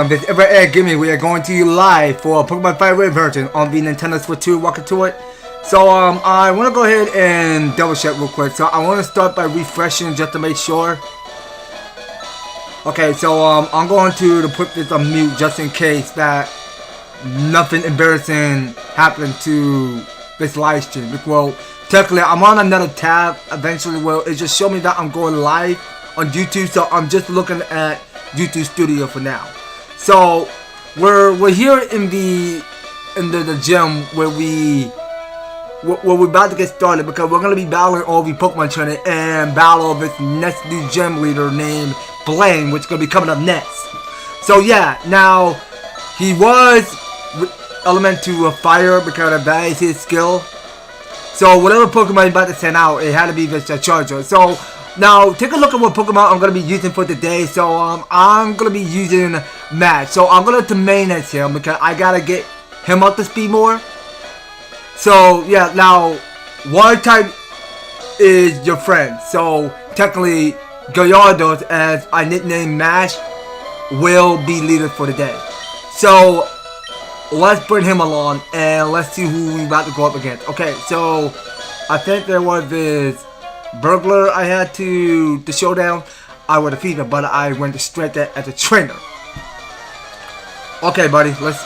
On this FireRed Gaming, we are going to you live for a Pokemon FireRed version on the Nintendo Switch 2. Welcome to it. So I want to go ahead and double check real quick. So I want to start by refreshing just to make sure. Okay, so I'm going to put this on mute just in case that nothing embarrassing happened to this live stream. Well, technically I'm on another tab. Eventually, well, it just showed me that I'm going live on YouTube. So I'm just looking at YouTube Studio for now. So we're here in the gym where we're about to get started because we're gonna be battling all the Pokemon training and battle this next new gym leader named Blaine, which is gonna be coming up next. So yeah, now he was element to fire because that is his skill. So whatever Pokemon he's about to send out, it had to be this Charger. So now take a look at what Pokemon I'm gonna be using for today. So I'm gonna be using Matt. So I'm gonna to main as him because I gotta get him up to speed more. So yeah, now water type is your friend. So technically Gallardos, as I nicknamed Mash, will be leader for the day. So let's bring him along and let's see who we about to go up against. Okay, so I think there was this burglar I had to showdown. I would defeat him, but I went straight there as a trainer. Okay, buddy, let's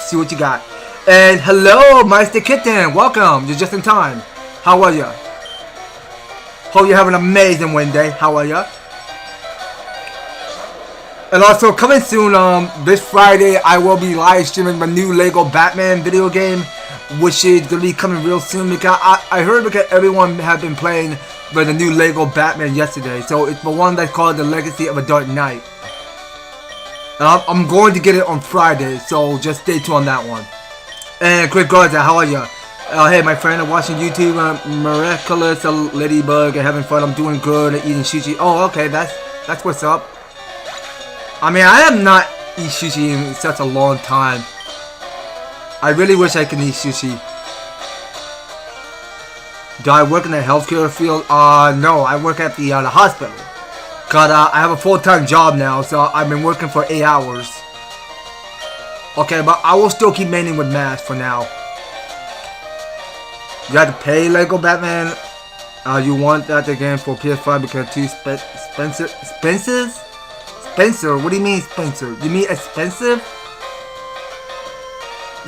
see what you got. And hello, Meister Kitten. Welcome. You're just in time. How are ya? Hope you're having an amazing Wednesday. How are ya? And also coming soon, this Friday I will be live streaming my new Lego Batman video game, which is gonna be coming real soon because I heard because everyone have been playing the new Lego Batman yesterday. So it's the one that's called The Legacy of a Dark Knight. And I'm going to get it on Friday, so just stay tuned on that one. And Quick Garza, how are you? Hey, my friend, I'm watching YouTube. Miraculous Ladybug and having fun. I'm doing good and eating sushi. Oh, okay, that's what's up. I mean, I have not eaten sushi in such a long time. I really wish I could eat sushi. Do I work in the healthcare field? No, I work at the hospital. Cause I have a full-time job now, so I've been working for 8 hours. Okay, but I will still keep maining with Mash for now. You have to pay Lego Batman. You want that again for PS5 because too expensive. Spencer? What do you mean Spencer? You mean expensive?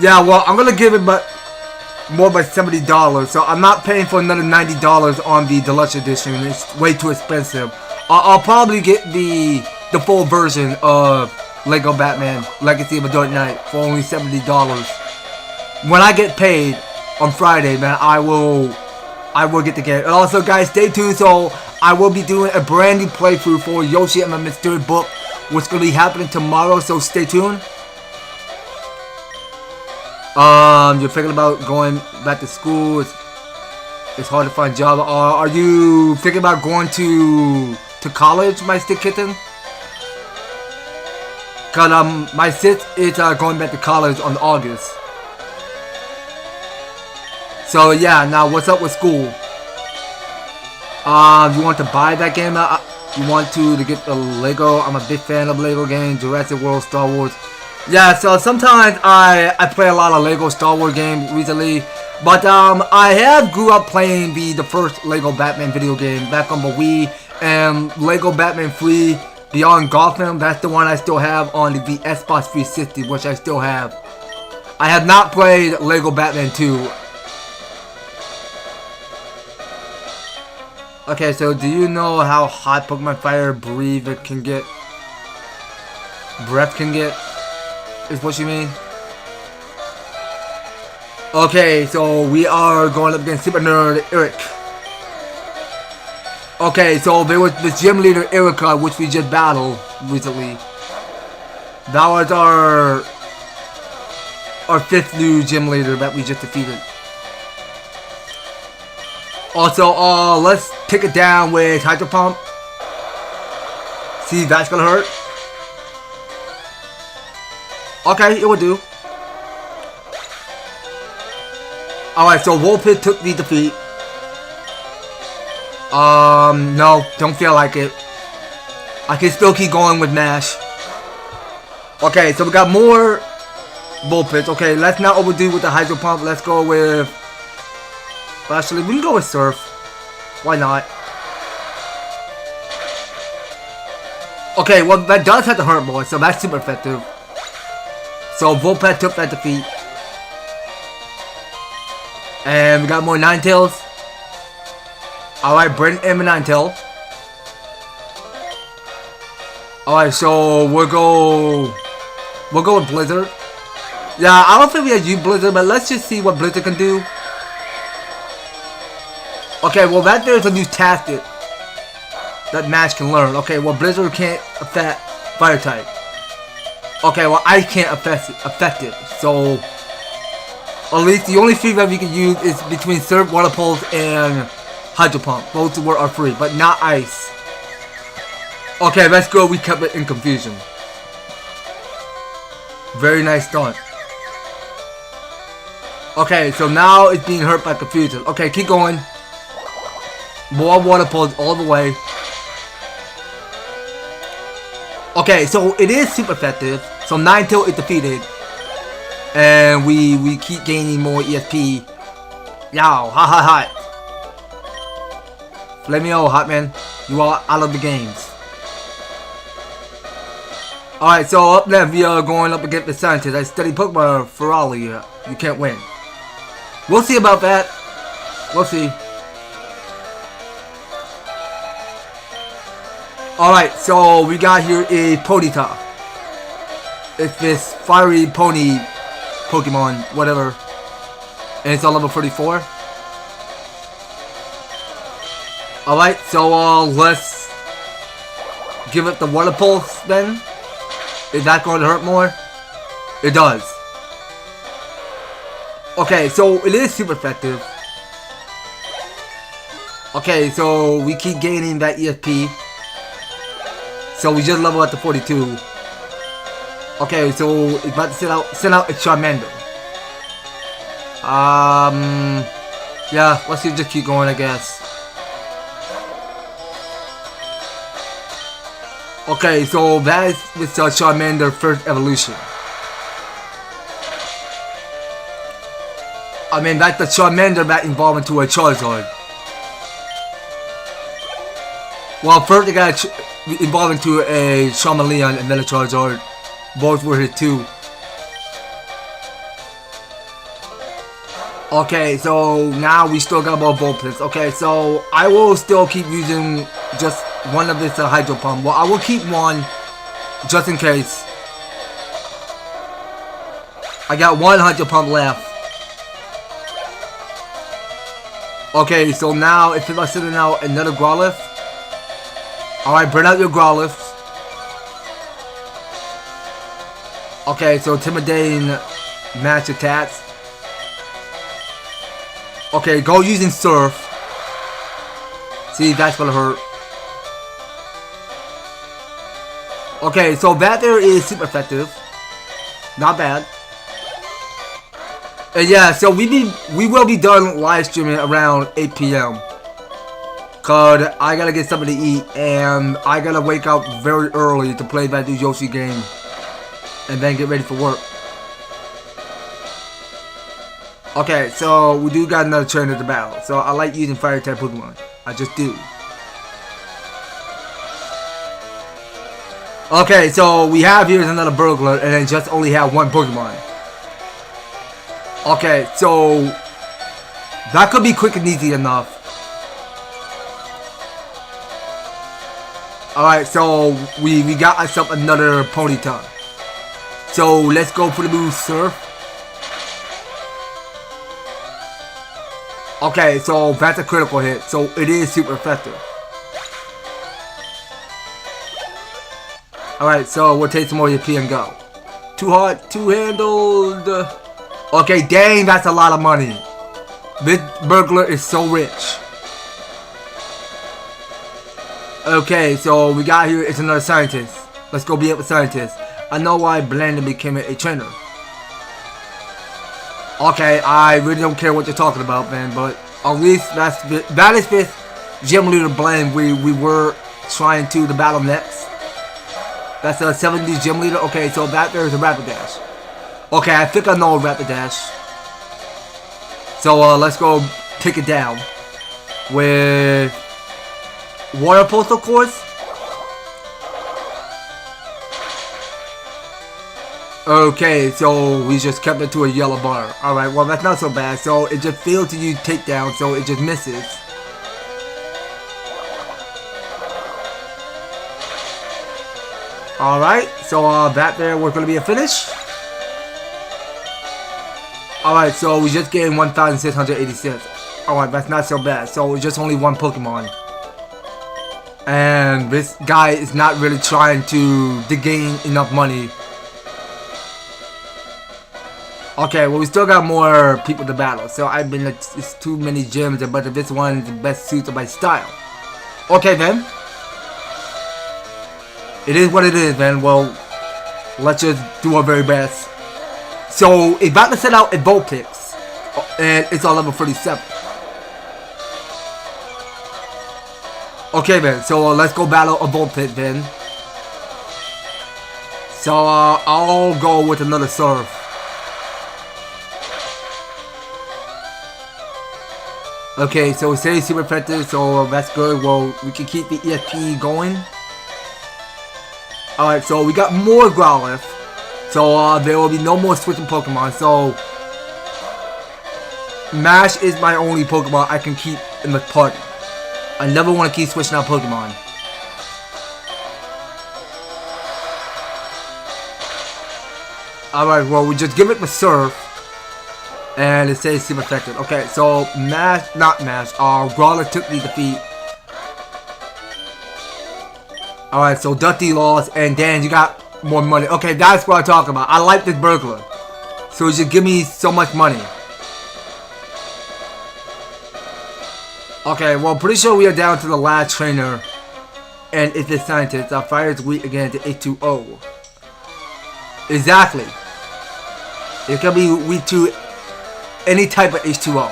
Yeah, well, I'm gonna give it more by $70, so I'm not paying for another $90 on the deluxe edition. It's way too expensive. I'll probably get the full version of Lego Batman Legacy of a Dark Knight for only $70. When I get paid on Friday, man, I will get the game. And also, guys, stay tuned. So I will be doing a brand new playthrough for Yoshi and my Mystery Book, which is gonna be happening tomorrow. So stay tuned. You're thinking about going back to school. It's hard to find a job. Are you thinking about going to college, my stick kitten? Cause my sis is going back to college on August. So yeah, now what's up with school? You want to buy that game? You want to get the Lego? I'm a big fan of Lego games, Jurassic World, Star Wars. Yeah, so sometimes I play a lot of Lego Star Wars games recently. But I have grew up playing the first Lego Batman video game back on the Wii, and Lego Batman 3 Beyond Gotham. That's the one I still have on the Xbox 360, which I still have. I have not played Lego Batman 2. Okay, so do you know how hot Pokemon Fire Breath can get? Is what you mean? Okay, so we are going up against Super Nerd Eric. Okay, so there was the gym leader Erica, which we just battled recently. That was our 5th new gym leader that we just defeated. Also, let's take it down with Hydro Pump. See, that's gonna hurt. Okay, it will do. Alright, so Wolpit took the defeat. No, don't feel like it. I can still keep going with Mash. Okay, so we got more bullpits. Okay, let's not overdo with the hydro pump. Let's go with... Actually, we can go with surf. Why not? Okay, well, that does have to hurt more, so that's super effective. So, Vulpet took that defeat. And we got more Ninetales. Alright, Brent and Ninetale. Alright, so we'll go with Blizzard. Yeah, I don't think we have used Blizzard, but let's just see what Blizzard can do. Okay, well that there's a new tactic that Match can learn. Okay, well Blizzard can't affect Fire type. Okay, well I can't affect it. So at least the only free move you can use is between Surf, Water Pulse, and Hydro Pump. Both are free, but not Ice. Okay, let's go. We kept it in confusion. Very nice start. Okay, so now it's being hurt by confusion. Okay, keep going. More Water Pulse all the way. Okay, so it is super effective. So Ninetale is defeated. And we keep gaining more ESP. Yow, hot. Let me know, hot man. You are out of the games. Alright, so up next we are going up against the scientist. I study Pokemon for all of you. You can't win. We'll see about that. We'll see. Alright, so we got here a Ponyta. It's this fiery pony Pokemon, whatever. And it's on level 34. Alright, so let's give it the Water Pulse then. Is that going to hurt more? It does. Okay, so it is super effective. Okay, so we keep gaining that ESP. So we just level at the 42. Okay, so it's about to send out a Charmander. Yeah, let's just keep going, I guess. Okay, so that is with Charmander first evolution. I mean, that's the Charmander that evolved into a Charizard. Well, first they got evolved into a Charmeleon and then a Charizard. Both were hit too. Okay, so now we still got more Vulpix. Okay, so I will still keep using just one of this Hydro Pump. Well, I will keep one just in case. I got one Hydro Pump left. Okay, so now if I'm sending out another Growlithe. Alright, bring out your Growlithe. Okay, so intimidating match attacks. Okay, go using Surf. See, that's gonna hurt. Okay, so that there is super effective. Not bad. And yeah, so we will be done live streaming around 8 p.m. Cause I gotta get something to eat and I gotta wake up very early to play that new Yoshi game. And then get ready for work. Okay, so we do got another trainer to battle. So I like using fire type Pokemon. I just do. Okay, so we have here is another burglar and then just only have one Pokemon. Okay, so that could be quick and easy enough. Alright, so we got ourselves another Ponyta. So let's go for the move Surf. Okay, so that's a critical hit, so it is super effective. Alright, so we'll take some more EP and go. Too hard, two-handled. Okay, dang, that's a lot of money. This burglar is so rich. Okay, so we got here, it's another scientist. Let's go be up with scientist. I know why Brandon became a trainer. Okay, I really don't care what you're talking about, man, but at least that is with Gym Leader Blend we were trying to the battle next. That's a 70 gym leader. Okay, so that there's a Rapidash. Okay, I think I know a Rapidash. So let's go take it down with Water Pulse, of course. Okay, so we just kept it to a yellow bar. Alright, well that's not so bad. So it just failed to use takedown, so it just misses. Alright, so that there was going to be a finish. Alright, so we just gained 1,686. Alright, that's not so bad. So it's just only one Pokemon. And this guy is not really trying to gain enough money. Okay, well we still got more people to battle. So I've been, it's too many gyms, but this one is the best suited my style. Okay then. It is what it is, man. Well, let's just do our very best. So, it's about to set out at Vulpix, and it's on level 37. Okay, then. So, let's go battle a Vulpix, then. So, I'll go with another Surf. Okay, so it says super effective, so that's good. Well, we can keep the ESP going. Alright, so we got more Growlithe. So there will be no more switching Pokemon. So Mash is my only Pokemon I can keep in the party. I never want to keep switching out Pokemon. Alright, well we just give it the Surf. And it says super effective. Okay, so Mash, not Mash, Growlithe took the defeat. Alright, so Dusty lost, and Dan, you got more money. Okay, that's what I'm talking about. I like this burglar. So he should give me so much money. Okay, well, pretty sure we are down to the last trainer. And it's the scientist. Fire is weak again to H2O. Exactly. It can be weak to any type of H2O.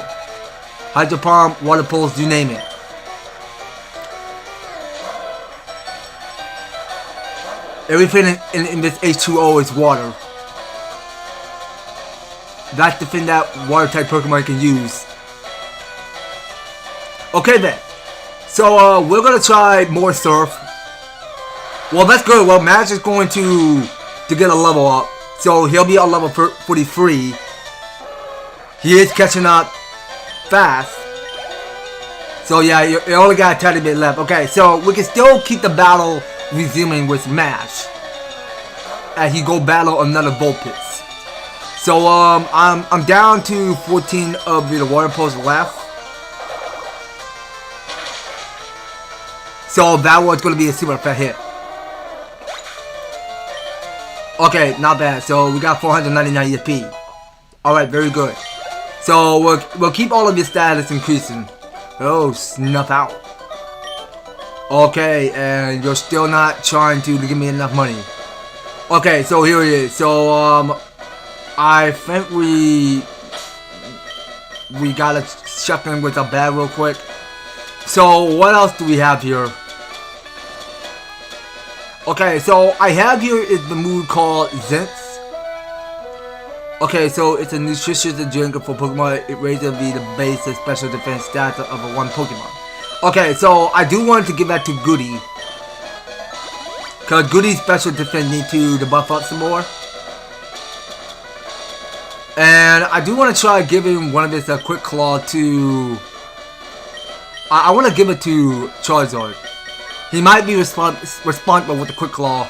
Hydro Pump, Water Pulse, you name it. Everything in this H2O is water. That's the thing that water type Pokemon can use. Okay then. So we're gonna try more Surf. Well, that's good. Well, Mash is going to get a level up. So he'll be on level 43. He is catching up fast. So yeah, you only got a tiny bit left. Okay, so we can still keep the battle resuming with Mash as he go battle another Vulpix. So I'm down to 14 of the water pulse left. So that one's gonna be a super fat hit. Okay, not bad. So we got 499 ESP. Alright, very good. So we'll keep all of your status increasing. Oh, snuff out. Okay, and you're still not trying to give me enough money. Okay, so here it is. So I think we gotta check in with a bag real quick. So what else do we have here? Okay, so I have here is the move called Zinx. Okay, so it's a nutritious drink for Pokemon. It raises the base and special defense stats of a one Pokemon. Okay, so I do want to give that to Goody. Because Goody's special defense need to buff up some more. And I do want to try giving one of his Quick Claw to... I want to give it to Charizard. He might be responsible with the Quick Claw.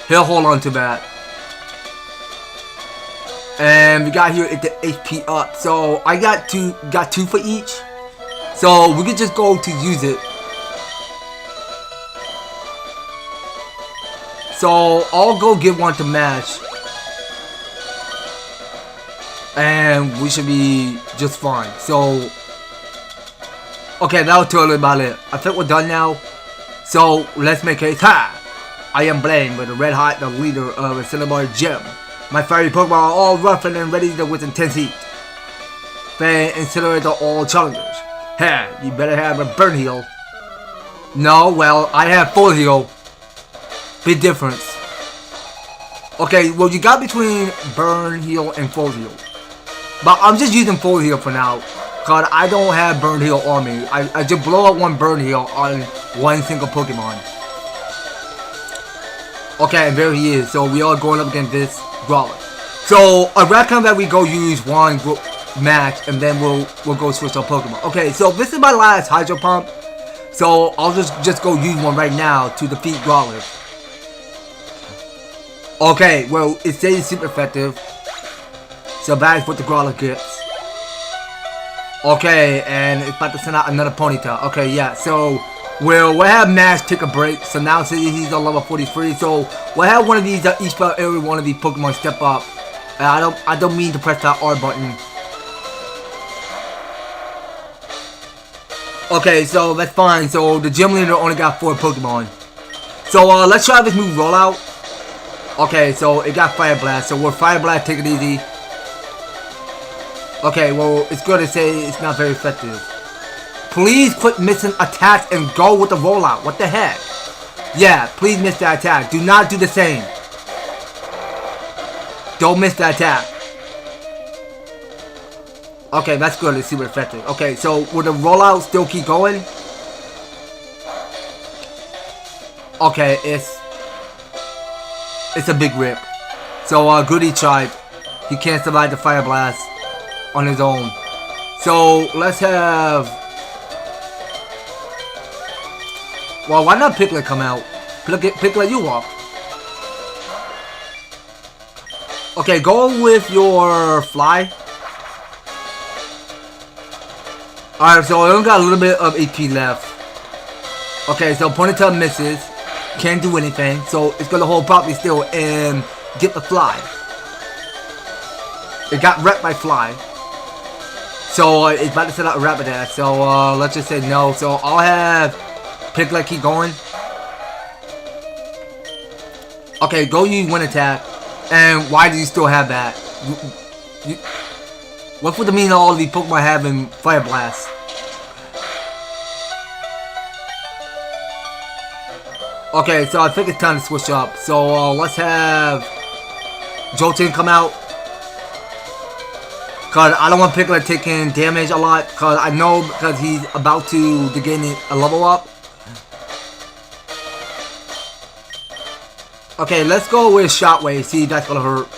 He'll hold on to that. And we got here at the HP up. So I got two for each. So we can just go to use it. So I'll go give one to Mash. And we should be just fine. So okay, that was totally about it. I think we're done now. So let's make haste. Ha! I am Blaine with the Red Hot, the leader of a Cinnabar Gym. My fiery Pokemon are all roughened and ready with intense heat. Fan and Incinerate are all challengers. Ha! You better have a burn heal. No, well, I have full heal. Big difference. Okay, well, you got between burn heal and full heal. But I'm just using full heal for now. Because I don't have burn heal on me. I just blow up one burn heal on one single Pokemon. Okay, and there he is. So we are going up against this Brawler. So I reckon that we go use one match and then we'll go switch our Pokemon. Okay, so this is my last Hydro Pump. So I'll just go use one right now to defeat Brawler. Okay, well, it says super effective. So that's what the Brawler gets. Okay, and it's about to send out another Ponyta. Okay, yeah, so we'll have Mash take a break. So now since he's on level 43, so we'll have one of these each for every one of these Pokemon step up. I don't mean to press that R button. Okay, so that's fine. So the gym leader only got 4 Pokemon. So let's try this new rollout. Okay, so it got Fire Blast. So we'll Fire Blast, take it easy. Okay, well, it's good to say it's not very effective. Please quit missing attacks and go with the rollout. What the heck? Yeah, please miss that attack. Do not do the same. Don't miss that attack. Okay, that's good. It's super effective. Okay, so will the rollout still keep going? Okay, it's a big rip. So Goody tried. He can't survive the Fire Blast on his own. So let's have. Well, why not Piglet come out? Piglet, you walk. Okay, go with your Fly. Alright, so I only got a little bit of AP left. Okay, so Ponyta misses. Can't do anything. So it's gonna hold properly still and get the Fly. It got wrecked by Fly. So it's about to set out a Rapidash. So let's just say no. So I'll have Piglet keep going. Okay, go use Wind Attack. And why do you still have that? What's with the meaning of all these Pokemon having Fire Blast? Okay, so I think it's time to switch up. So let's have Jolteon come out. Cause I don't want Piglet taking damage a lot. Cause I know because he's about to gain a level up. Okay, let's go with Shockwave. See if that's gonna hurt.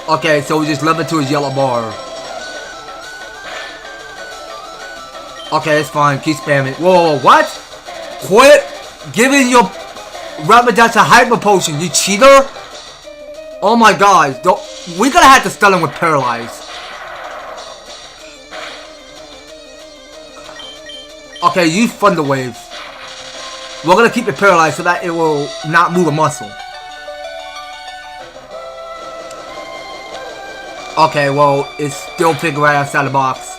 Okay, so we just level to his yellow bar. Okay, it's fine. Keep spamming. Whoa, what? Quit giving your Rapidash a Hyper Potion, you cheater! Oh my god, we're gonna have to stun him with Paralyze. Okay, use Thunder Wave. We're gonna keep it paralyzed so that it will not move a muscle. Okay, well, it's still figuring right outside the box.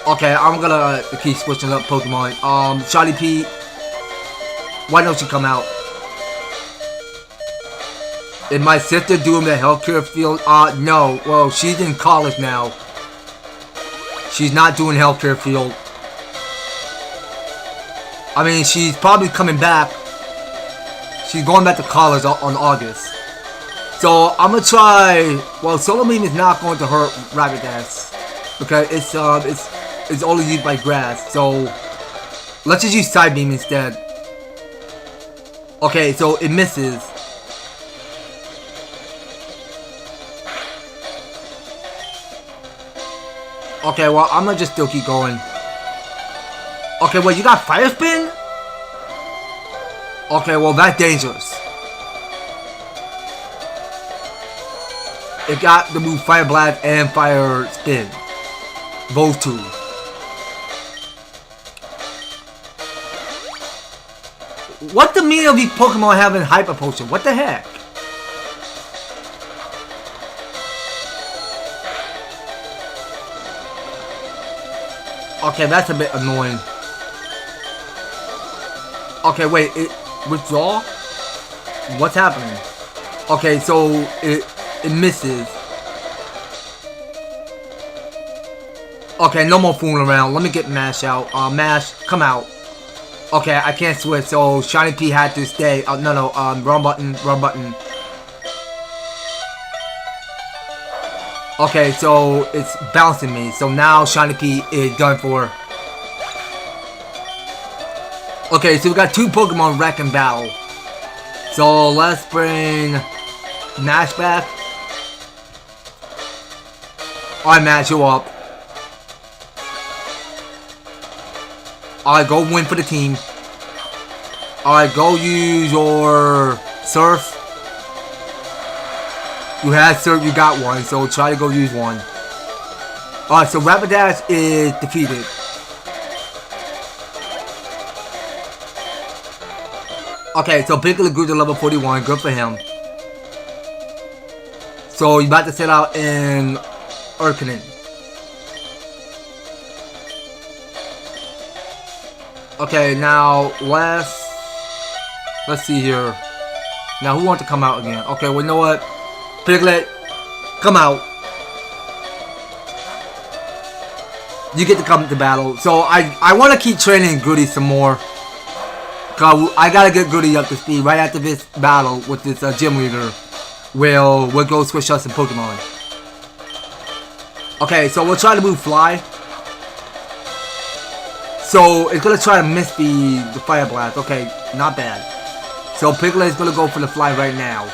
Okay, I'm gonna keep switching up Pokemon. Shotty Pete, why don't you come out? Is my sister doing the healthcare field? No. Well, she's in college now. She's not doing healthcare field. I mean, she's probably coming back. She's going back to college on August. So I'm gonna try. Well, Solar Beam is not going to hurt Rapidash because it's only used by grass. So let's just use Side Beam instead. Okay, so it misses. Okay, well, I'm gonna just still keep going. Okay, well, you got Fire Spin? Okay, well, that's dangerous. It got the move Fire Blast and Fire Spin. Both two. What the meaning of these Pokemon having Hyper Potion? What the heck? Okay, that's a bit annoying. Okay, wait, it withdraw? What's happening? Okay, so it misses. Okay, no more fooling around. Let me get Mash out. Mash, come out. Okay, I can't switch, so Shiny P had to stay. No, wrong button, wrong button. Okay, so it's bouncing me. So now Shiny P is done for. Okay, so we got 2 Pokemon wreck and battle. So let's bring Mash back. Alright, Mash, you up. Alright, go win for the team. Alright, go use your Surf. You had Surf, you got one, so try to go use one. Alright, so Rapidash is defeated. Okay, so Piccolo grew to level 41, good for him. So you about to set out in Urkenin. Okay, now let's see here. Now who wants to come out again? Okay, well you know what? Piglet, come out. You get to come to battle. So I want to keep training Goody some more. Cause I gotta get Goody up to speed right after this battle with this gym leader. We'll go switch out some Pokemon. Okay, so we'll try to move Fly. So it's gonna try to miss the Fire Blast. Okay, not bad. So Piglet is gonna go for the Fly right now.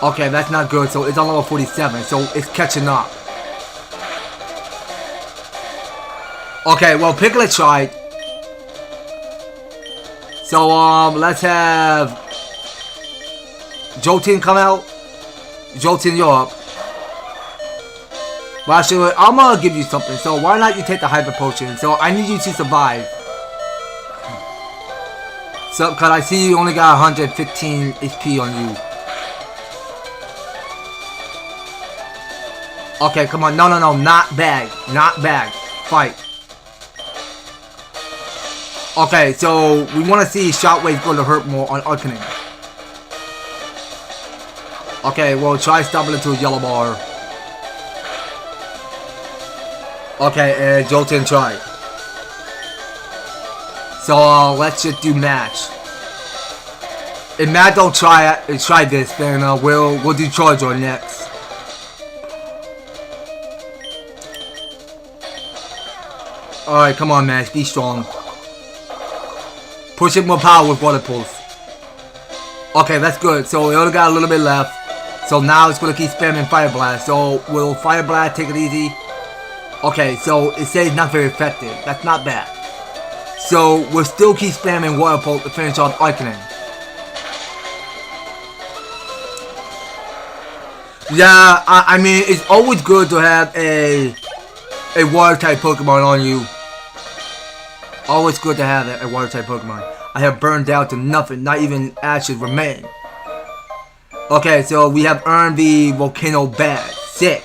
Okay, that's not good. So it's on level 47. So it's catching up. Okay, well Piglet tried. So let's have Jolteon come out. Jolteon, you're up. Well, actually, I'm gonna give you something. So why not you take the Hyper Potion? So I need you to survive. So, cause I see you only got 115 HP on you. Okay, come on. No, not bag. Not bag. Fight. Okay, so we want to see Shockwave going to hurt more on Arcanine. Okay, well, try stopping it to a yellow bar. Okay, and Jolteon tried. So let's just do match. If Matt don't try this, then we'll do Charizard next. All right, come on, Max, be strong. Push it more power with Water Pulse. Okay, that's good. So we only got a little bit left. So now it's gonna keep spamming Fire Blast. So will Fire Blast take it easy? Okay, so it says not very effective. That's not bad. So we'll still keep spamming Water Pulse to finish off Arcanine. Yeah, I mean it's always good to have a water type Pokemon on you. Always good to have a water type Pokemon. I have burned down to nothing, not even ashes remain. Okay, so we have earned the Volcano Badge. Sick.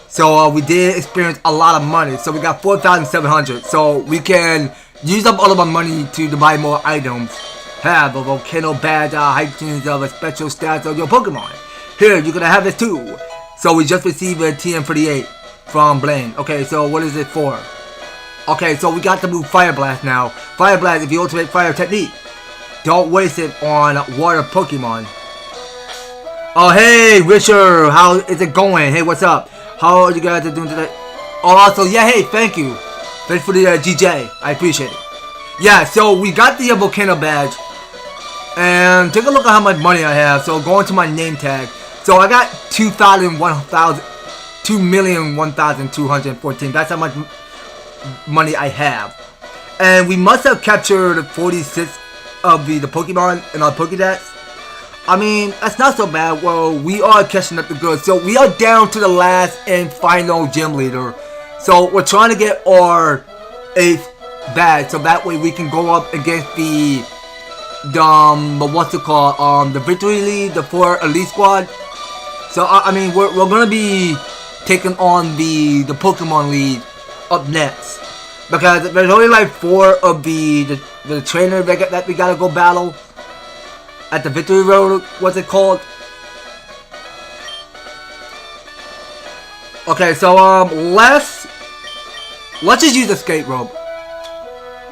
So we did experience a lot of money. So we got 4,700. So we can use up all of our money to buy more items. Have a Volcano Badge, heightens of a special stats of your Pokemon. Here, you're gonna have this too. So we just received a TM38 from Blaine. Okay, so what is it for? Okay, so we got to move Fire Blast now. Fire Blast, if you ultimate fire technique, don't waste it on water Pokemon. Oh, hey, Richard, how is it going? Hey, what's up? How are you guys doing today? Oh, also, yeah, hey, thank you. Thanks for the GJ. I appreciate it. Yeah, so we got the Volcano Badge. And take a look at how much money I have. So going to my name tag. So I got 2,001,214. That's how much money I have. And we must have captured 46 of the Pokemon in our Pokédex. I mean, that's not so bad. Well, we are catching up the goods. So we are down to the last and final gym leader. So we're trying to get our 8th badge. So that way we can go up against the what's it called? The Victory League, the 4 Elite Squad. So I mean, we're gonna be taking on the Pokemon League up next, because there's only like 4 of the trainer that we gotta go battle at the Victory Road. What's it called? Okay, so let's Let's just use escape rope.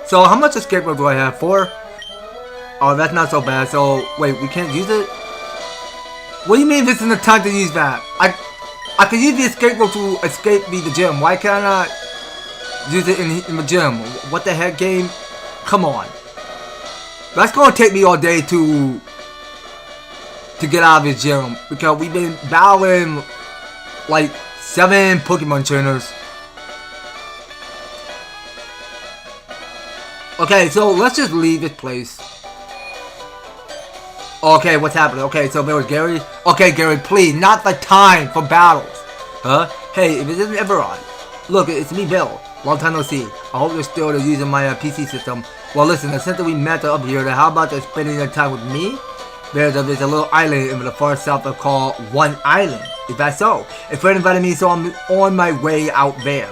So how much escape rope do I have? 4? Oh, that's not so bad. So wait, we can't use it? What do you mean this isn't the time to use that? I can use the escape rope to escape the gym. Why can't I not use it in the gym? What the heck, game? Come on. That's gonna take me all day to get out of this gym because we've been battling like 7 Pokemon trainers. Okay, so let's just leave this place. Okay, what's happening? Okay, so there was Gary. Okay, Gary, please, not the time for battles. Huh? Hey, if it isn't ever on. Look, it's me, Bill. Long time no see. I hope you're still using my PC system. Well, listen, since we met up here, how about just spending your time with me? There's a little island in the far south called One Island. Is that so? A friend invited me, so I'm on my way out there.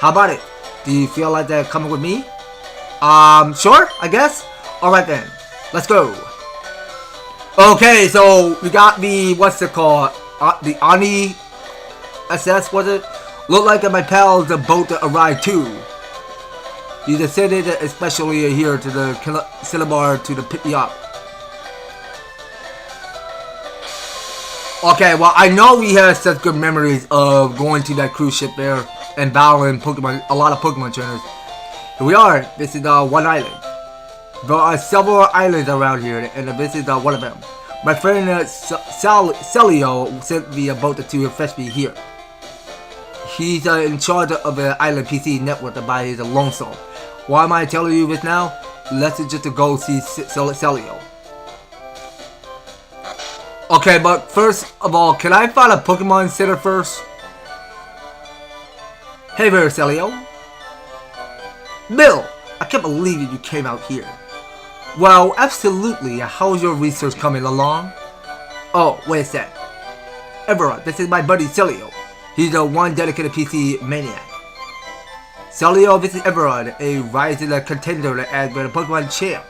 How about it? Do you feel like that coming with me? Sure, I guess. Alright then, let's go. Okay, so we got the, what's it called? The Ani SS, was it? Look like my pals the boat that arrived too. You decided especially here to the Cinnabar to pick me up. Okay, well I know we have such good memories of going to that cruise ship there and battling Pokemon, a lot of Pokemon trainers. Here we are. This is One Island. There are several islands around here, and this is one of them. My friend Celio sent the boat to fetch me here. He's in charge of the island PC network by his lonesome. Why am I telling you this now? Let's just go see Celio. Okay, but first of all, can I find a Pokemon Center first? Hey there, Celio. Bill, I can't believe you came out here. Well, absolutely. How's your research coming along? Oh, wait a sec. Everett, this is my buddy Celio. He's the one dedicated PC maniac. Celio, this is Everett, a rising contender as the Pokemon champ.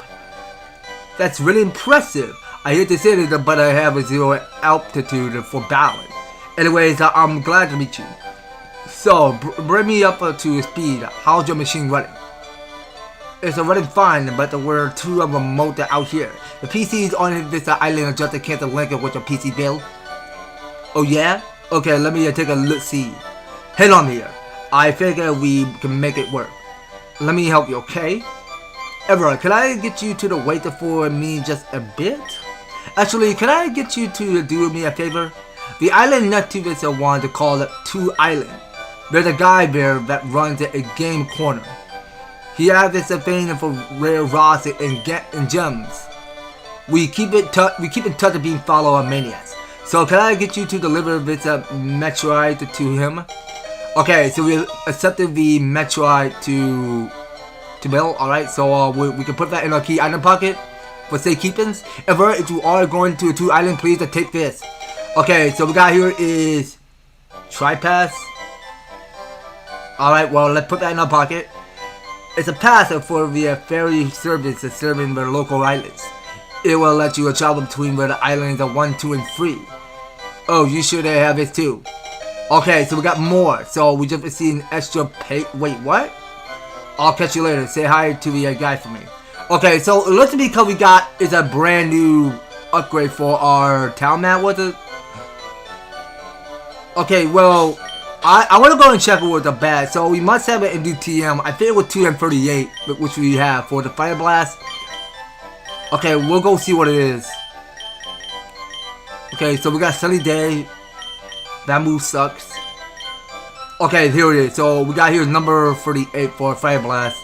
That's really impressive. I hate to say this, but I have a 0 altitude for battling. Anyways, I'm glad to meet you. So, bring me up to speed. How's your machine running? It's running fine, but we're too remote out here. The PC's on this island just can't link it with your PC bill. Oh yeah? Okay, let me take a look see. Hang on here. I figure we can make it work. Let me help you, okay? Everett, can I get you to the wait for me just a bit? Actually, can I get you to do me a favor? The island next to this one to call it 2 Island. There's a guy there that runs a game corner. He has this thing for rare rocks and gems. We keep in touch of being follower maniacs. So can I get you to deliver this Metroid to him? Okay, so we accepted the Metroid to Bill. All right, so we can put that in our key item pocket for safekeepings. Everett, if you are going to 2 Island, please take this. Okay, so we got here is Tri-Pass. All right, well let's put that in our pocket. It's a pass for the ferry service serving the local islands. It will let you travel between the islands of 1, 2, and 3. Oh, you should have it too. Okay, so we got more. So we just received an extra pay. Wait, what? I'll catch you later. Say hi to the guy for me. Okay, so it looks to me because we got is a brand new upgrade for our town map. Was it? Okay, well. I want to go and check it with the bat, so we must have it in DTM. I think it was 238, which we have for the Fire Blast. Okay, we'll go see what it is. Okay, so we got Sunny Day. That move sucks. Okay, here it is. So we got here number 38 for Fire Blast.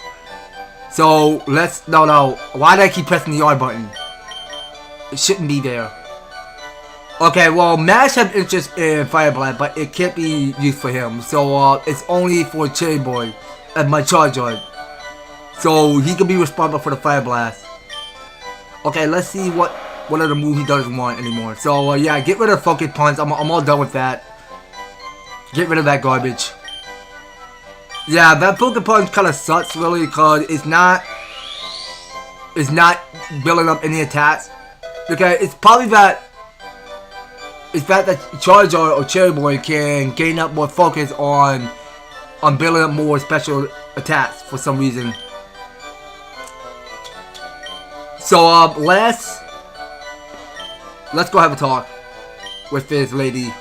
So let's no. Why did I keep pressing the R button? It shouldn't be there. Okay, well, Mash has interest in Fire Blast, but it can't be used for him. So, it's only for Cherry Boy and my Charizard. So, he can be responsible for the Fire Blast. Okay, let's see what other move he doesn't want anymore. So, yeah, get rid of Focus Punch. I'm all done with that. Get rid of that garbage. Yeah, that Focus Punch kind of sucks, really, because it's not building up any attacks. Okay, it's probably that Charizard or Cherry Boy can gain up more focus on building up more special attacks for some reason. So let's go have a talk with this lady.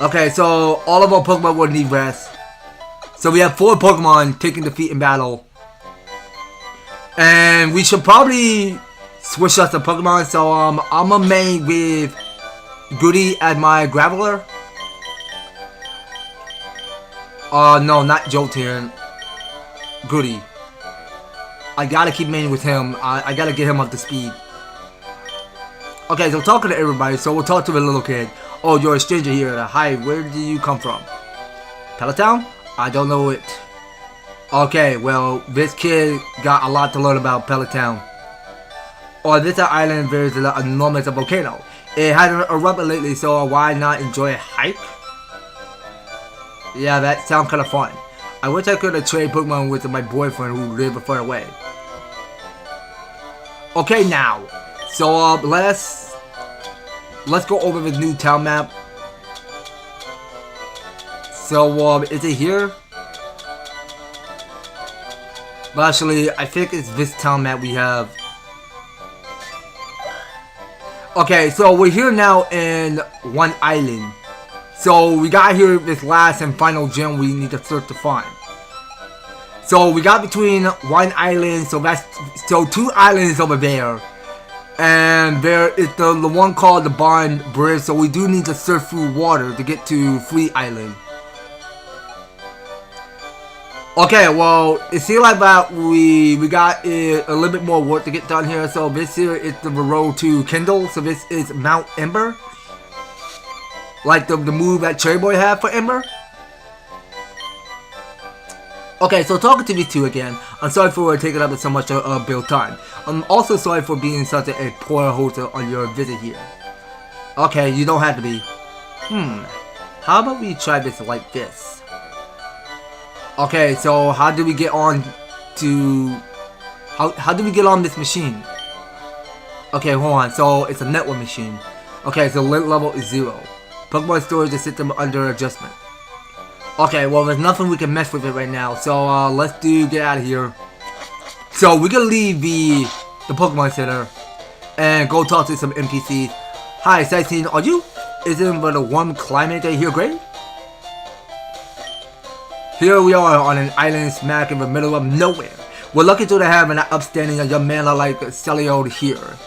Okay, so all of our Pokemon will need rest. So we have 4 Pokemon taking defeat in battle. And we should probably switch up the Pokemon. So I'm a main with Goody as my Graveler. No, not Jolteon. Goody. I gotta keep maining with him. I gotta get him up to speed. Okay, so talking to everybody. So we'll talk to the little kid. Oh, you're a stranger here. Hi, where do you come from? Palatown? I don't know it. Okay, well, this kid got a lot to learn about Palatown. On this island, there's an enormous volcano. It hasn't erupted lately, so why not enjoy a hike? Yeah, that sounds kind of fun. I wish I could have traded Pokemon with my boyfriend who lived far away. Okay, now. So, let's go over the new town map. So, is it here? But actually, I think it's this town map we have. Okay, so we're here now in one island. So we got here this last and final gem we need to search to find. So we got between one island, so 2 islands over there. And there is the one called the Bond Bridge, so we do need to surf through water to get to Free Island. Okay, well, it seems like that we got a little bit more work to get done here. So this here is the road to Kindle. So this is Mount Ember. Like the move that Cherry Boy had for Ember. Okay, so talking to these 2 again. I'm sorry for taking up so much of Bill's time. I'm also sorry for being such a poor host on your visit here. Okay, you don't have to be. How about we try this like this? Okay, so how do we get on to... How do we get on this machine? Okay, hold on. So, it's a network machine. Okay, so lit level is 0. Pokemon storage is system under adjustment. Okay, well, there's nothing we can mess with it right now. So, let's get out of here. So, we can leave the Pokemon Center and go talk to some NPCs. Hi, sightseeing, are you? Isn't but a warm climate day here great? Here we are on an island smack in the middle of nowhere. We're lucky to have an upstanding young man like Celio here.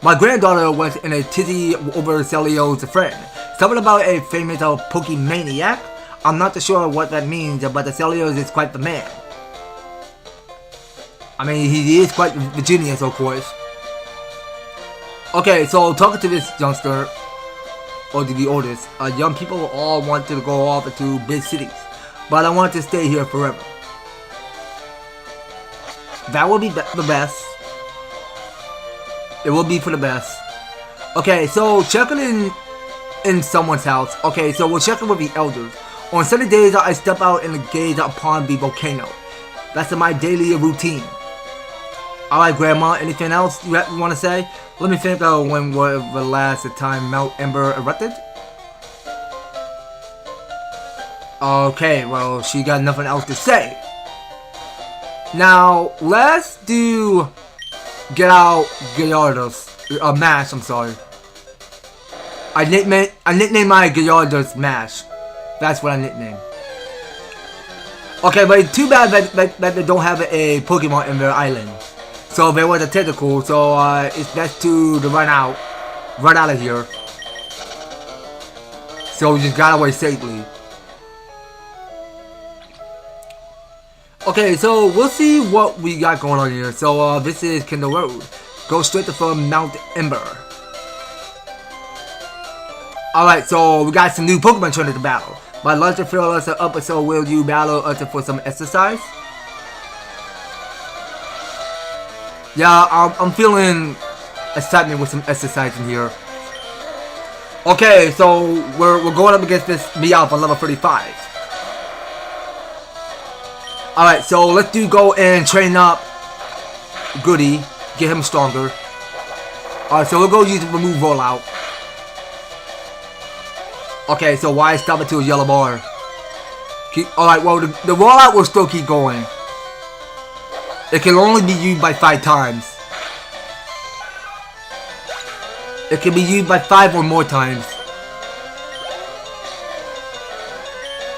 My granddaughter was in a tizzy over Celio's friend. Something about a famous Pokemaniac? I'm not too sure what that means, but the Celio is quite the man. I mean, he is quite the genius, of course. Okay, so talking to this youngster, or the oldest, young people all want to go off to big cities. But I want to stay here forever. That will be the best. It will be for the best. Okay, so checking in someone's house. Okay, so we're checking with the elders. On sunny days, I step out and gaze upon the volcano. That's my daily routine. Alright, Grandma, anything else you want to say? Let me think when was the last time Mount Ember erupted? Okay, well, she got nothing else to say. Now, let's get out Gyarados, Mash, I'm sorry. I nicknamed my Gyarados Mash. That's what I nicknamed. Okay, but it's too bad that they don't have a Pokemon in their island. So there was a tentacle, so it's best to run out of here. So we just got away safely. Okay, so we'll see what we got going on here. So this is Kindle Road. Go straight to Mount Ember. Alright, so we got some new Pokemon trainers to battle. My lunch will fill us up, so will you battle us for some exercise? Yeah, I'm feeling excitement with some exercise in here. Okay, so we're going up against this Meowth on level 35. Alright, so let's go and train up Goody, get him stronger. Alright, so we'll go use the remove rollout. Okay, so why stop it to a yellow bar? Alright, well, the rollout will still keep going. It can only be used by 5 times. It can be used by 5 or more times.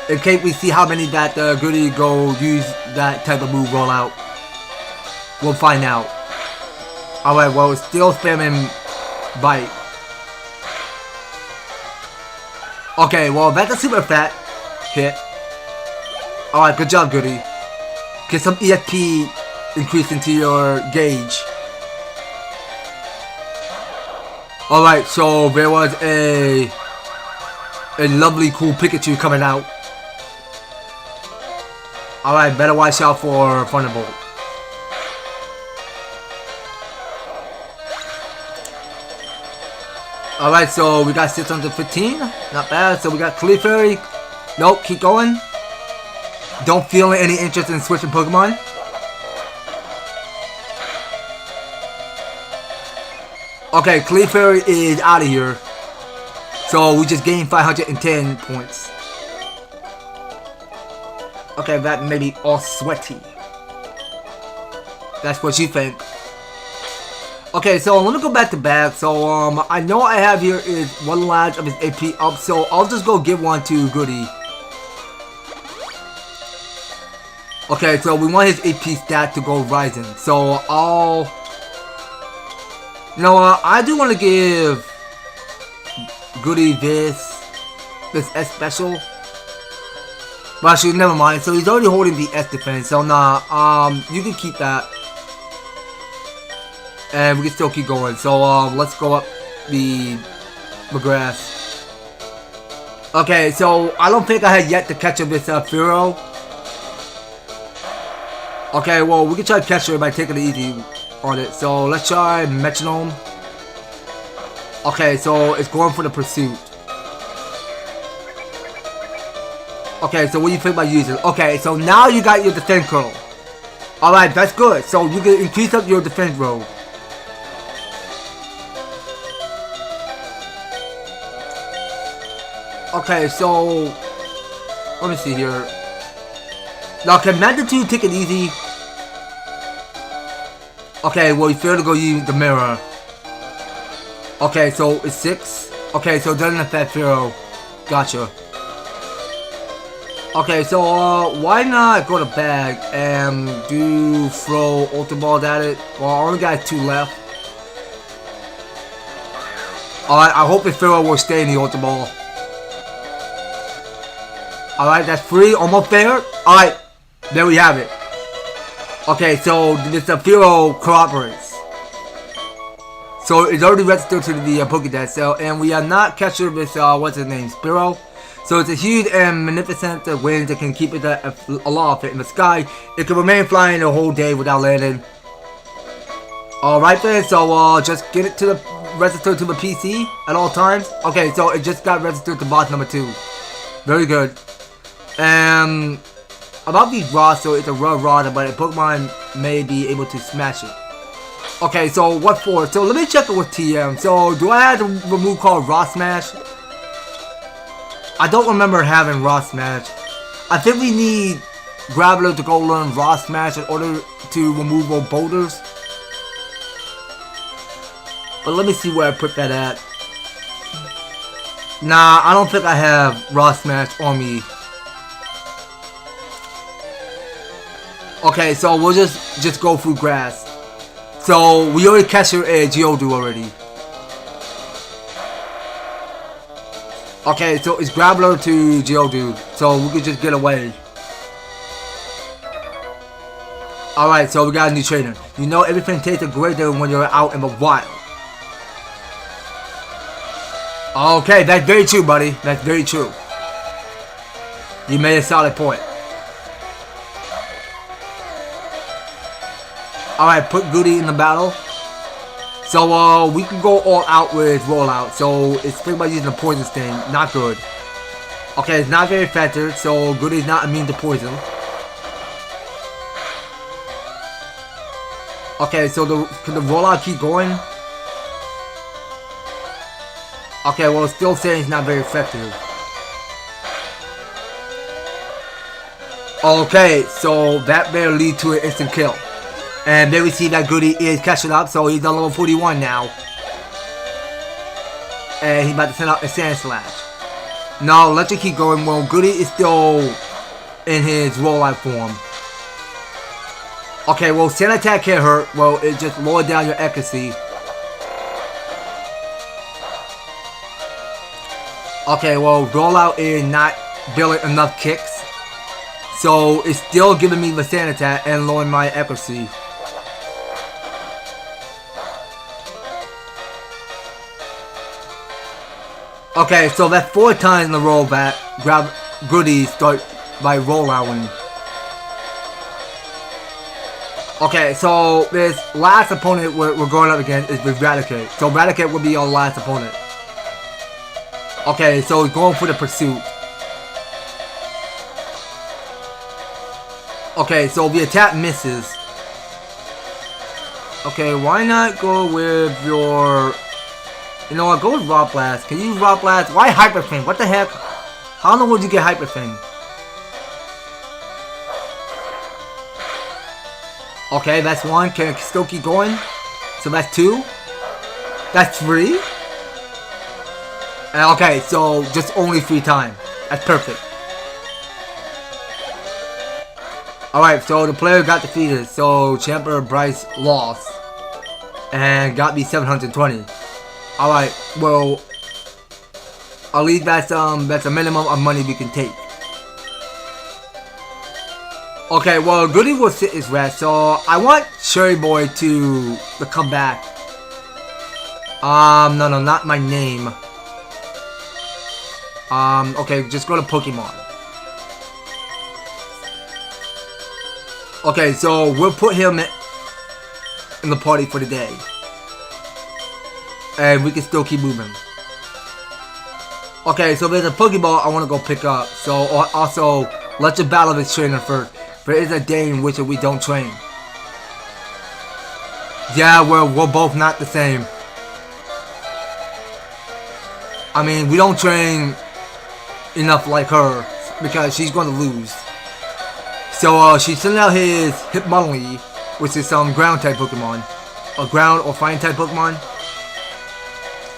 In case we see how many that Goody go use that type of move rollout. We'll find out. Alright, well, it's still spamming bite. Okay, well, that's a super fat hit. Alright, good job, Goody. Get some EXP increase into your gauge. Alright, so there was a lovely, cool Pikachu coming out. Alright, better watch out for Thunderbolt. Alright, so we got 615. Not bad. So we got Clefairy. Nope, keep going. Don't feel any interest in switching Pokemon. Okay, Clefairy is out of here. So we just gained 510 points. Okay, that may be all sweaty. That's what you think. Okay, so let me go back to back. So I know I have here is 1 large of his AP up, so I'll just go give one to Goody. Okay, so we want his AP stat to go rising. So I'll... You know what? I do want to give Goody this S special. But actually, never mind. So he's already holding the S defense. So nah, you can keep that. And we can still keep going. So let's go up the grass. Okay, so I don't think I had yet to catch up this Firo. Okay, well we can try to catch her by taking it easy on it. So let's try Metronome. Okay, so it's going for the pursuit. Okay, so what do you think about using? Okay, so now you got your defense curl. Alright, that's good. So you can increase up your defense roll. Okay, so let me see here. Now can Magnitude take it easy? Okay, well you failed to go use the mirror. Okay, so it's 6. Okay, so it doesn't affect Firo. Gotcha. Okay, so why not go to bag and do throw Ultra Balls at it? Well, I only got 2 left. Alright, I hope the Firo will stay in the Ultra Ball. Alright, that's 3, almost there. Alright, there we have it. Okay, so this Firo cooperates. So it's already registered to the Pokédex, so, and we are not captured with, what's his name, Spearow. So it's a huge and magnificent wind that can keep it aloft in the sky. It can remain flying the whole day without landing. Alright then, so just get it to the register to the PC at all times. Okay, so it just got registered to boss number 2. Very good. And about the rod, so it's a rough rod, but a Pokemon may be able to smash it. Okay, so what for? So let me check it with TM. So do I have a move called Raw Smash? I don't remember having Raw Smash. I think we need Graveler to go learn Raw Smash in order to remove all boulders. But let me see where I put that at. Nah, I don't think I have Raw Smash on me. Okay, so we'll just go through grass. So we already captured a Geodude already. Okay, so it's Graveler to Geodude, so we can just get away. Alright, so we got a new trainer. You know everything tastes greater when you're out in the wild. Okay, that's very true, buddy. That's very true. You made a solid point. Alright, put Goody in the battle. So, we can go all out with rollout. So, it's pretty much using the poison sting. Not good. Okay, it's not very effective. So, Goody's not immune to poison. Okay, so can the rollout keep going? Okay, well, it's still saying it's not very effective. Okay, so that better lead to an instant kill. And there we see that Goody is catching up, so he's on level 41 now. And he's about to send out a Sand Slash. No, let's just keep going. Well, Goody is still in his roll-out form. Okay, well, Sand Attack can't hurt. Well, it just lowered down your accuracy. Okay, well, rollout is not dealing enough kicks. So, it's still giving me the Sand Attack and lowering my accuracy. Okay, so that's 4 times in a row that Goody start by rollouting. Okay, so this last opponent we're going up against is with Radicate. So Radicate will be our last opponent. Okay, so he's going for the pursuit. Okay, so the attack misses. Okay, why not go with your... You know what, go with Rock Blast. Can you use Rock Blast? Why Hyper Fang? What the heck? How in the world did you get Hyper Fang? Okay, that's 1. Can I still keep going? So that's 2. That's 3. Okay, so just only 3 times. That's perfect. Alright, so the player got defeated. So Champion Bryce lost. And got me 720. Alright, well, at least that's a minimum of money we can take. Okay, well, Goody will sit his rest, so I want Cherry Boy to come back. No, not my name. Okay, just go to Pokemon. Okay, so we'll put him in the party for the day. And we can still keep moving. Okay, so there's a Pokeball I want to go pick up. So also, let's just battle this trainer first. There is a day in which we don't train. Yeah, we're both not the same. I mean, we don't train enough like her because she's going to lose. So she's sending out his Hitmonlee, which is some ground type Pokemon. A ground or fire type Pokemon.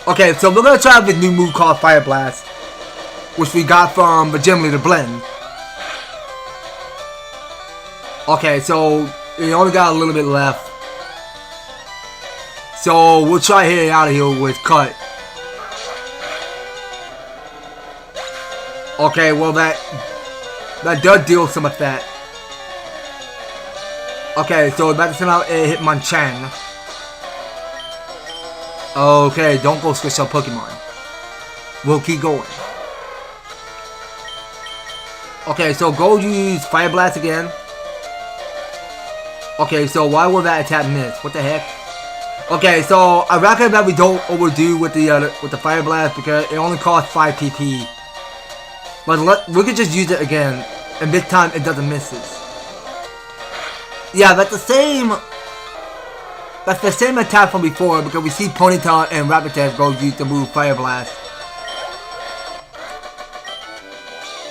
Okay, so we're gonna try this new move called Fire Blast, which we got from the gym leader Blend. Okay, so we only got a little bit left. So we'll try hitting out of here with Cut. Okay, well that does deal some effect. Okay, so we're about to send out a Hitmonchan. Okay, don't go switch up Pokemon. We'll keep going. Okay, so go use Fire Blast again. Okay, so why will that attack miss? What the heck? Okay, so I recommend that we don't overdo with the Fire Blast because it only costs 5 PP. But we could just use it again, and this time it doesn't miss it. Yeah, that's the same. That's the same attack from before because we see Ponyta and Rapidash go use the move Fire Blast.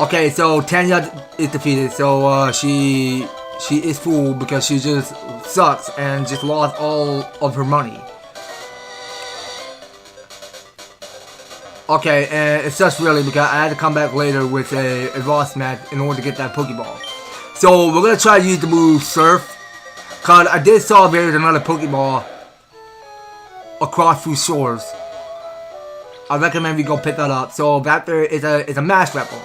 Okay, so Tanya is defeated. So she is fooled because she just sucks and just lost all of her money. Okay, and it sucks really because I had to come back later with a raw smack in order to get that Pokeball. So we're gonna try to use the move Surf. Cause I did saw there's another Pokeball across through shores. I recommend we go pick that up. So that there is a Mass Repel.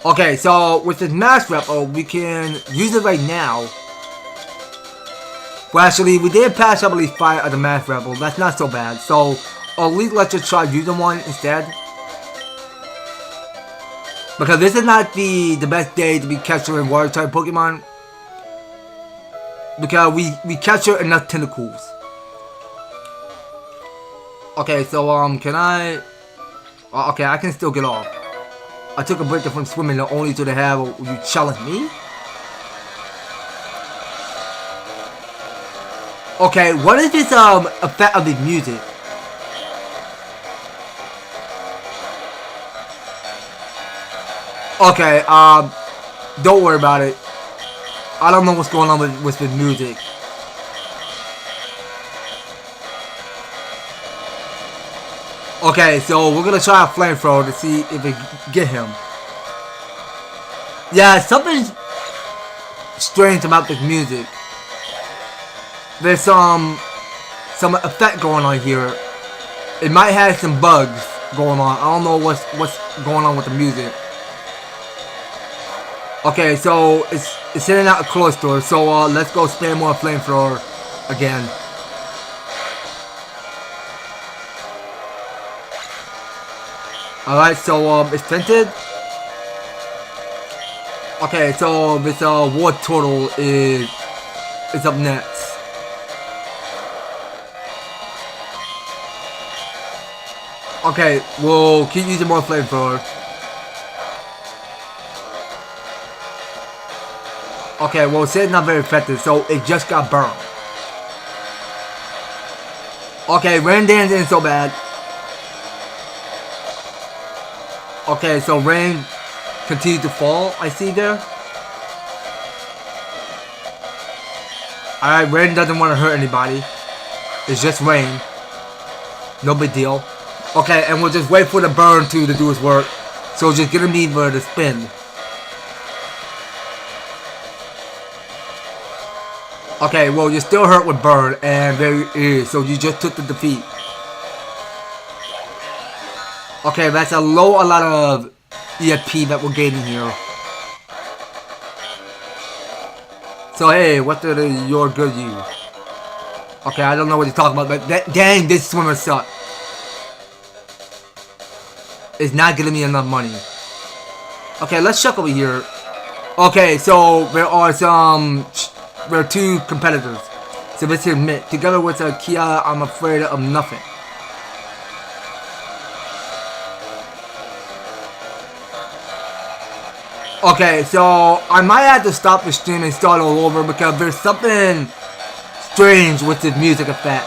Okay, so with this Mass Repel, we can use it right now. Well, actually, we did pass up at least 5 of the Mass Repel. That's not so bad. So at least let's just try using one instead. Because this is not the best day to be capturing water type Pokemon. Because we capture enough tentacles. Okay, so can I? Okay, I can still get off. I took a break from swimming only to have you challenge me. Okay, what is this effect of the music? Okay, Don't worry about it. I don't know what's going on with the music. Okay, so we're gonna try a flamethrower to see if it get him. Yeah, something strange about this music. There's some effect going on here. It might have some bugs going on. I don't know what's going on with the music. Okay, so it's sending out a cluster. So let's go spam more flamethrower again. All right, so it's tinted. Okay, so this war turtle is up next. Okay, we'll keep using more flamethrower. Okay, well, it's not very effective, so it just got burned. Okay, rain dance isn't so bad. Okay, so rain continues to fall, I see there. Alright, rain doesn't want to hurt anybody. It's just rain. No big deal. Okay, and we'll just wait for the burn to do its work. So just gonna need for the spin. Okay, well, you're still hurt with burn, and there it is. So you just took the defeat. Okay, that's a lot of EFP that we're gaining here. So hey, what did your good you? Okay, I don't know what you're talking about, but dang, this swimmer sucks. It's not giving me enough money. Okay, let's check over here. Okay, so there are two competitors. So let's admit, together with Kia, I'm afraid of nothing. Okay, so I might have to stop the stream and start all over because there's something strange with this music effect.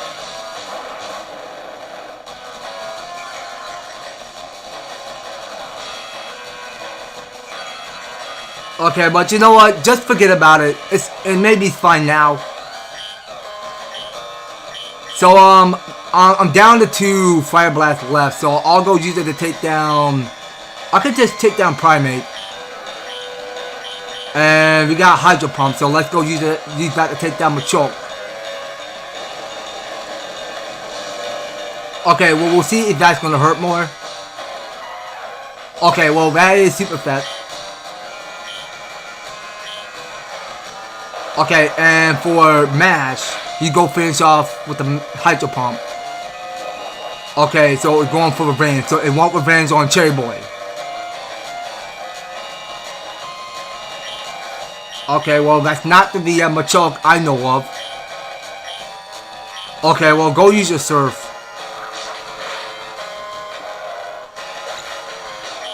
Okay, but you know what? Just forget about it. It may be fine now. So I'm down to 2 fire blasts left, so I'll go use it to take down. I could just take down Primate. And we got Hydro Pump, so let's go use that to take down Machoke. Okay, well, we'll see if that's gonna hurt more. Okay, well, that is super effect. Okay, and for Mash, you go finish off with the Hydro Pump. Okay, so it's going for revenge, so it won't revenge on Cherry Boy. Okay, well, that's not the Machoke I know of. Okay, well, go use your Surf.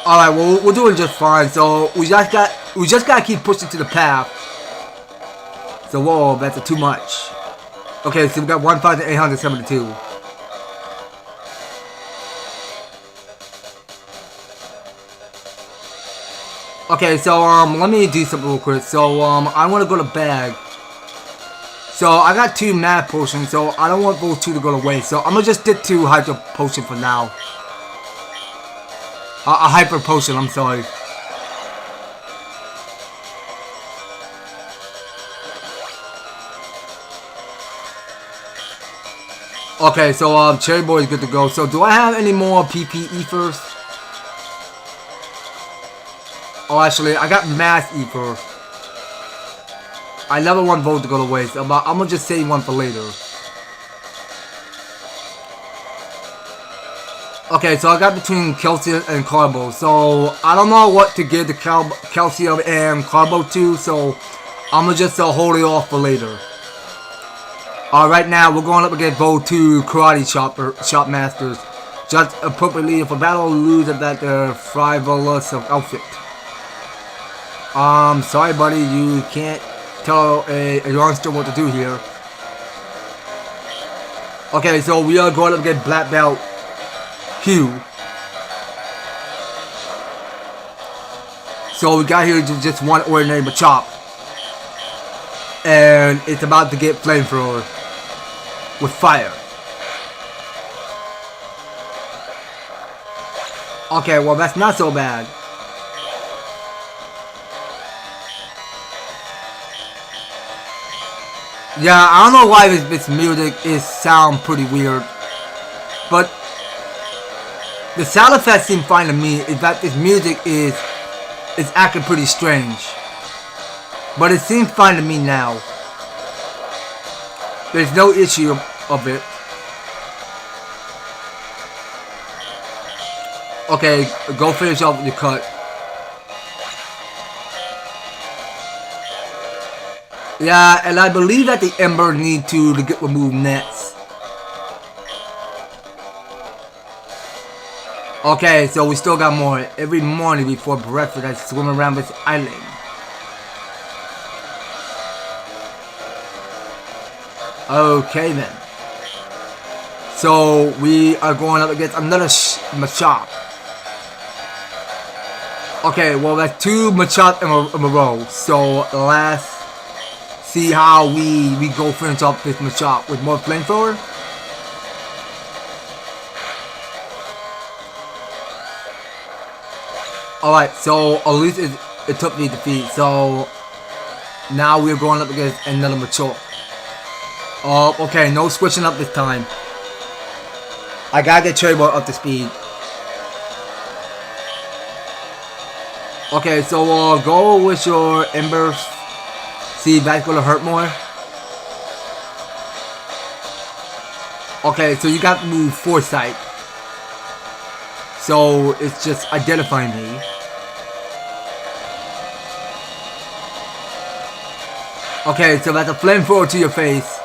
Alright, well, we're doing just fine, so we just gotta keep pushing to the path. So, whoa, that's too much. Okay, so we got 1,872. Okay, so let me do something real quick. So I want to go to bag. So I got 2 mad potions, so I don't want those 2 to go to waste. So I'm gonna just stick to hydro potion for now. A hyper potion, I'm sorry. Okay, so Cherry Boy is good to go. So do I have any more PPE first? Oh, actually, I got Mass Ether. I never want both to go to waste. I'm gonna just save one for later. Okay, so I got between Calcium and Carbo. So I don't know what to give the Calcium and Carbo to. So I'm gonna just hold it off for later. Right now we're going up against both 2 Karate Shop Masters. Just appropriately for battle, lose about their frivolous outfit. Sorry buddy, you can't tell a youngster what to do here. Okay, so we are going up against Black Belt Hugh. So we got here just one ordinary Machop. And it's about to get flamethrower with fire. Okay, well that's not so bad. Yeah, I don't know why this music sound pretty weird. But the sound effects seem fine to me. Is that this music is acting pretty strange. But it seems fine to me now. There's no issue of it. Okay, go finish off with your cut. Yeah, and I believe that the embers need to get removed next. Okay, so we still got more. Every morning before breakfast, I swim around this island. Okay then. So we are going up against another Machop. Okay, well that's two Machop in a row. So let's see how we go finish up this Machop with more flamethrower. Alright, so at least it took me defeat. So now we're going up against another Machop. Okay, no switching up this time. I gotta get Cherry Boy up to speed. Okay, so go with your embers. See if that's gonna hurt more. Okay, so you got to move foresight. So it's just identifying me. Okay, so that's a flamethrower to your face.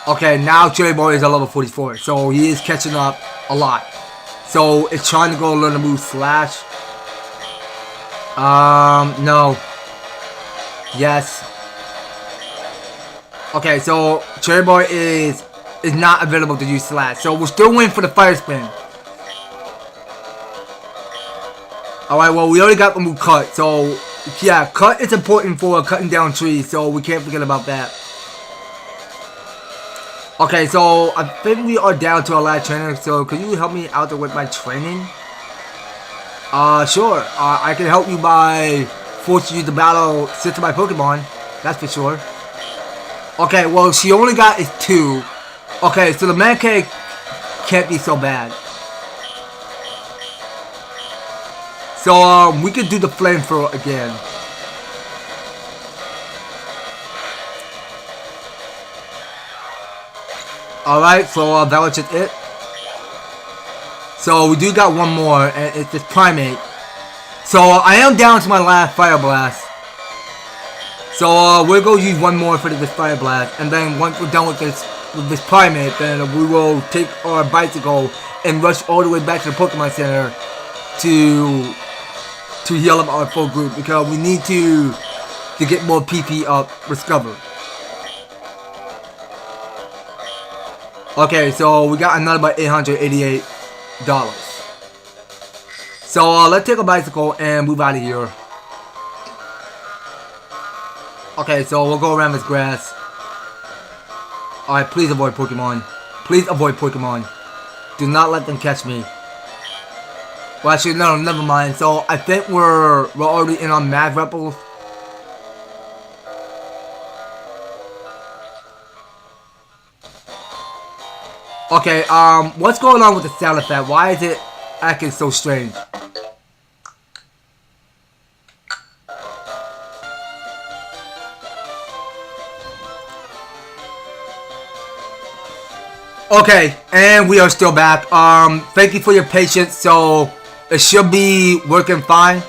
Okay, now Cherry Boy is at level 44, so he is catching up a lot. So it's trying to go learn the move Slash. No. Yes. Okay, so Cherry Boy is not available to use Slash, so we're still waiting for the Fire Spin. Alright, well we already got the move Cut, so yeah, Cut is important for cutting down trees, so we can't forget about that. Okay, so I think we are down to our last trainer, so could you help me out there with my training? Sure. I can help you by forcing you to battle 6 of my Pokemon, that's for sure. Okay, well she only got is 2. Okay, so the Mankey can't be so bad. So we can do the flamethrower again. Alright, so that was just it. So we do got one more, and it's this Primate. So I am down to my last Fire Blast. So we'll go use one more for this Fire Blast, and then once we're done with this Primate, then we will take our bicycle and rush all the way back to the Pokemon Center to heal up our full group, because we need to get more PP up discovered. Okay, so we got another by $888. So let's take a bicycle and move out of here. Okay, so we'll go around this grass. Alright, please avoid Pokemon. Please avoid Pokemon. Do not let them catch me. Well, actually, no, never mind. So I think we're already in on Mad Repel. Okay, what's going on with the sound effect? Why is it acting so strange? Okay, and we are still back. Thank you for your patience. So it should be working fine,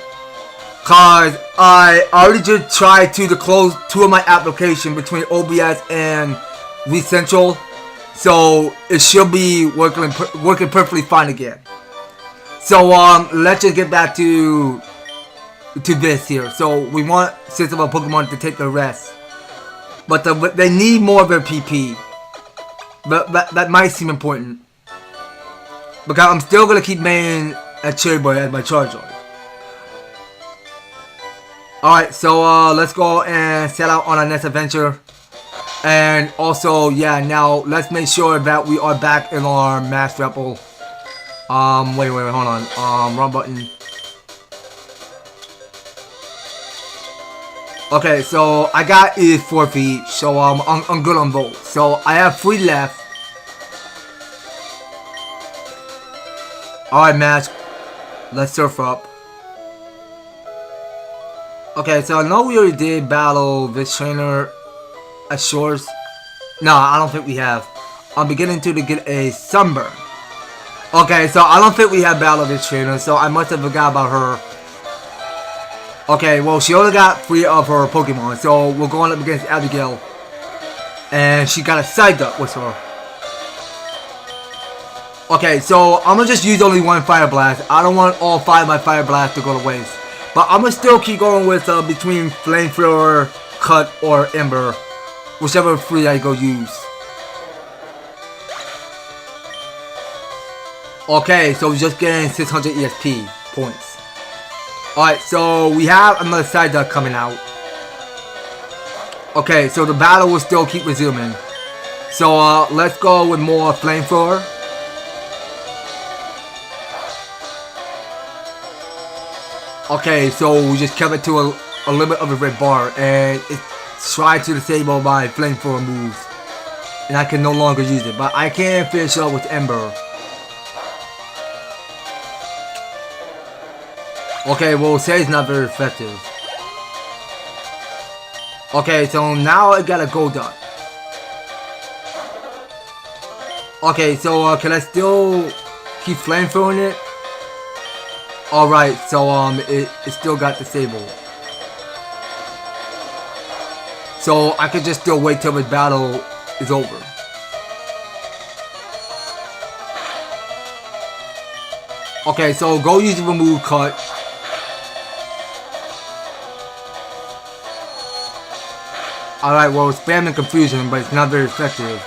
cause I already just tried to close 2 of my applications between OBS and ReCentral. So it should be working perfectly fine again. So let's just get back to this here. So we want 6 of our Pokemon to take the rest, but they need more of their PP. But that might seem important. Because I'm still gonna keep main a Cherry Boy as my Charizard. Alright, so let's go and set out on our next adventure. And also, yeah, now let's make sure that we are back in our Mass Rebel. Wait, hold on. Wrong button. Okay, so I got is 4 feet, so I'm good on both. So I have 3 left. Alright, match. Let's surf up. Okay, so I know we already did battle this trainer at Shores. No, I don't think we have. I'm beginning to get a sunburn. Okay, so I don't think we have battle this trainer, so I must have forgot about her. Okay, well, she only got 3 of her Pokemon, so we're going up against Abigail. And she got a side duck with her. Okay, so I'm gonna just use only 1 Fire Blast. I don't want all 5 of my Fire Blast to go to waste. But I'm gonna still keep going with between Flamethrower, Cut, or Ember. Whichever 3 I go use. Okay, so we're just getting 600 ESP points. Alright, so we have another side duck coming out. Okay, so the battle will still keep resuming. So let's go with more Flamethrower. Okay, so we just kept it to a limit of a red bar, and it tried to disable my Flamethrower moves, and I can no longer use it, but I can finish up with Ember. Okay, well, say it's not very effective. Okay, so now I got a Gold Duck. Okay, so can I still keep Flamethrowing it? Alright, so it still got disabled. So I could just still wait till the battle is over. Okay, so go use the remove cut. Alright, well, it's spamming confusion, but it's not very effective.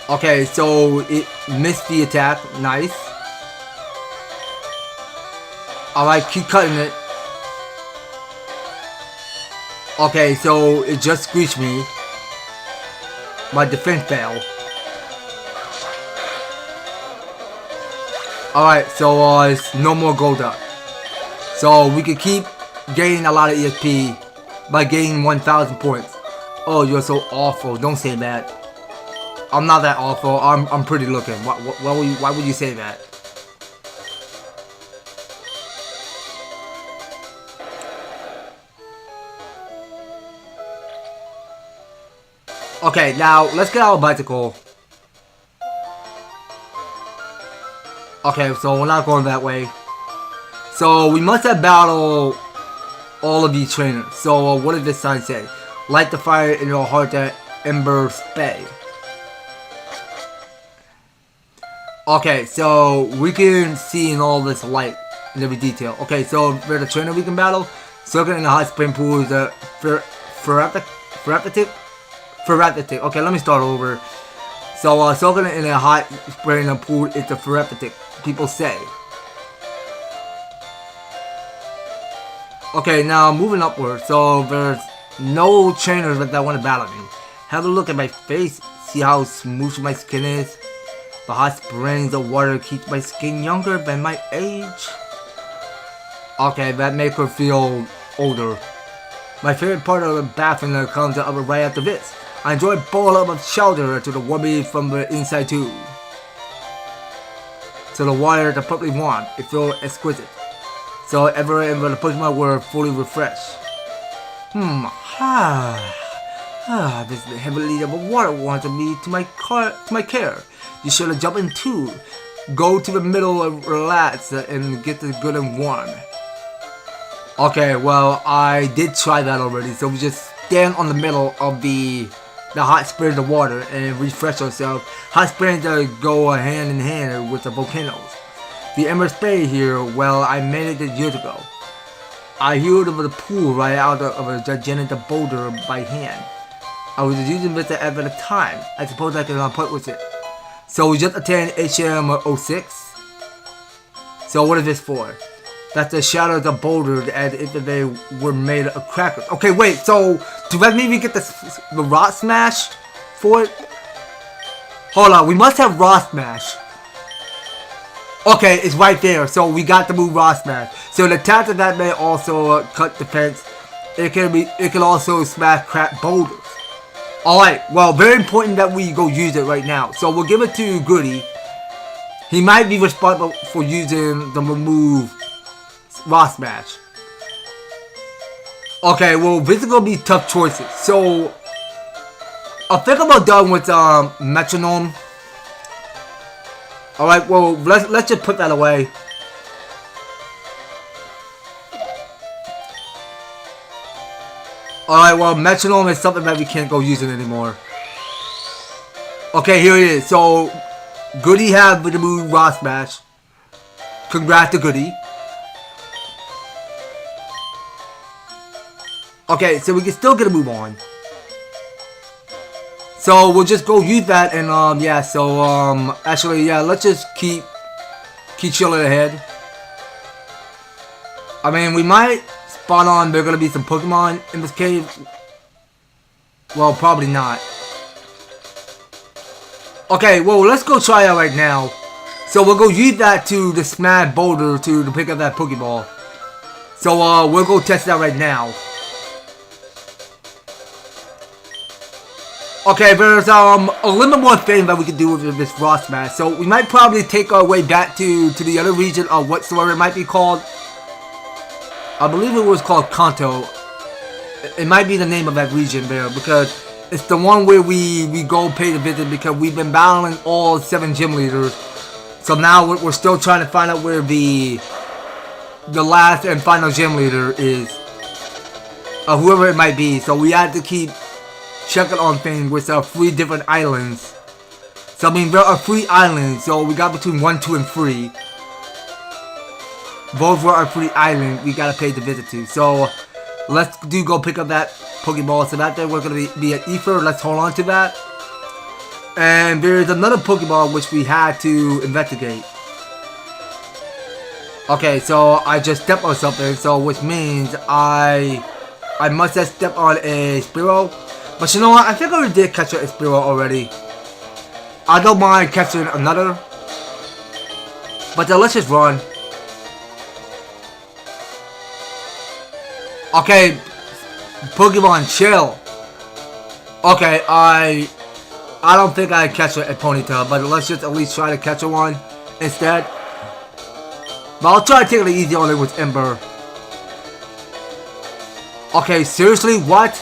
Okay, so it missed the attack. Nice. Alright, keep cutting it. Okay, so it just squeezed me. My defense failed. Alright, so it's no more Gold Duck. So we can keep gaining a lot of ESP by gaining 1,000 points. Oh, you're so awful. Don't say that. I'm not that awful. I'm pretty looking. Why would you say that? Okay, now let's get our bicycle. Okay, so we're not going that way. So we must have battled all of these trainers. So what did this sign say? Light the fire in your heart that Ember Spay. Okay, so we can see in all this light in every detail. Okay, so for the trainer we can battle, Circuit in the hot spring pool is a Ferretic. Okay, let me start over. So, soaking in a hot spring pool is a Ferretic, people say. Okay, now moving upward. So, there's no trainers that want to battle me. Have a look at my face. See how smooth my skin is? The hot springs of water keeps my skin younger than my age. Okay, that makes her feel older. My favorite part of the bathroom that comes up right after this. I enjoy a bowl of shelter to the warmth from the inside too. So the water is perfectly warm. It feels exquisite. So everyone will push my word fully refreshed. This is the heavily of water wanted me to my care. You should have jumped in too. Go to the middle and relax and get this good and warm. Okay, well, I did try that already. So we just stand on the middle of the hot springs of water and refresh ourselves. Hot springs go hand in hand with the volcanoes. The Ember Spray here, well, I made it years ago. I healed over the pool right out of a gigantic boulder by hand. I was using this at the time. I suppose I can put with it. So we just attained HM06. So what is this for? That's the shadow of the boulder as if they were made of crackers. Okay, wait, so do that mean we get the rock smash for it? Hold on, we must have rock smash. Okay, it's right there, so we got the move rock smash. So the attack of that may also cut defense. It can also smash crack boulders. Alright, well, very important that we go use it right now. So we'll give it to Goody. He might be responsible for using the move rock smash. Okay, well, this is gonna be tough choices. So I think I'm about done with metronome. Alright, well, let's just put that away. Alright, well, metronome is something that we can't go using anymore. Okay, here it is. So Goody have the move rock smash. Congrats to Goody. Okay, so we can still get a move on. So we'll just go use that and yeah, so actually yeah, let's just keep chilling ahead. I mean, we might spot on there are gonna be some Pokemon in this cave. Well, probably not. Okay, well, let's go try out right now. So we'll go use that to the smash boulder to pick up that Pokeball. So we'll go test it out right now. Okay, there's a little more thing that we can do with this rock smash. So we might probably take our way back to the other region of whatsoever it might be called. I believe it was called Kanto. It might be the name of that region there because it's the one where we go pay the visit because we've been battling all 7 gym leaders. So now we're still trying to find out where the last and final gym leader is. Whoever it might be. So we have to keep checking on things with 3 different islands. So I mean, there are 3 islands. So we got between 1, 2, and 3. Both were our 3 islands we gotta pay the visit to. So let's go pick up that Pokeball. So that there we're gonna be an Ether. Let's hold on to that. And there's another Pokeball which we had to investigate. Okay, so I just stepped on something, so which means I must have stepped on a Spearow. But you know what? I think I already did catch a Spearow already. I don't mind catching another. But let's just run. Okay, Pokemon, chill. Okay, I don't think I catch a Ponyta, but let's just at least try to catch a one instead. But I'll try to take it easy on it with Ember. Okay, seriously, what?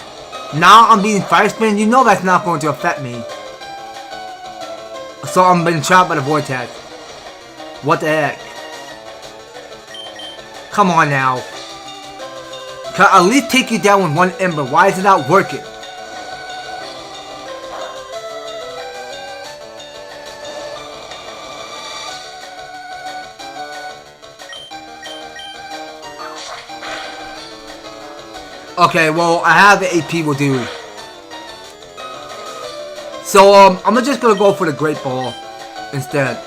Now I'm being Fire Spin? You know that's not going to affect me. So I'm being trapped by the Vortex. What the heck? Come on now. Can I at least take you down with 1 Ember? Why is it not working? Okay, well, I have the AP will do. So, I'm just gonna go for the Great Ball instead.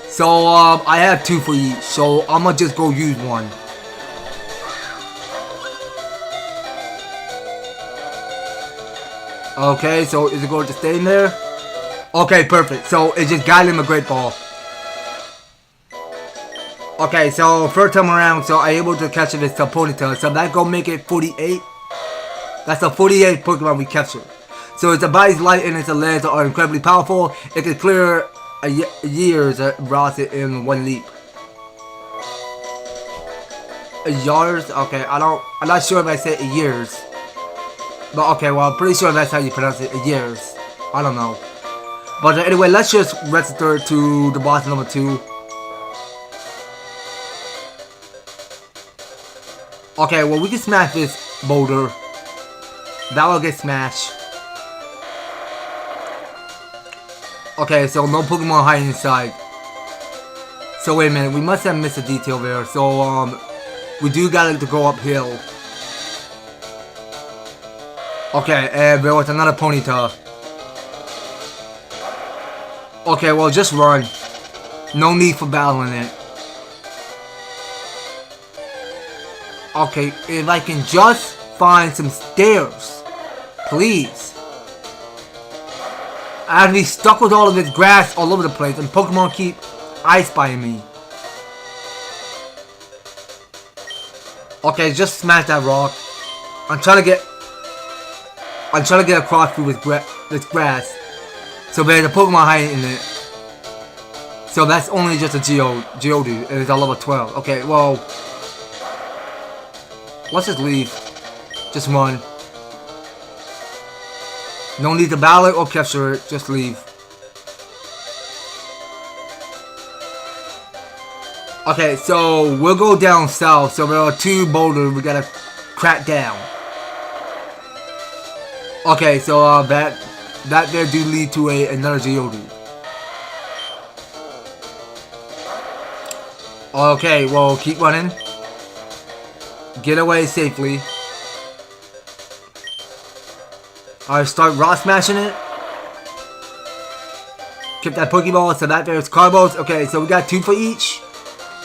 So, I have 2 for each, so I'm gonna just go use 1. Okay, so is it going to stay in there? Okay, perfect. So it just got him a Great Ball. Okay, so first time around, so I able to catch this Ponyta. So that gonna make it 48. That's a 48 Pokemon we captured. So its body's light and its legs are incredibly powerful. It can clear a year's rocks in 1 leap. Years? Okay, I'm not sure if I said years. But okay, well, I'm pretty sure that's how you pronounce it. Years. I don't know. But anyway, let's just register to the boss number 2. Okay, well, we can smash this boulder. That will get smashed. Okay, so no Pokemon hiding inside. So wait a minute, we must have missed a detail there. So, we do got to go uphill. Okay, and there was another Ponyta. Okay, well, just run. No need for battling it. Okay, if I can just find some stairs. Please. I have to be stuck with all of this grass all over the place, and Pokemon keep I-spying me. Okay, just smash that rock. I'm trying to get across through this grass. So there's a Pokemon hiding in it. So that's only just a Geodude, and it's a level 12. Okay, well, let's just leave. Just run. No need to battle it or capture it. Just leave. Okay, so we'll go down south. So there are 2 boulders we gotta crack down. Okay, so that there do lead to another Geodude. Okay, well, keep running. Get away safely. Alright, start rock smashing it. Keep that Pokeball, so that there's Carbos. Okay, so we got 2 for each.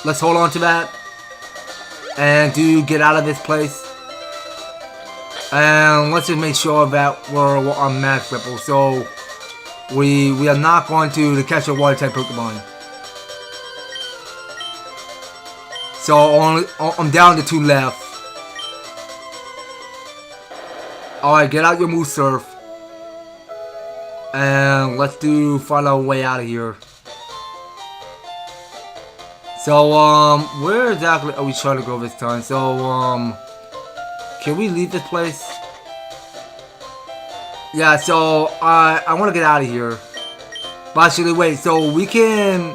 Let's hold on to that. And get out of this place. And let's just make sure that we're on Max Ripple. So we are not going to catch a water type Pokemon. So I'm down to 2 left. Alright, get out your move surf. And let's find our way out of here. So where exactly are we trying to go this time? So can we leave this place? Yeah, so I want to get out of here. But actually wait, so we can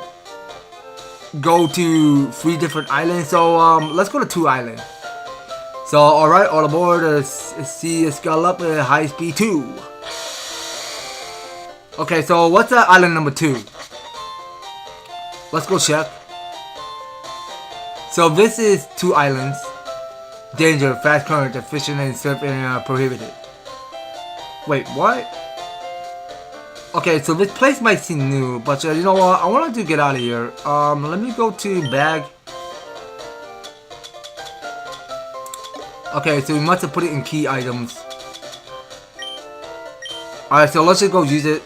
go to 3 different islands. So let's go to 2 islands. So alright, all aboard. See a scale up at high speed 2. Okay, so what's island number 2? Let's go check. So this is 2 islands. Danger, fast current, fishing and surfing prohibited. Wait, what? Okay, so this place might seem new, but you know what? I want to get out of here. Let me go to bag. Okay, so we must have put it in key items. Alright, so let's just go use it.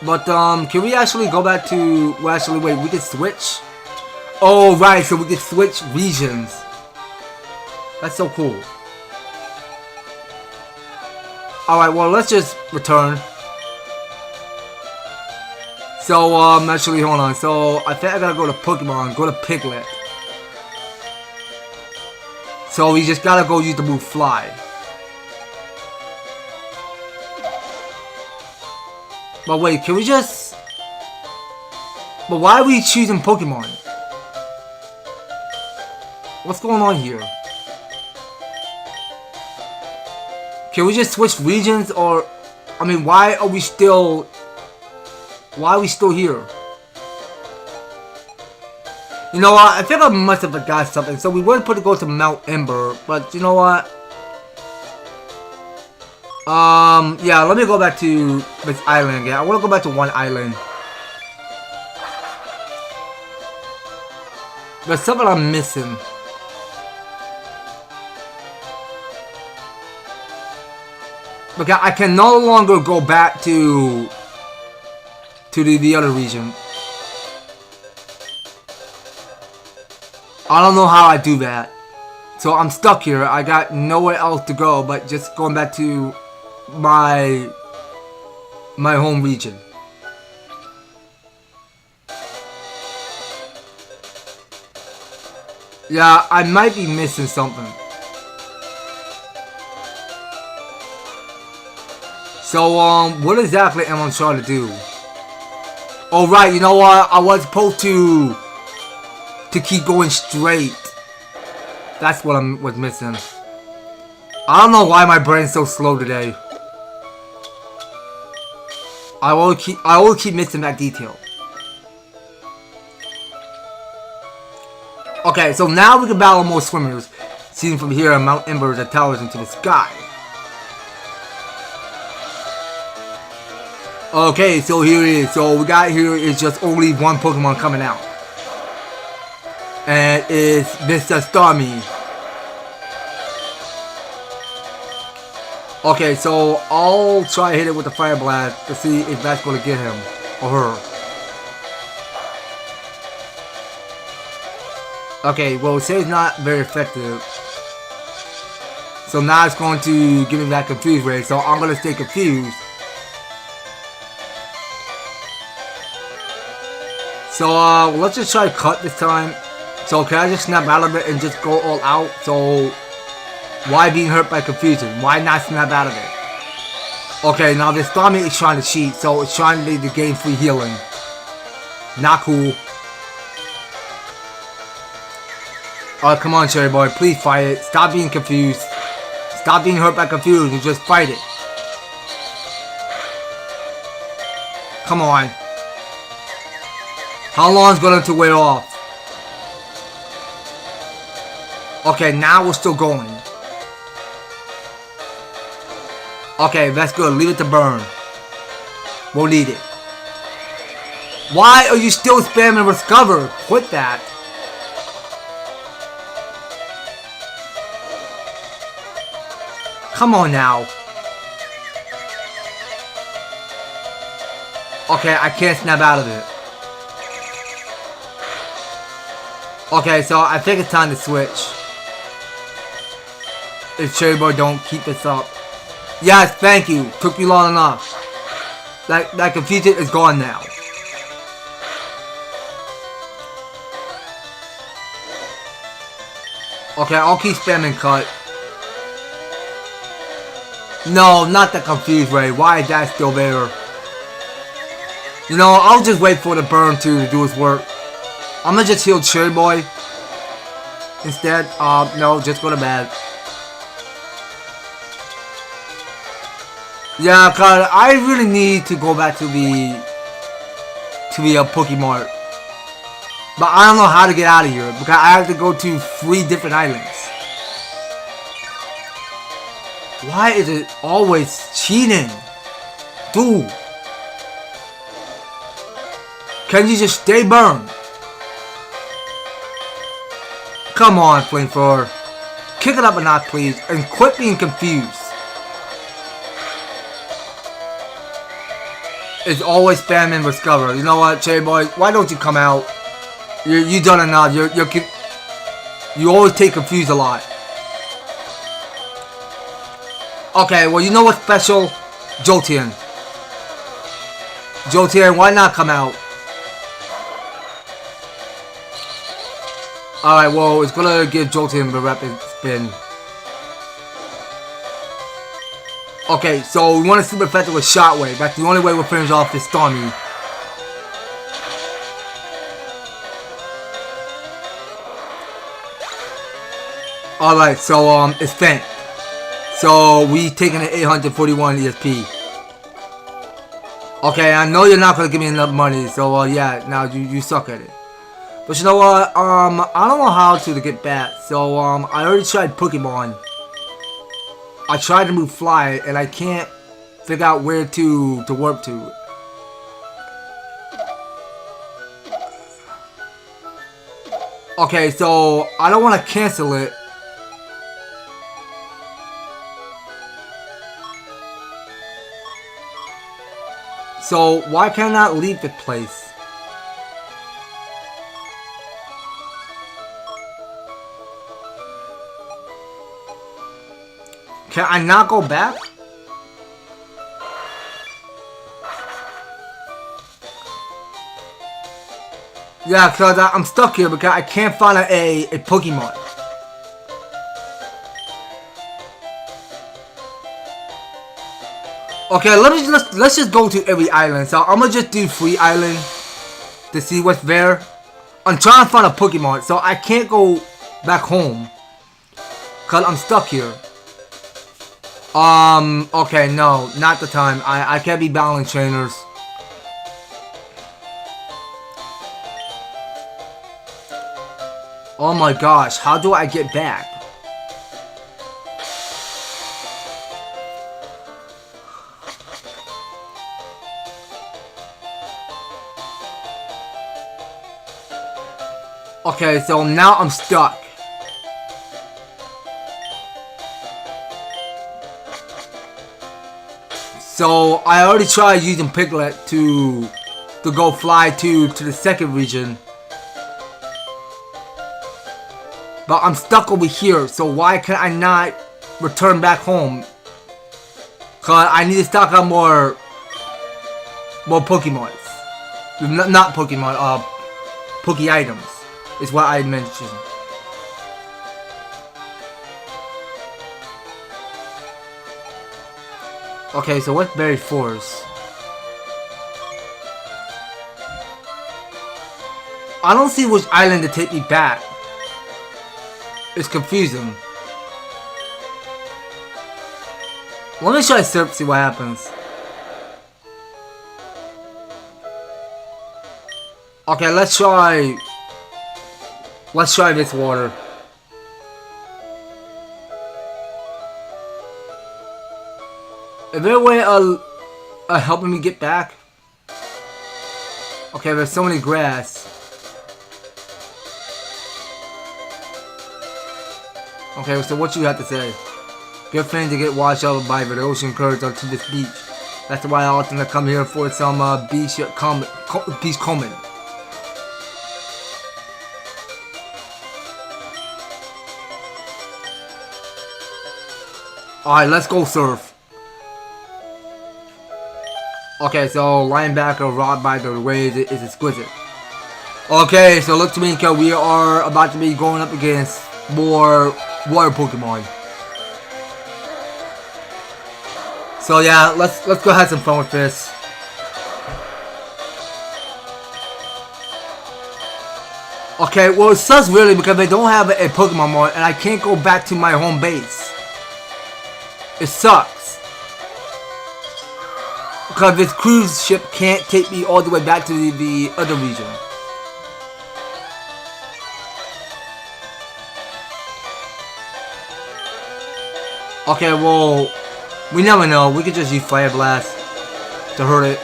But can we actually go back to? Well, actually, wait. We can switch. Oh, right. So we can switch regions. That's so cool. All right. Well, let's just return. So actually, hold on. So I think I gotta go to Pokemon. Go to Piglet. So we just gotta go use the move Fly. But wait, can we just... But why are we choosing Pokemon? What's going on here? Can we just switch regions or... I mean, why are we still... Why are we still here? You know what? I think I must have forgot something. So we were supposed to go to Mount Ember. But you know what? Yeah, let me go back to this island again. I want to go back to 1 island. There's something I'm missing. Because I can no longer go back to the other region. I don't know how I do that. So I'm stuck here. I got nowhere else to go but just going back to my home region. Yeah, I might be missing something. So what exactly am I trying to do? Oh right, you know what? I was supposed to keep going straight. That's what I was missing. I don't know why my brain's so slow today. I will keep missing that detail. Okay, so now we can battle more swimmers. Seen from here, Mount Ember that towers into the sky. Okay, so here it is. So we got here is just only one Pokemon coming out. And it's Mr. Starmie. Okay, so I'll try to hit it with the Fire Blast to see if that's going to get him or her. Okay, well, it says not very effective. So now it's going to give me that confused ray. So I'm going to stay confused. So let's just try to cut this time. So can I just snap out of it and just go all out? So why being hurt by confusion? Why not snap out of it? Okay, now this Starmie is trying to cheat. So it's trying to gain free healing. Not cool. Alright, come on, Cherry Boy. Please fight it. Stop being confused. Stop being hurt by confusion. Just fight it. Come on. How long is going to wear off? Okay, now we're still going. Okay, that's good. Leave it to burn. We'll need it. Why are you still spamming Discover? Quit that. Come on now. Okay, I can't snap out of it. Okay, so I think it's time to switch. If Cherry Boy don't keep this up. Yes, thank you. Took you long enough. That confusion is gone now. Okay, I'll keep spamming cut. No, not the confused ray. Why is that still there? You know, I'll just wait for the burn to do its work. I'm gonna just heal Cherry Boy instead. No, just go to bed. Yeah, cause I really need to go back to the Pokemart. But I don't know how to get out of here because I have to go to 3 different islands. Why is it always cheating? Dude. Can you just stay burned? Come on, Flamethrower. Kick it up a notch, please, and quit being confused. It's always spamming Discover. You know what, Cherry Boy? Why don't you come out? You done enough. You always take confused a lot. Okay, well, you know what's special? Jolteon. Jolteon, why not come out? Alright, well, it's gonna give Jolteon the rapid spin. Okay, so we want to super effective with Shockwave. That's the only way we'll finish off this Starmie. Alright, so it's Fent. So we taking an 841 ESP. Okay, I know you're not gonna give me enough money, so yeah, now you suck at it. But you know what? I don't know how to get back. So I already tried Pokemon. I tried to move Fly, and I can't figure out where to warp to. Okay, so I don't want to cancel it. So why can't I leave the place? Can I not go back? Yeah, because I'm stuck here because I can't find a Pokemon. Okay, let's just go to every island. So I'm gonna just do free island to see what's there. I'm trying to find a Pokemon, so I can't go back home because I'm stuck here. Okay, no, not the time. I can't be battling trainers. Oh my gosh, how do I get back? Okay, so now I'm stuck. So I already tried using Piglet to go fly to the second region. But I'm stuck over here, so why can I not return back home? Cause I need to stock up more Pokemons. Not Pokemon, Poke items is what I mentioned. Okay, so what's Berry Force? I don't see which island to take me back. It's confusing. Let me try Surf, see what happens. Okay, let's try this water. Is there a way of helping me get back? Okay, there's so many grass. Okay, so what you have to say? Good thing to get washed out by the ocean currents onto this beach. That's why I often come here for some beach combing. Alright, let's go surf. Okay, so linebacker robbed by the waves is exquisite. Okay, so look to me, cause we are about to be going up against more water Pokemon. So yeah, let's go have some fun with this. Okay, well it sucks really because they don't have a Pokemon mode and I can't go back to my home base. It sucks. Because this cruise ship can't take me all the way back to the other region. Okay, well, we never know. We could just use Fire Blast to hurt it.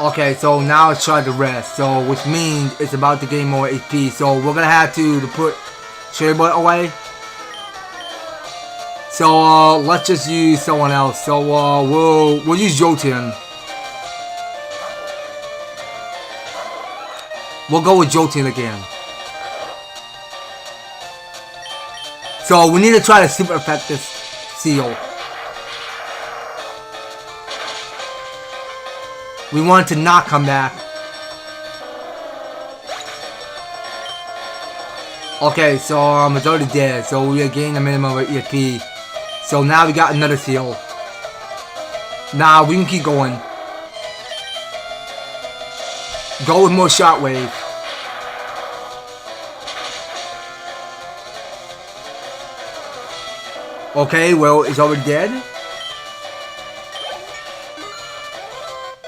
Okay, so now it's trying to rest. So, which means it's about to gain more HP. So, we're gonna have to put Cherry Boy away. So, let's just use someone else. So, we'll use Jolteon. We'll go with Jolteon again. So, we need to try to super effect this seal. We want it to not come back. Okay, so it's already dead. So, we gained a minimum of EXP. So now we got another seal. Now we can keep going. Go with more Shockwave. Okay, well, it's already dead.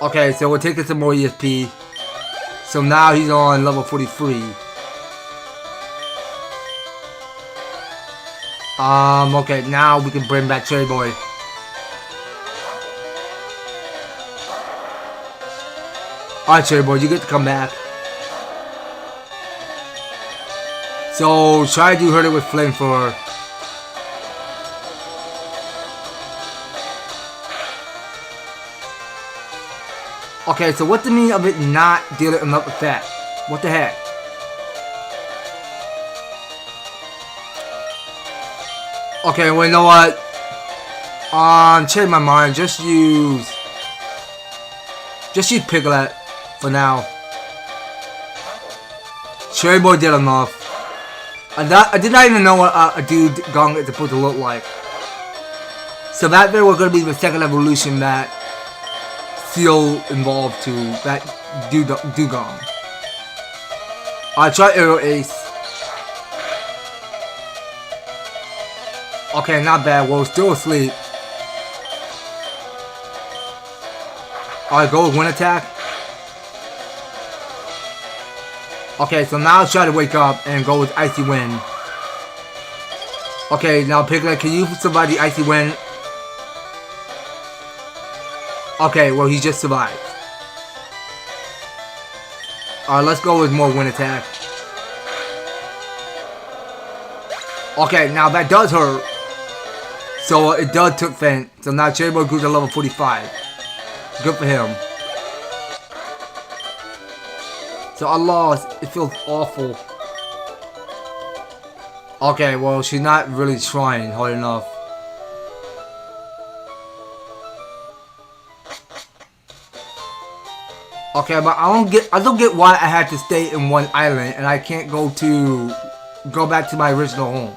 Okay, so we're taking some more ESP. So now he's on level 43. Okay, now we can bring back Cherry Boy. Alright, Cherry Boy, you get to come back. So, try to hurt it with Flamethrower. Okay, so what's the meaning of it not dealing enough effect? What the heck? Okay, well, you know what? Change my mind. Just use Piglet for now. Cherry Boy did enough. I did not even know what a dude Gong is supposed to look like. So that there was going to be the second evolution that Seal involved to that Dugong. I try Aero Ace. Okay, not bad. Well, still asleep. Alright, go with Wind Attack. Okay, so now try to wake up and go with Icy Wind. Okay, now Piglet, can you survive the Icy Wind? Okay, well, he just survived. Alright, let's go with more wind attack. Okay, now that does hurt. So it does took Fent. So now Cherry Boy grew to level 45. Good for him. So I lost. It feels awful. Okay, well, she's not really trying hard enough. Okay, but I don't get why I had to stay in one island and I can't go back to my original home.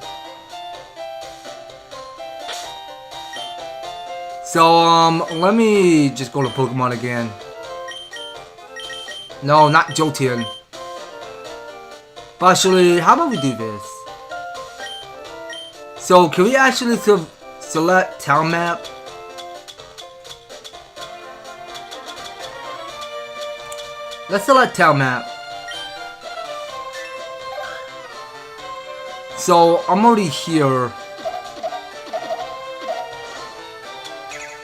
So, let me just go to Pokemon again. No, not Jolteon. But actually, how about we do this? So, can we actually select town map? Let's select town map. So, I'm already here.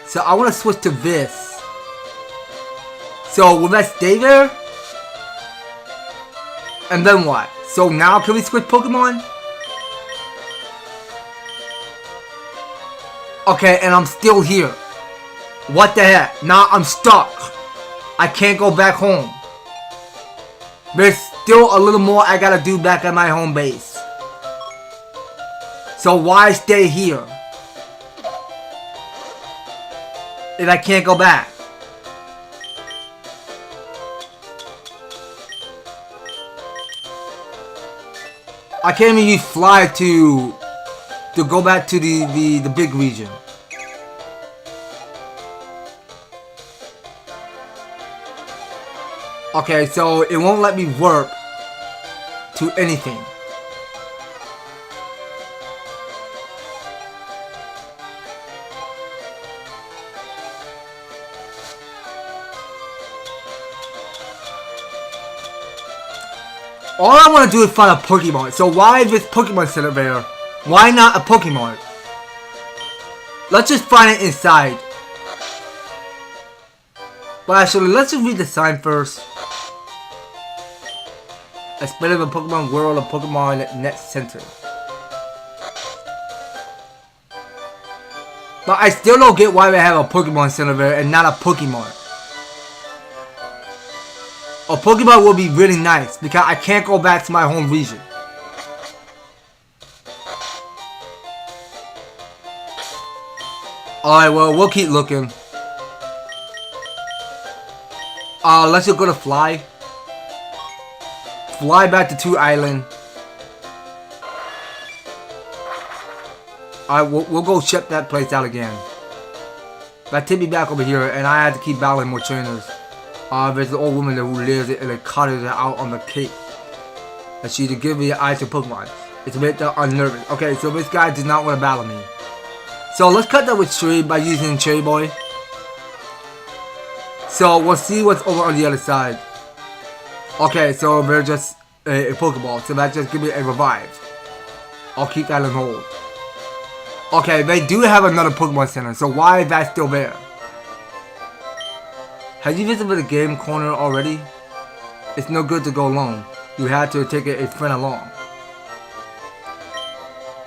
So, I want to switch to this. So, will that stay there? And then what? So, now can we switch Pokemon? Okay, and I'm still here. What the heck? Now I'm stuck. I can't go back home. There's still a little more I gotta do back at my home base. So why stay here if I can't go back? I can't even fly to go back to the big region. Okay, so it won't let me warp to anything. All I want to do is find a Pokemon. So why is this Pokemon Center there? Why not a Pokemon? Let's just find it inside. But actually, let's just read the sign first. Explain the Pokemon World of Pokemon Net Center. But I still don't get why they have a Pokemon Center there and not a Pokemon. A Pokemon would be really nice because I can't go back to my home region. Alright, well, we'll keep looking. Let's just go to Fly. Fly back to 2 Island. Alright, we'll go check that place out again. But take me back over here, and I have to keep battling more trainers. There's an old woman who lives in a cottage out on the cape. And she to give me an eye to Pokemon. It's a bit unnerving. Okay, so this guy does not want to battle me. So let's cut that with Tree by using Cherry Boy. So we'll see what's over on the other side. Okay, so they're just a Pokeball. So that just give me a revive. I'll keep that on hold. Okay, they do have another Pokemon Center. So why is that still there? Have you visited the game corner already? It's no good to go alone. You had to take a friend along.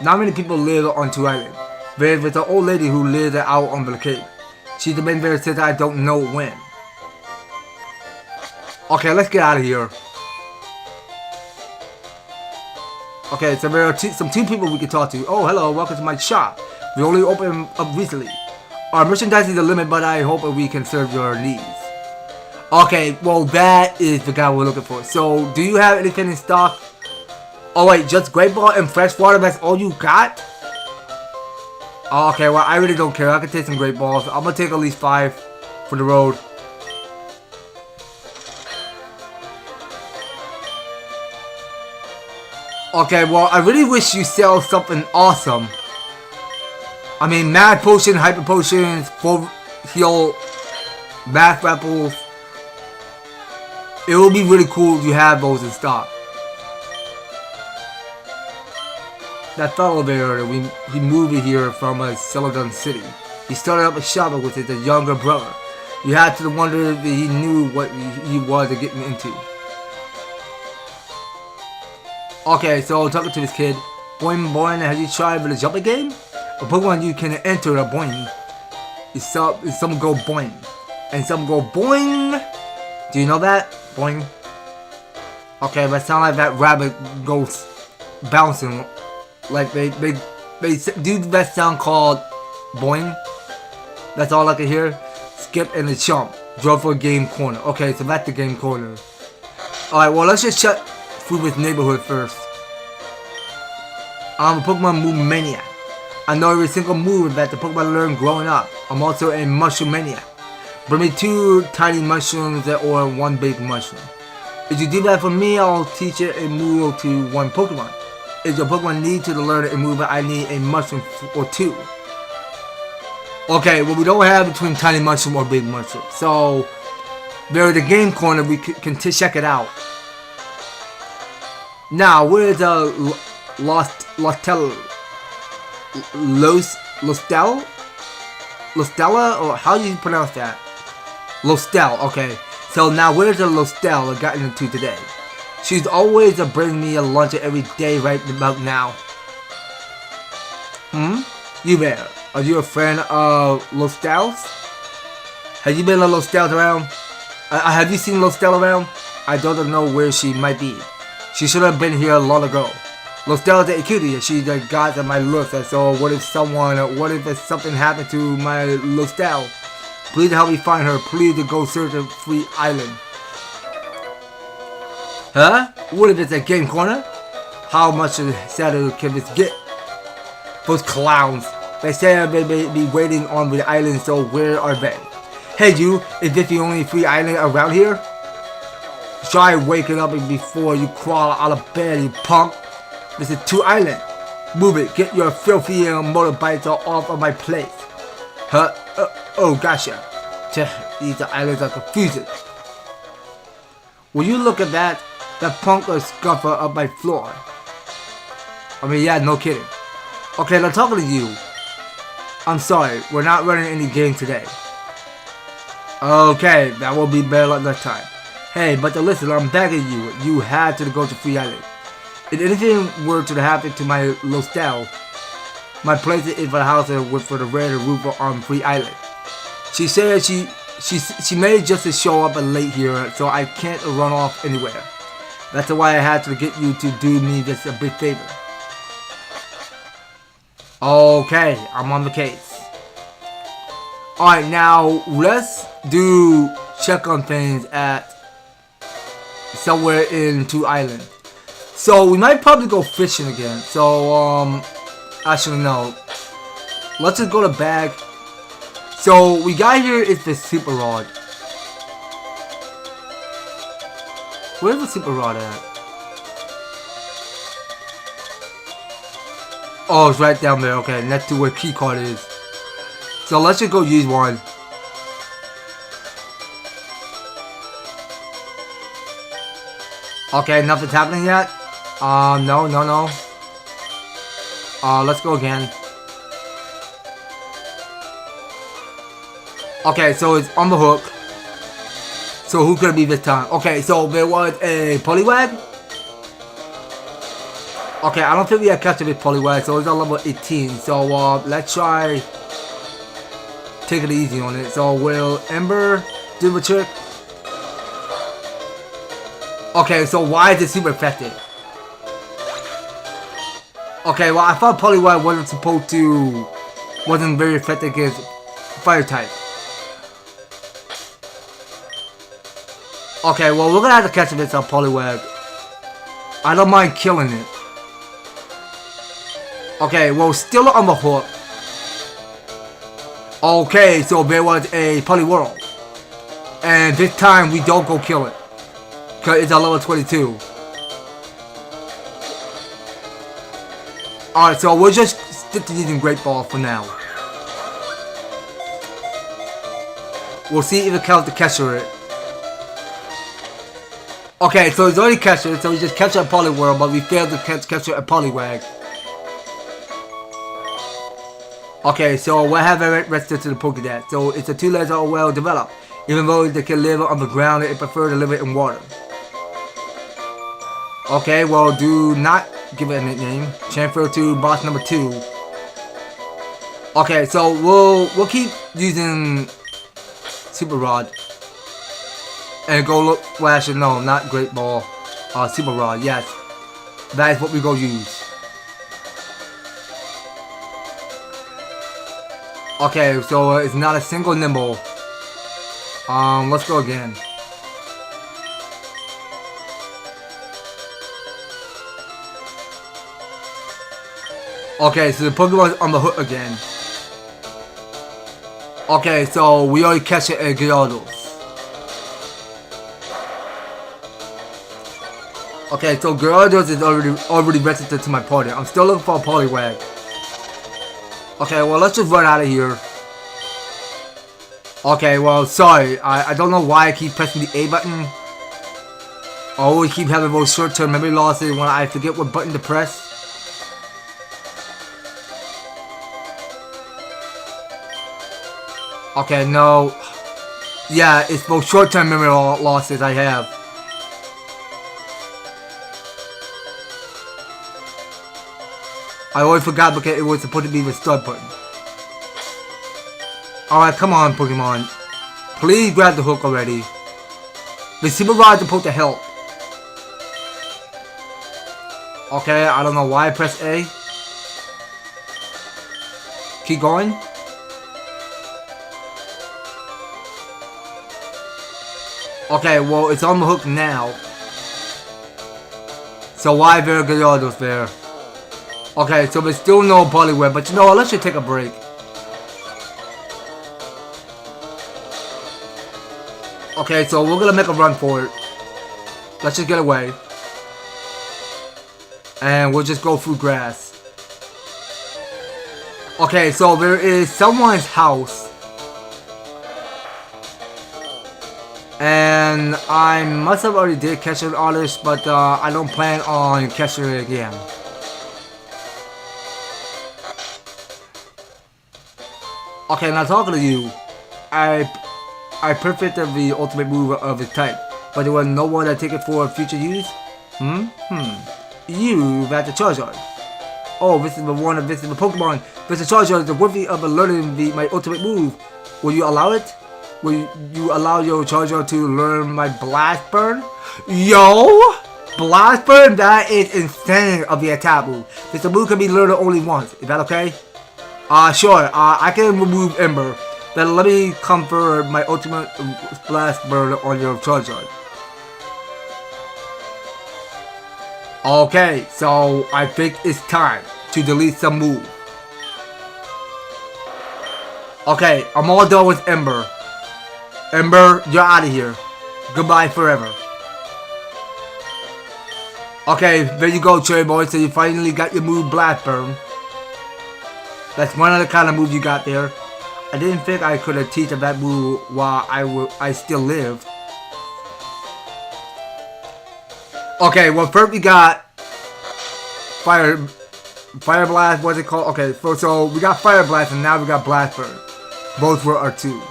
Not many people live on 2 Islands. There's an old lady who lives out on the cape. She's been there since I don't know when. Okay, let's get out of here. Okay, so there are two people we can talk to. Oh, hello, welcome to my shop. We only opened up recently. Our merchandise is the limit, but I hope we can serve your needs. Okay, well, that is the guy we're looking for. So, do you have anything in stock? Oh, wait, just Great Ball and fresh water, that's all you got? Okay, well, I really don't care. I can take some Great Balls. I'm gonna take at least 5 for the road. Okay, well, I really wish you sell something awesome. I mean, Mad Potion, Hyper Potions, Full Heal, Bath Apples. It would be really cool if you have those in stock. That fellow there, he moved here from Celadon City. He started up a shop with his younger brother. You had to wonder if he knew what he was getting into. Okay, so talking to this kid. Boing boing, have you tried the jumping game? A Pokemon you can enter a boing. Some go boing. And some go boing. Do you know that? Boing. Okay, that sounds like that rabbit goes bouncing. Like they do that sound called boing. That's all I can hear. Skip and the jump. Draw for a game corner. Okay, so that's the game corner. Alright, well let's just check through this neighborhood first. I'm a Pokemon Move Maniac. I know every single move that the Pokemon learned growing up. I'm also a Mushroom Maniac. Bring me 2 tiny mushrooms or 1 big mushroom. If you do that for me, I'll teach it a move to 1 Pokemon. If your Pokemon need to learn a move, I need a mushroom or 2. Okay, well we don't have between tiny mushroom or big mushroom. So, there's the game corner, we can check it out. Now, where's the Lostella, or how do you pronounce that? Lostella, okay. So now where's the Lostella I got into today? She's always bringing me a lunch every day right about now. You there? Are you a friend of Lostell's? Have you been to Lostell's around? Have you seen Lostella around? I don't know where she might be. She should have been here long ago. Lostella's a cutie. She's the god of my looks. So what if something happened to my Lostella? Please help me find her. Please go search a free island. Huh? What if it's a game corner? How much sadder can this get? Those clowns. They say they be waiting on the island, so where are they? Hey you, is this the only free island around here? Try waking up before you crawl out of bed, you punk. This is 2 island. Move it, get your filthy motorbikes off of my place. Huh? Oh, gotcha. These islands are confusing. Will you look at that? That punk or scuffer up my floor. I mean, yeah, no kidding. Okay, I'm talking to you. I'm sorry, we're not running any game today. Okay, that will be better luck next time. Hey, but listen, I'm begging you. You had to go to Free Island. If anything were to happen to my Lostella, my place is for the house with the red roof on Free Island. She said she may just show up late here, so I can't run off anywhere. That's why I had to get you to do me this a big favor. Okay, I'm on the case. Alright, now let's do check on things at somewhere in 2 Island. So we might probably go fishing again. So actually no. Let's just go to bag. So we got here is the super rod. Where's the super rod at? Oh, it's right down there. Okay, next to where key card is. So let's just go use one. Okay, nothing's happening yet. No. Let's go again. Okay, so it's on the hook. So who could it be this time? Okay, so there was a Poliwag. Okay, I don't think we have catch with Poliwag, so it's on level 18. So let's try take it easy on it. So will Ember do the trick? Okay, so why is it super effective? Okay, well I thought Poliwag wasn't very effective against fire type. Okay, well we're gonna have to catch this on Poliwag. I don't mind killing it. Okay, well still on the hook. Okay, so there was a Poliwhirl. And this time we don't go kill it. Cause it's at level 22. Alright, so we'll just stick to using Great Ball for now. We'll see if it counts to capture it. Okay, so it's already captured, so we just captured a Poliwhirl, but we failed to capture a Poliwag. Okay, so what have I rested to the Pokédex? So it's a 2-letter well developed. Even though they can live on the ground, they prefer to live in water. Okay, well, do not give it a nickname. Transfer to boss number 2. Okay, so we'll keep using Super Rod. And go look, well actually no, not Great Ball. Super Rod, yes. That is what we go use. Okay, so it's not a single nimble. Let's go again. Okay, so the Pokemon's on the hook again. Okay, so we already catch it at Gyarados. Okay, so Gyarados is already registered to my party. I'm still looking for a Poliwag. Okay, well let's just run out of here. Okay, well sorry, I don't know why I keep pressing the A button. I always keep having those short-term memory losses when I forget what button to press. Okay, no. Yeah, it's those short-term memory losses I have. I always forgot because it was supposed to be the start button. Alright, come on, Pokemon. Please grab the hook already. The Super Rod is supposed to help. Okay, I don't know why I pressed A. Keep going. Okay, well, it's on the hook now. So why there Gyarados there? Okay, so there's still no Poliwag, but you know what, let's just take a break. Okay, so we're gonna make a run for it. Let's just get away. And we'll just go through grass. Okay, so there is someone's house. And I must have already did catch an artist, but I don't plan on catching it again. Okay, now talking to you, I perfected the ultimate move of its type, but there was no one that take it for future use. You've got the Charizard. Oh, this is the one of this is the Pokemon. This is Charizard is worthy of learning my ultimate move. Will you allow it? Will you allow your Charizard to learn my Blast Burn? Yo! Blast Burn? That is insane of the attack move. This move can be learned only once. Is that okay? Sure. I can remove Ember. Then let me confer my ultimate Blast Burn on your Charizard. Okay, so I think it's time to delete some move. Okay, I'm all done with Ember. Ember, you're out of here. Goodbye forever. Okay, there you go, Cherry Boy. So you finally got your move, Blast Burn. That's one of the kind of moves you got there. I didn't think I could have teach that move while I still lived. Okay, well first we got Fire Blast. What's it called? Okay, so we got Fire Blast and now we got Blast Burn. Both were R2.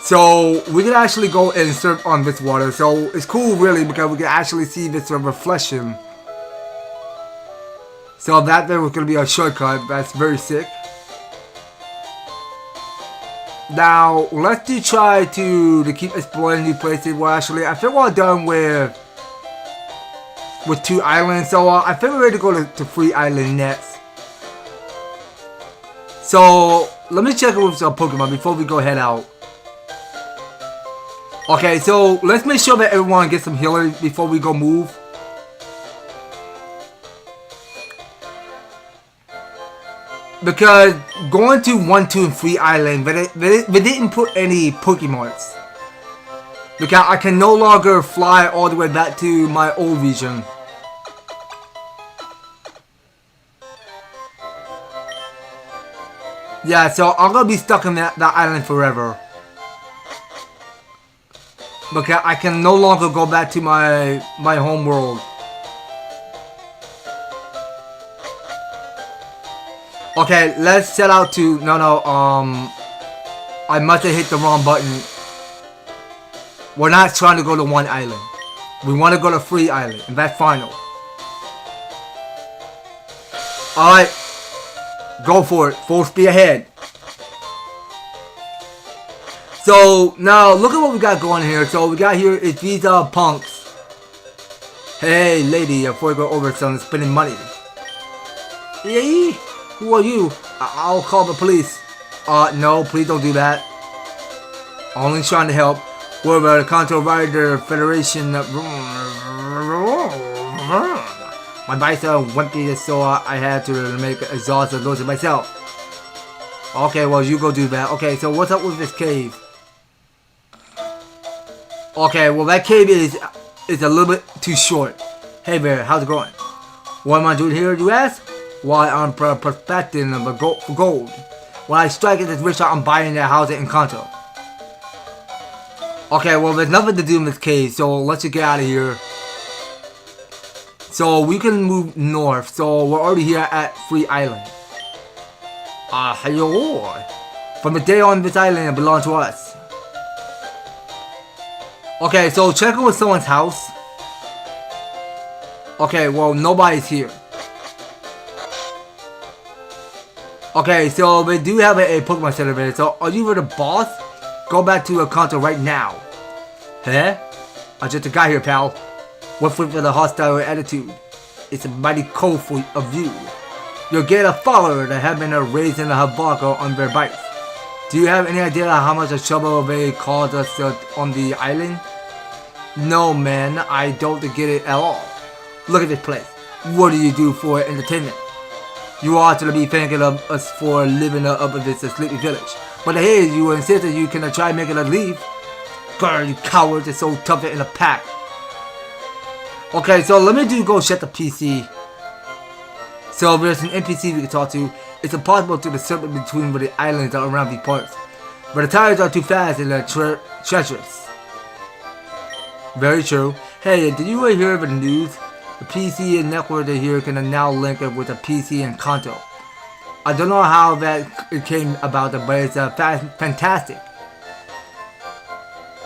So we can actually go and surf on this water. So it's cool really because we can actually see this reflection. So that there was going to be a shortcut. That's very sick. Now let's try to keep exploring new places. Well, actually I think we're done with 2 islands. So I think we're ready to go to 3 island next. So let me check with some Pokemon before we go head out. Okay, so let's make sure that everyone gets some healing before we go move. Because going to 1, 2, and 3 island, they didn't put any Pokemons. Because I can no longer fly all the way back to my old region. Yeah, so I'm gonna be stuck in that island forever. Because I can no longer go back to my home world. Okay, let's set out to... No, I must have hit the wrong button. We're not trying to go to one island. We want to go to 3 island, and that's final. Alright. Go for it. Full speed ahead. So, now, look at what we got going here. So, we got here is these punks. Hey, lady, before you go over some spending money. Hey, who are you? I'll call the police. No, please don't do that. Only trying to help. We're the Control Rider Federation. My bike's wimpy, so I had to make exhaust of those myself. Okay, well, you go do that. Okay, so what's up with this cave? Okay, well, that cave is a little bit too short. Hey there, how's it going? What am I doing here, you ask? Why, I'm prospecting for gold. When I strike at this rich out, I'm buying their house in Kanto. Okay, well, there's nothing to do in this cave, so let's just get out of here. So we can move north. So we're already here at 3 Island. Hello. From the day on, this island belongs to us. Okay, so check with someone's house. Okay, well, nobody's here. Okay, so they do have a Pokemon Center there. So are you the boss? Go back to a Kanto right now. Huh? I'm just a guy here, pal. What's with the hostile attitude? It's a mighty cold of you. You'll get a follower that have been raising a Habako on their bikes. Do you have any idea how much trouble they caused us on the island? No, man, I don't get it at all. Look at this place. What do you do for entertainment? You ought to be thanking of us for living up in this sleepy village. But hey, you insist that you can try making us leave. Girl, you cowards are so tough in a pack. Okay, so let me go shut the PC. So there's an NPC we can talk to. It's impossible to discern between the islands around these parts. But the tires are too fast and they're treacherous. Very true. Hey, did you hear the news? The PC and network here can now link up with the PC and Kanto. I don't know how that came about, but it's fantastic.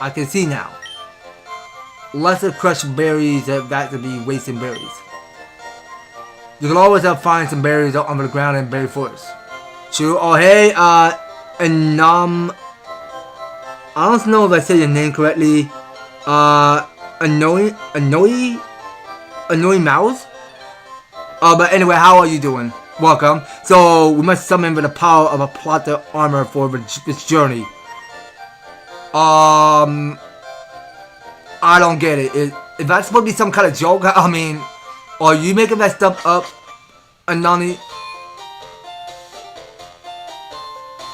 I can see now. Less of crushed berries that to be wasting berries. You can always find some berries under the ground in berry forest. True. Oh hey, Anam. I don't know if I said your name correctly. Annoying mouse. But anyway, how are you doing? Welcome. So we must summon with the power of a plotted armor for this journey. I don't get it. Is that supposed to be some kind of joke? I mean, are you making that stuff up, Anani?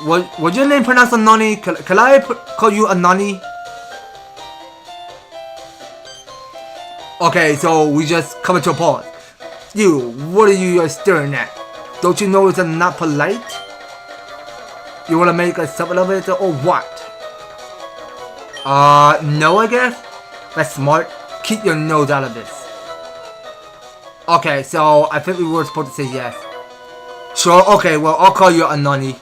Was your name pronounced Anani? Can I call you Anani? Okay, so we just come to a pause. You, what are you staring at? Don't you know it's not polite? You wanna make a something of it or what? No, I guess. That's smart. Keep your nose out of this. Okay, so I think we were supposed to say yes. Sure, okay, well, I'll call you Anani.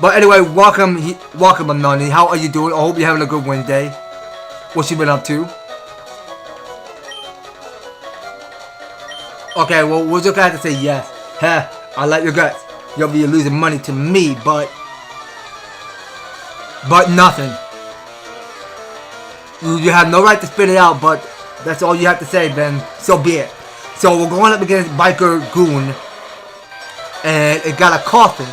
But anyway, welcome Anani. How are you doing? I hope you're having a good Wednesday. What you been up to? Okay, well, we're just gonna have to say yes. Heh, I like your guts. You'll be losing money to me, but nothing. You have no right to spit it out, but that's all you have to say, then so be it. So we're going up against Biker Goon, and it got a coffin.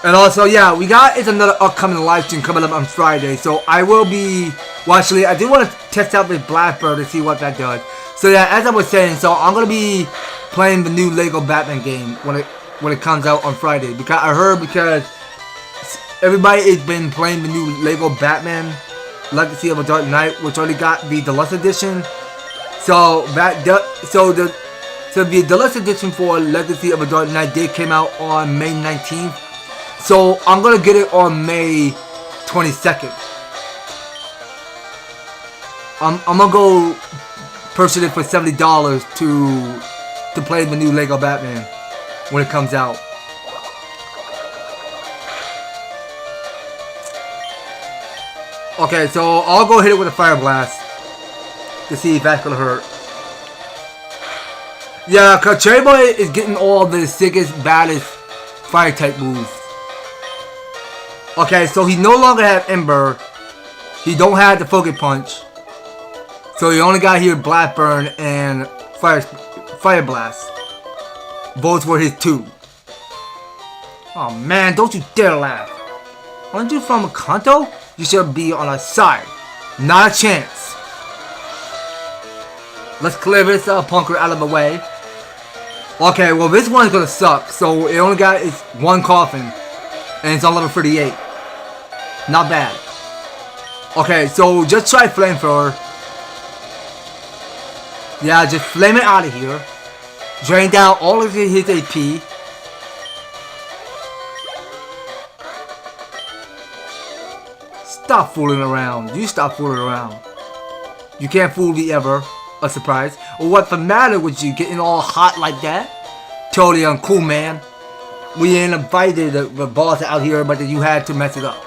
And also, yeah, it's another upcoming live stream coming up on Friday, so I will be, well actually, I do want to test out this Blackbird to see what that does. So yeah, as I was saying, so I'm going to be playing the new Lego Batman game when it comes out on Friday, because I heard everybody has been playing the new Lego Batman Legacy of a Dark Knight, which already got the deluxe edition. So the deluxe edition for Legacy of a Dark Knight did came out on May 19th. So I'm gonna get it on May 22nd. I'm gonna go purchase it for $70 to play the new Lego Batman when it comes out. Okay, so I'll go hit it with a Fire Blast to see if that's gonna hurt. Yeah, cause Cherry Boy is getting all the sickest, baddest fire type moves. Okay, so he no longer have Ember. He don't have the Focus Punch. So he only got here Blast Burn and Fire Blast. Both were his 2. Oh man, don't you dare laugh. Aren't you from Kanto? You should be on our side. Not a chance. Let's clear this punker out of the way. Okay, well this one's gonna suck. So it only got its 1 coffin. And it's on level 38. Not bad. Okay, so just try Flamethrower. Yeah, just flame it out of here. Drain down all of his AP. Stop fooling around. You stop fooling around. You can't fool me ever. A surprise. Well, what's the matter with you getting all hot like that? Totally uncool, man. We ain't invited the boss out here, but you had to mess it up.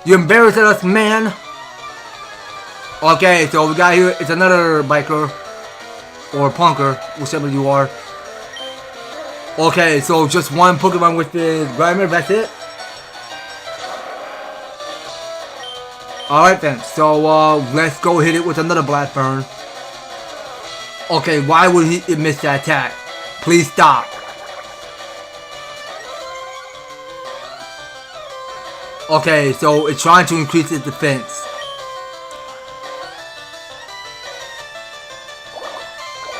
You embarrassed us, man. Okay, so we got here. It's another biker. Or punker, whichever you are. Okay, so just one Pokemon with the Grimer, that's it? Alright then, so let's go hit it with another Blast Burn. Okay, why would he miss that attack? Please stop. Okay, so it's trying to increase its defense.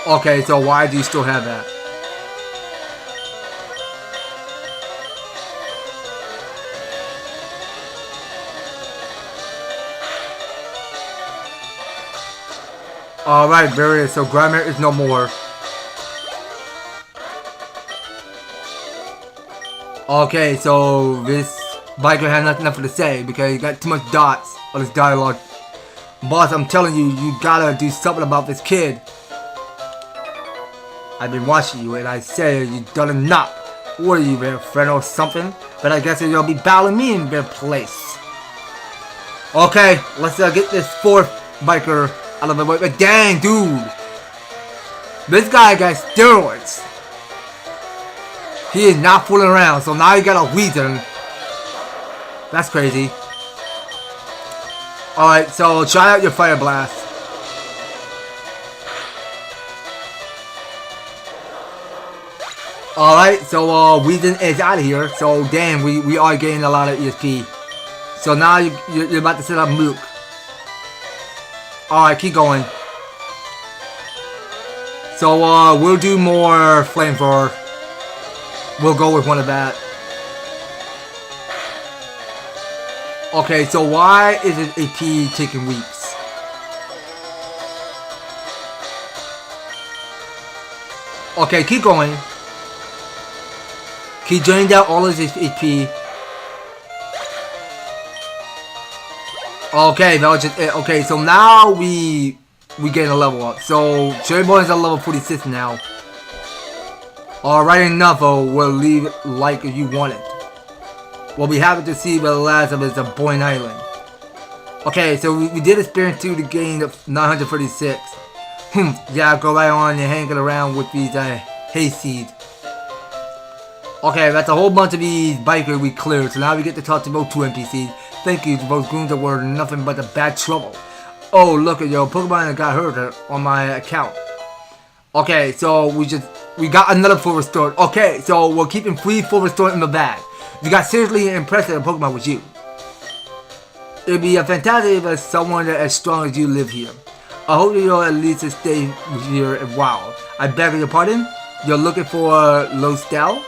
Okay, so why do you still have that? Alright, there it is. So Grimer is no more. Okay, so this biker has nothing to say because he got too much dots on his dialogue. Boss, I'm telling you, you gotta do something about this kid. I've been watching you and I say you done enough. What are you, their friend or something? But I guess you'll be battling me in their place. Okay, let's get this 4th biker out of the way. But dang, dude. This guy got steroids. He is not fooling around. So now you got a Weezing. That's crazy. Alright, so try out your Fire Blast. Alright, so Weezing is out of here. So damn, we are getting a lot of ESP. So now you're about to set up Mook. Alright, keep going. So we'll do more Flamethrower. We'll go with one of that. Okay, so why is it AP taking weeks? Okay, keep going. Keep draining down all of his AP. Okay, that was just it. Okay, so now we getting a level up. So Cherry Boy is at level 46 now. Alright, enough. We'll leave it like you want it. We'll be happy to see the last of his Boyne Island. Okay, so we did experience 2 to gain 936. Yeah, go right on and hanging around with these hayseed. Okay, that's a whole bunch of these bikers we cleared. So now we get to talk to both 2 NPCs. Thank you to both goons that were nothing but a bad trouble. Oh, look at your Pokemon that got hurt on my account. Okay, so we got another full restore. Okay, so we're keeping 3 full restore in the bag. You got seriously impressed that a Pokemon was you. It'd be a fantastic if someone as strong as you live here. I hope you'll at least stay here a while. I beg your pardon? You're looking for Lostel?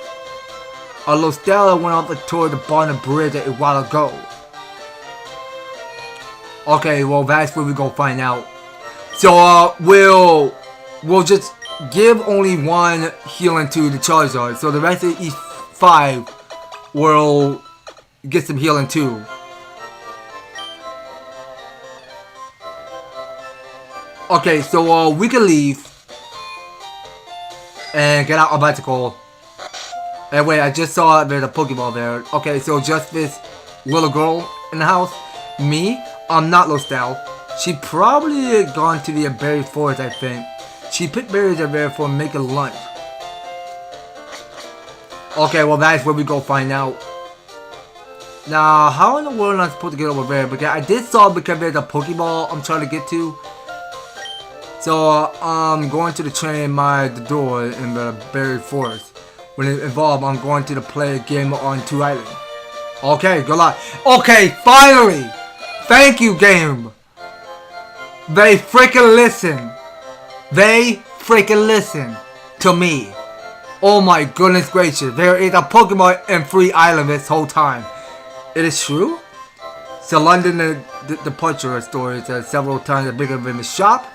Lostel went up toward the Barna Bridge a while ago. Okay, well that's where we go find out. So we'll just give only 1 healing to the Charizard. So the rest of each 5 will get some healing too. Okay, so we can leave and get out our bicycle. And wait, I just saw there's a Pokeball there. Okay, so just this little girl in the house. Me? Not Lostelle. She probably gone to the berry forest, I think. She picked berries over there for making lunch. Okay, well that's where we go find out. Now, how in the world am I supposed to get over there? Because I did saw because there's a Pokeball I'm trying to get to. So, I'm going to the train by the door in the berry forest. When it evolves, I'm going to play a game on 2 Island. Okay, good luck. Okay, finally! Thank you, game! They freaking listen. They freaking listen to me. Oh my goodness gracious. There is a Pokemon in 3 Island this whole time. It is true? So London the Puncher store is several times bigger than the shop.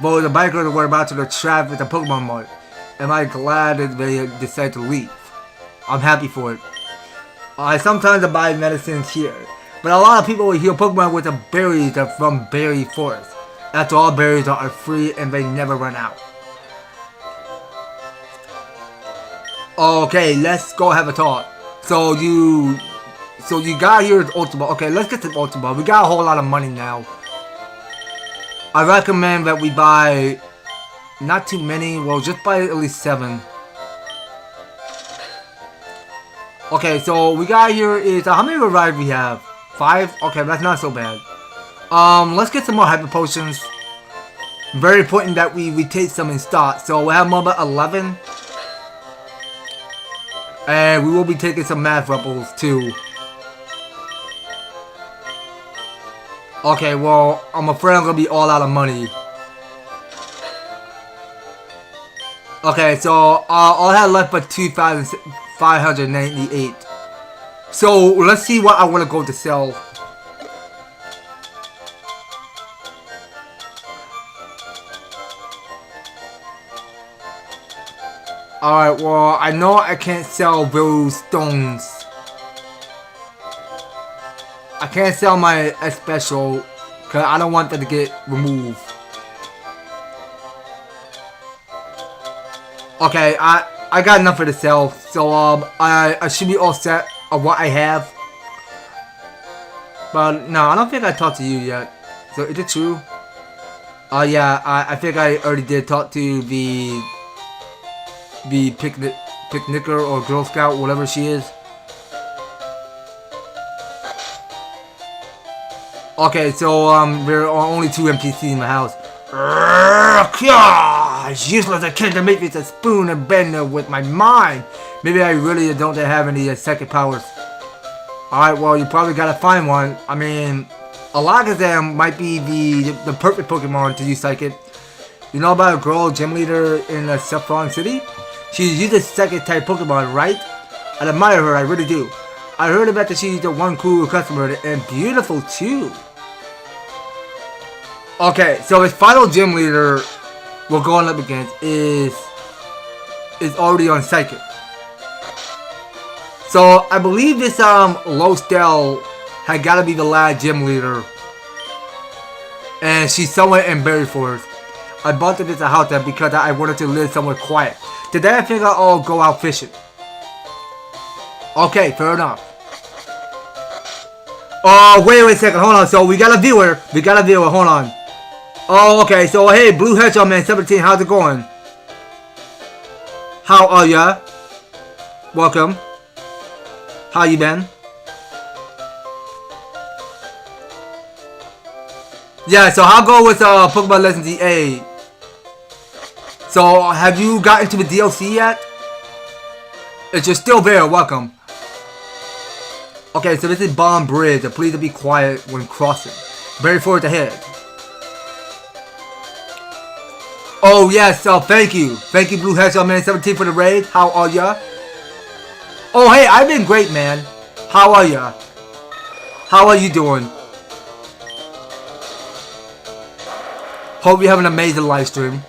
But the bikers were about to trap with the Pokemon Mart. Am I glad that they decided to leave? I'm happy for it. I sometimes buy medicines here. But a lot of people will heal Pokemon with the berries from Berry Forest. After all, berries are free and they never run out. Okay, let's go have a talk. So you got here with Ultima. Okay, let's get to Ultima. We got a whole lot of money now. I recommend that we buy not too many. Well, just buy at least 7. Okay, so we got here is how many rides we have? 5? Okay, that's not so bad. Let's get some more hyper potions. Very important that we take some in stock. So we have number 11. And we will be taking some math rebels too. Okay, well, I'm afraid I'm gonna be all out of money. Okay, so all I have left but 2,598. So let's see what I want to go to sell. Alright, well, I know I can't sell those stones. I can't sell my S special because I don't want that to get removed. Okay, I got enough for to sell, so I should be all set of what I have. But no, I don't think I talked to you yet. So is it true? Yeah, I think I already did talk to the picnicker or Girl Scout, whatever she is. Okay, so there are only 2 NPCs in the house. It's useless. I can't make it a spoon and bender with my mind. Maybe I really don't have any psychic powers. Alright, well, you probably gotta find one. I mean, a lot of them might be the perfect Pokemon to use psychic. You know about a girl gym leader in Saffron City? She uses psychic type Pokemon, right? I admire her, I really do. I heard about that she's the one cool customer and beautiful too. Okay, so his final gym leader we're going up against is already on psychic. So I believe this Lostelle had gotta be the last gym leader. And she's somewhere in Berry Forest. I bought this house there because I wanted to live somewhere quiet. Today I think I'll go out fishing. Okay, fair enough. Oh, wait a second, hold on. So we got a viewer, hold on. Oh, okay, so hey, Blue Hedgehog Man 17, how's it going? How are ya? Welcome. How you been? Yeah, so I'll go with Pokemon Legends EA. So, have you gotten to the DLC yet? If you're still there, welcome. Okay, so this is Bomb Bridge. Please be quiet when crossing. Very forward ahead. Oh yes, so thank you. Thank you, Blue Hedgehog Man 17 for the raid. How are ya? Oh hey, I've been great, man. How are ya? How are you doing? Hope you have an amazing live stream.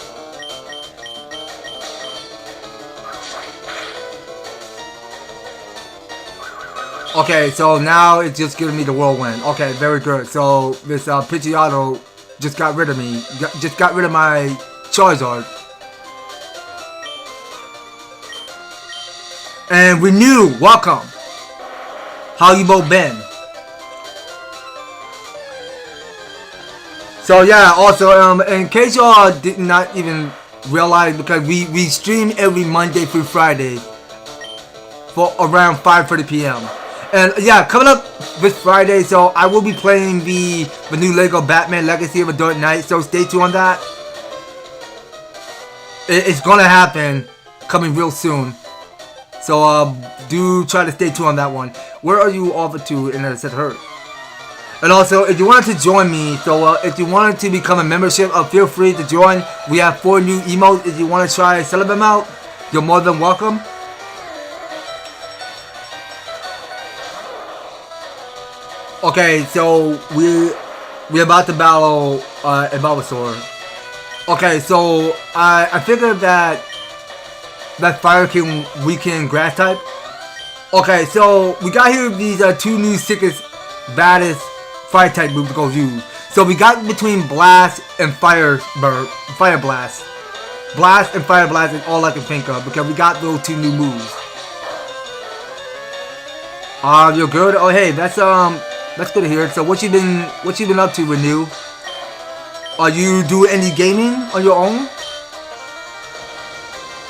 Okay, so now it's just giving me the whirlwind. Okay, very good. So this Pidgeotto just got rid of me. Just got rid of my Charizard. And Renew, welcome. How you both been? So yeah, also in case y'all did not even realize, because we stream every Monday through Friday for around 5:30 p.m. And yeah, coming up this Friday, so I will be playing the new Lego Batman Legacy of the Dark Knight. So stay tuned on that. It's gonna happen, coming real soon. So do try to stay tuned on that one. Where are you offered to? And I said her. And also, if you wanted to join me, so if you wanted to become a membership, feel free to join. We have 4 new emotes. If you want to try some of them out, you're more than welcome. Okay, so we're about to battle a Bulbasaur. Okay, so I figured that Fire can weaken Grass type. Okay, so we got here these 2 new sickest, baddest Fire type moves to go use. So we got between Blast and Fire Blast. Blast and Fire Blast is all I can think of because we got those 2 new moves. You're good. Oh hey, that's good to hear. So what you been up to, Renew? Are you doing any gaming on your own?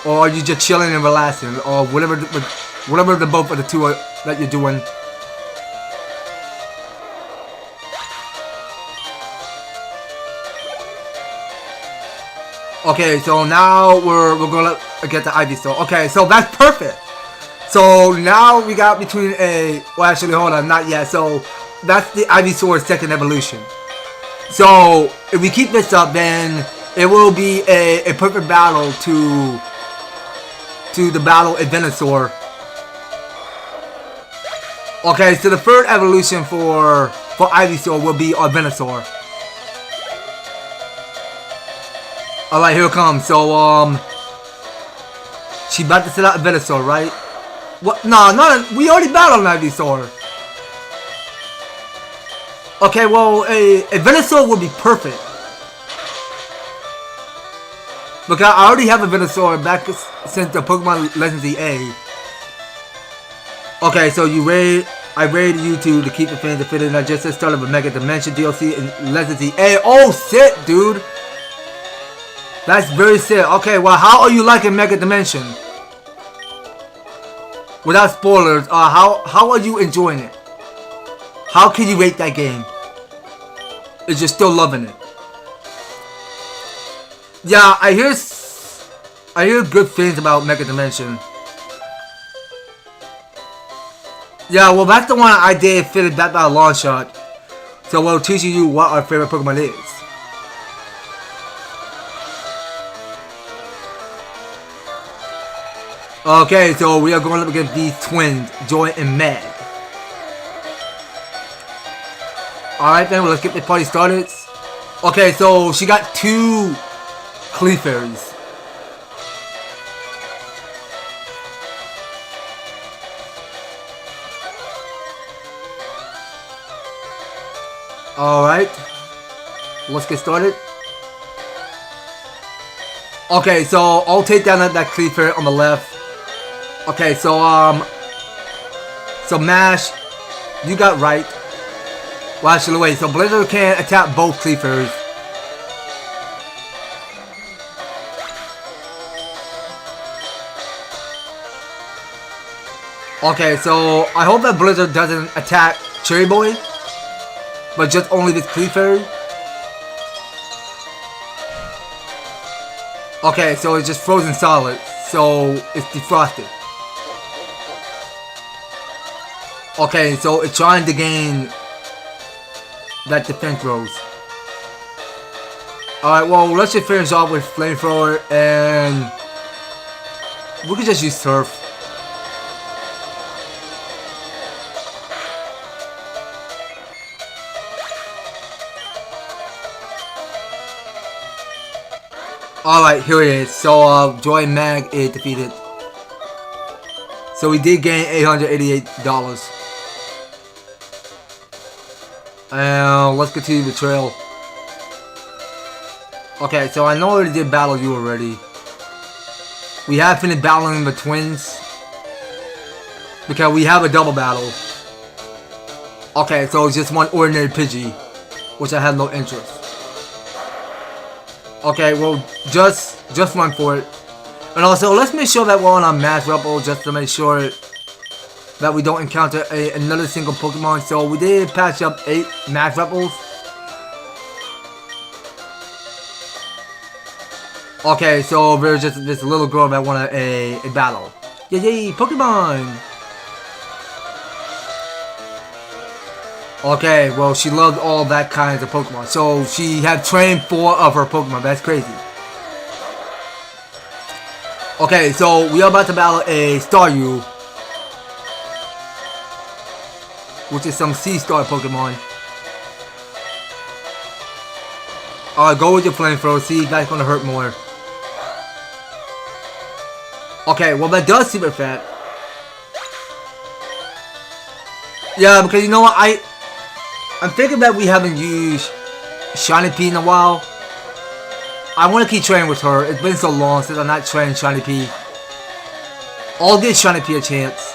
Or are you just chilling and relaxing? Or whatever the both of the two that you're doing? Okay, so now we're gonna get the Ivysaur. Okay, so that's perfect. So now we got between well actually hold on, not yet. So that's the Ivysaur's second evolution. So if we keep this up, then it will be a perfect battle to the battle of Venusaur. Okay, so the third evolution for Ivysaur will be our Venusaur. Alright, here it comes. So, she about to set out a Venusaur, right? What? No, we already battled an Ivysaur. Okay, well, a Venusaur would be perfect. Because I already have a Venusaur back since the Pokemon Legends EA. Okay, so I raided you to keep the fans fitted, and I just started with Mega Dimension DLC and Legends EA. Oh, shit, dude! That's very sick. Okay, well, how are you liking Mega Dimension? Without spoilers, how are you enjoying it? How can you rate that game? Is you still loving it? Yeah, I hear good things about Mega Dimension. Yeah, well, that's the one I did fitted back by a long shot. So we'll teach you what our favorite Pokemon is. Okay, so we are going up against these twins, Joy and Meg. Alright then, well, let's get the party started. Okay, so she got 2 Clefairies. Alright, let's get started. Okay, so I'll take down that Clefairy on the left. Okay, so Mash, you got right. Well, actually, wait. So Blizzard can attack both Clefairies. Okay, so I hope that Blizzard doesn't attack Cherry Boy, but just only this Clefairy. Okay, so it's just frozen solid, so it's defrosted. Okay, so it's trying to gain that defense rose. Alright, well, let's just finish off with Flamethrower, and we could just use Surf. Alright, here it is. So, Joy and Mag is defeated. So we did gain $888. And let's continue the trail. Okay, so I know I already did battle you already. We have finished battling the twins, because we have a double battle. Okay, so it's just one ordinary Pidgey, which I have no interest. Okay, well, just run for it. And also, let's make sure that we're on our mass rebel just to make sure that we don't encounter another single Pokemon. So we did patch up 8 mass rebels. Okay, so there's just this little girl that wanted a battle. Yay, Pokemon! Okay, well, she loved all that kinds of Pokemon. So she had trained 4 of her Pokemon. That's crazy. Okay, so we are about to battle a Staryu, which is some Sea Star Pokemon. Alright, go with your flamethrower. See if that's gonna hurt more. Okay, well, that does super fat. Yeah, because you know what, I'm thinking that we haven't used Shiny P in a while. I want to keep training with her. It's been so long since I'm not training Shiny P. I'll give Shiny P a chance.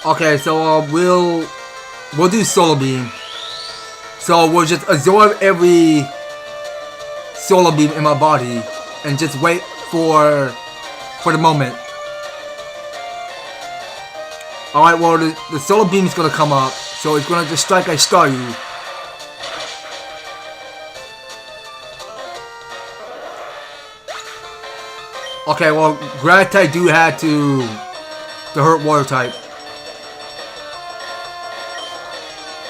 Okay, so we'll do Solar Beam. So we'll just absorb every Solar Beam in my body and just wait for the moment. Alright, well, the Solar Beam is going to come up, so it's going to just strike a Staryu. Okay, well, Grass type do have to hurt Water type.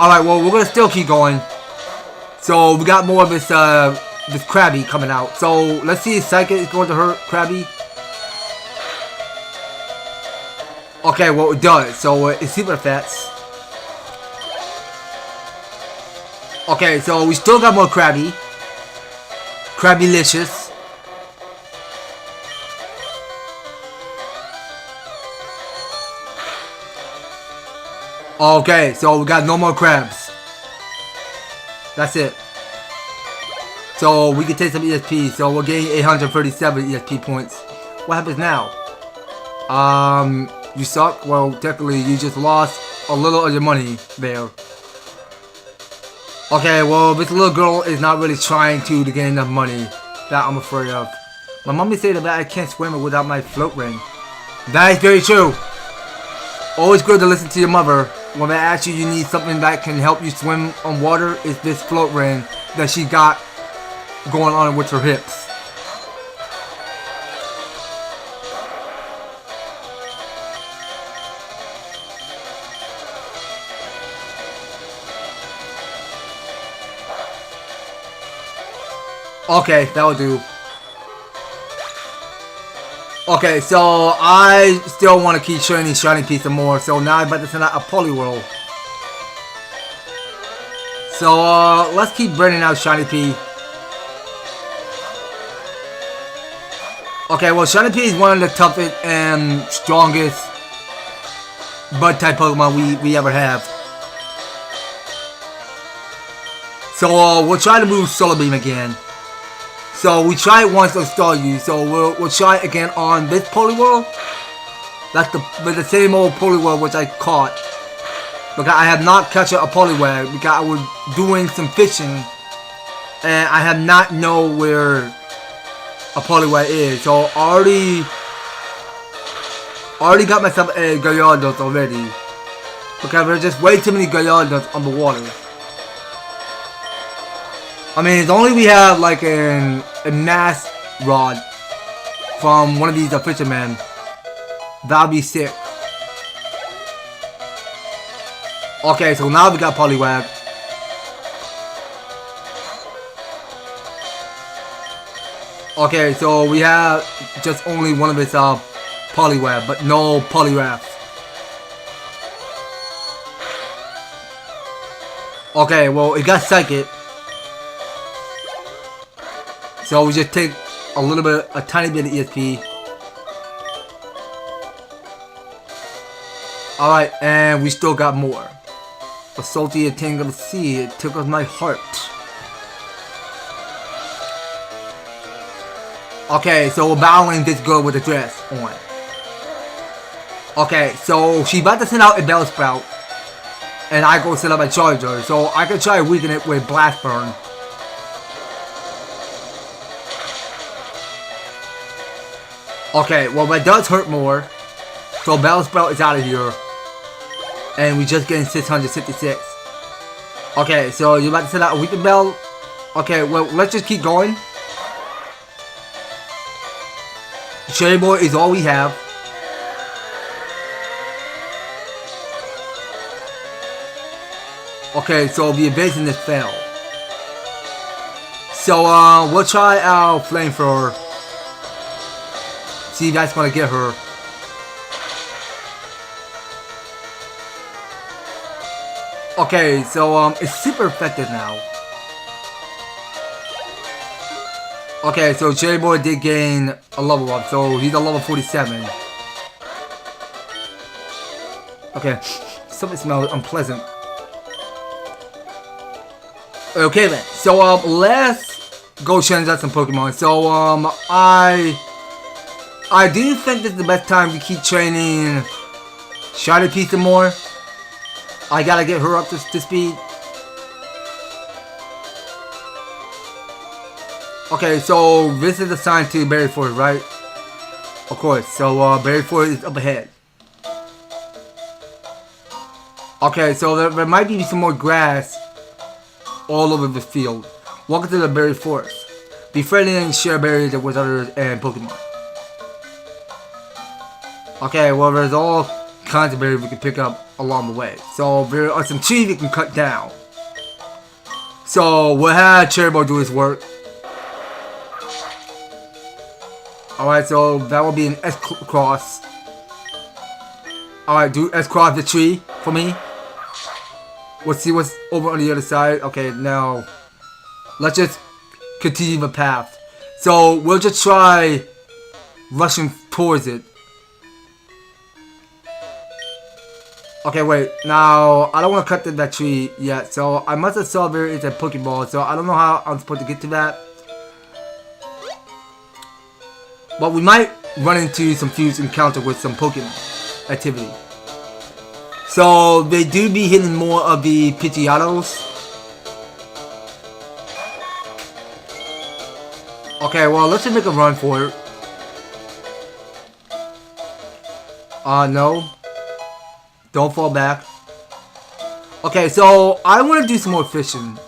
Alright, well, we're going to still keep going. So, we got more of this Krabby coming out. So, let's see if Psychic is going to hurt Krabby. Okay, well, it does. So, it's super fast. Okay, so we still got more Krabby. Krabbylicious. Okay, so we got no more crabs. That's it. So we can take some ESP. So we're getting 837 ESP points. What happens now? You suck? Well, technically you just lost a little of your money there. Okay, well, this little girl is not really trying to get enough money. That I'm afraid of. My mommy said that I can't swim without my float ring. That is very true. Always good to listen to your mother. When they ask you need something that can help you swim on water, it's this float ring that she got going on with her hips. Okay, that'll do. Okay, so I still want to keep training Shiny P some more. So now I'm about to send out a Poliwhirl. So let's keep burning out Shiny P. Okay, well, Shiny P is one of the toughest and strongest Bud type Pokemon we ever have. So we'll try to move Solar Beam again. So we tried once on Staryu, so we'll try it again on this Poliwhirl. That's the same old Poliwhirl which I caught. Because I have not caught a Poliwag because I was doing some fishing and I have not know where a Poliwag is. So I already got myself a Gallardos already. Because there's just way too many Gallardos on the water. I mean, if only we have like a mass rod from one of these fishermen, that'd be sick. Okay, so now we got Poliwag. Okay, so we have just only one of his Poliwag, but no Poliwrath. Okay, well, it got Psychic. So we just take a tiny bit of ESP. Alright, and we still got more. A salty tingle of the sea, it tickles my heart. Okay, so we're battling this girl with a dress on. Okay, so she's about to send out a Bellsprout. and I go set up a charger. So I can try to weaken it with Blast Burn. Okay, well that does hurt more. So Battle Spell is out of here. And we just getting 656. Okay, so you're about to set out a weaken bell. Okay, well let's just keep going. Cherry Boy is all we have. Okay, so the evasiveness failed. So we'll try our flamethrower. See if that's gonna get her. Okay, so it's super effective now. Okay, so Cherry Boy did gain a level up, so he's a level 47. Okay, something smells unpleasant. Okay then, so let's go change out some Pokemon. So I do think this is the best time to keep training Shiny Pea some more. I gotta get her up to speed. Okay, so this is assigned to Berry Forest, right? Of course, so Berry Forest is up ahead. Okay, so there might be some more grass all over the field. Welcome to the Berry Forest. Befriending and share berries with others and Pokemon. Okay, well there's all kinds of berries we can pick up along the way. So there are some trees we can cut down. So we'll have Cherry Boy do his work. Alright, so that will be an S-cross. Alright, do S-cross the tree for me. We'll see what's over on the other side. Okay, now let's just continue the path. So we'll just try rushing towards it. Okay, wait. Now I don't want to cut that tree yet. So I must have saw there is a Pokeball. So I don't know how I'm supposed to get to that. But we might run into some fused encounter with some Pokemon activity. So they do be hitting more of the Pidgeotos. Okay, well let's just make a run for it. No. Don't fall back. Okay, so I want to do some more fishing.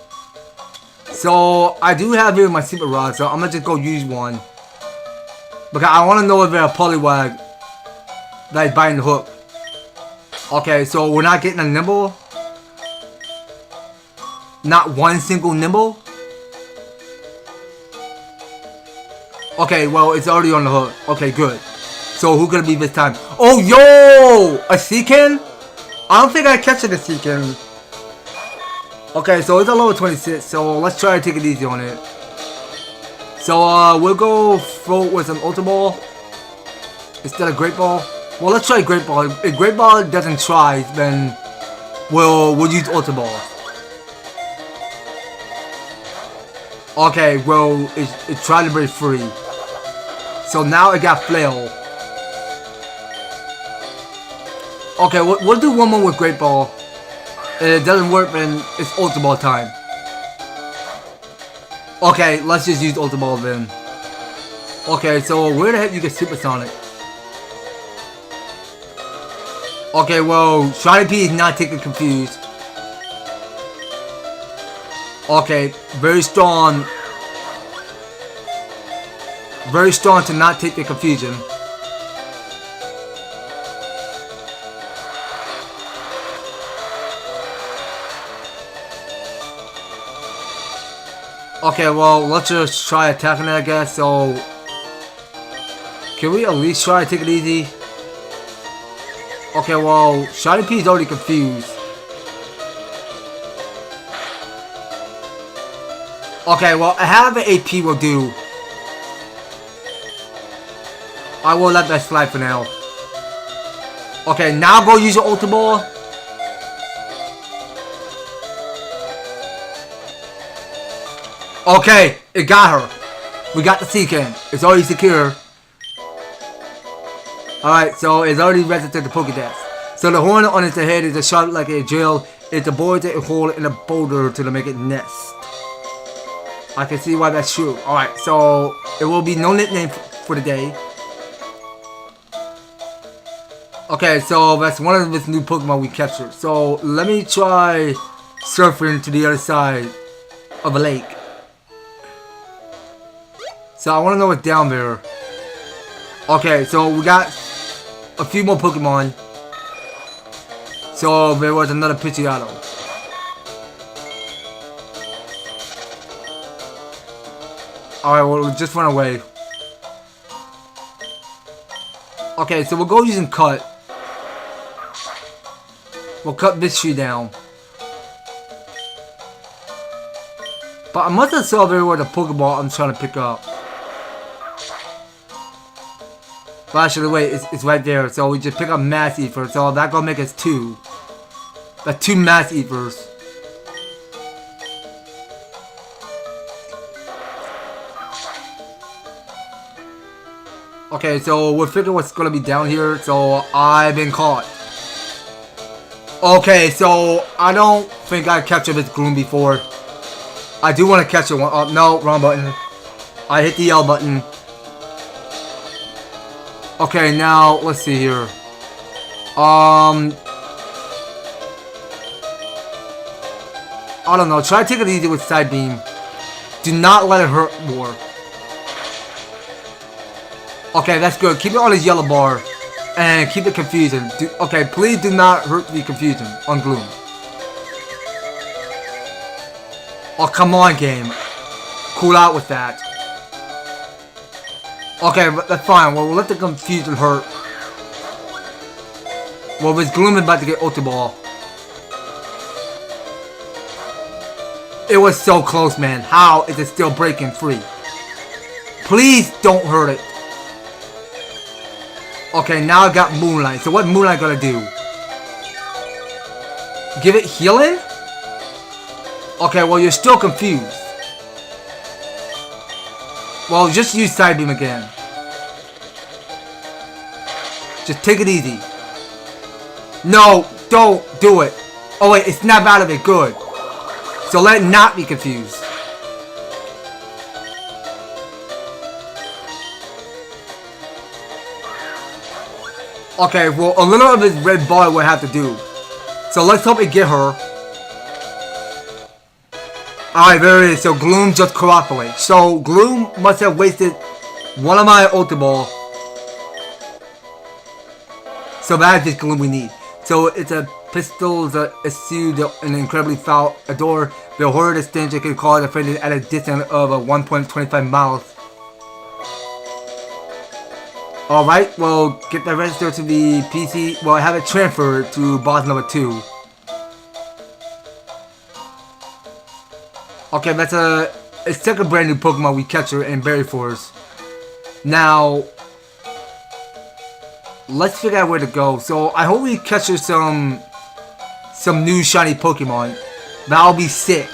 So I do have here my super rod, so I'm gonna just go use one. Because I want to know if there's a Poliwag that is biting the hook. Okay, so we're not getting a nibble. Not one single nibble. Okay, well it's already on the hook. Okay, good. So who could it be this time? Oh, yo! A Seakin? I don't think I catch it a Seakin. Okay, so it's a level 26, so let's try to take it easy on it. So we'll go throw with some Ultra Ball instead of Great Ball. Well, let's try Great Ball. If Great Ball doesn't try, then we'll use Ultra Ball. Okay, well it tried to break free. So now it got Flail. Okay, we'll do one more with Great Ball. If it doesn't work, then it's Ultra Ball time. Okay, let's just use Ultra Ball then. Okay, so where the heck you get Supersonic? Okay, well, Shiny P is not taking confused. Okay, very strong. Very strong to not take the confusion. Okay, well, let's just try attacking it, I guess. So, can we at least try to take it easy? Okay, well, Shiny P is already confused. Okay, well, a half of AP will do. I will let that slide for now. Okay, now go use your Ultra Ball. Okay, it got her. We got the Seakin. It's already secure. Alright, so it's already registered the Pokédex. So the horn on its head is a sharp like a drill. It's a boy that hole in a boulder to make it nest. I can see why that's true. Alright, so it will be no nickname for the day. Okay, so that's one of this new Pokemon we captured. So let me try surfing to the other side of a lake. So I want to know what's down there. Okay, so we got a few more Pokemon. So there was another Pidgeotto. Alright, well, just run away. Okay, so we'll go using cut. We'll cut this tree down. But I must have saw there was a Pokeball I'm trying to pick up. But actually, wait, it's right there. So we just pick up Mass Ether. So that gonna make us 2. That's 2 Mass Ethers. Okay, so we'll figure what's gonna be down here. So I've been caught. Okay, so I don't think I captured this Gloom before. I do want to catch it one. Oh, no, wrong button. I hit the L button. Okay, now let's see here. I don't know. Try to take it easy with Side Beam. Do not let it hurt more. Okay, that's good. Keep it on his yellow bar. And keep it confusing. Okay, please do not hurt the confusion on Gloom. Oh, come on, game. Cool out with that. Okay, that's fine. Well, we'll let the confusion hurt. Well, this Gloom is about to get Ultra Ball. It was so close, man. How is it still breaking free? Please don't hurt it. Okay, now I got Moonlight. So what Moonlight gonna do? Give it healing? Okay, well you're still confused. Well, just use Side Beam again. Just take it easy. No, don't do it. Oh wait, it snapped out of it. Good. So let it not be confused. Okay, well, a little of his red ball will have to do. So let's hope we get her. Alright, there it is. So Gloom just cooperates. So Gloom must have wasted one of my Ultra Ball. So that's the Gloom we need. So it's a pistol, a suit, an incredibly foul, a door. The horror stench can cause offended at a distance of 1.25 miles. Alright, well, get that register to the PC. Well, I have it transferred to boss number 2. Okay, that's a second brand new Pokemon we captured in Berry Forest. Now, let's figure out where to go. So, I hope we capture some new shiny Pokemon. That'll be sick.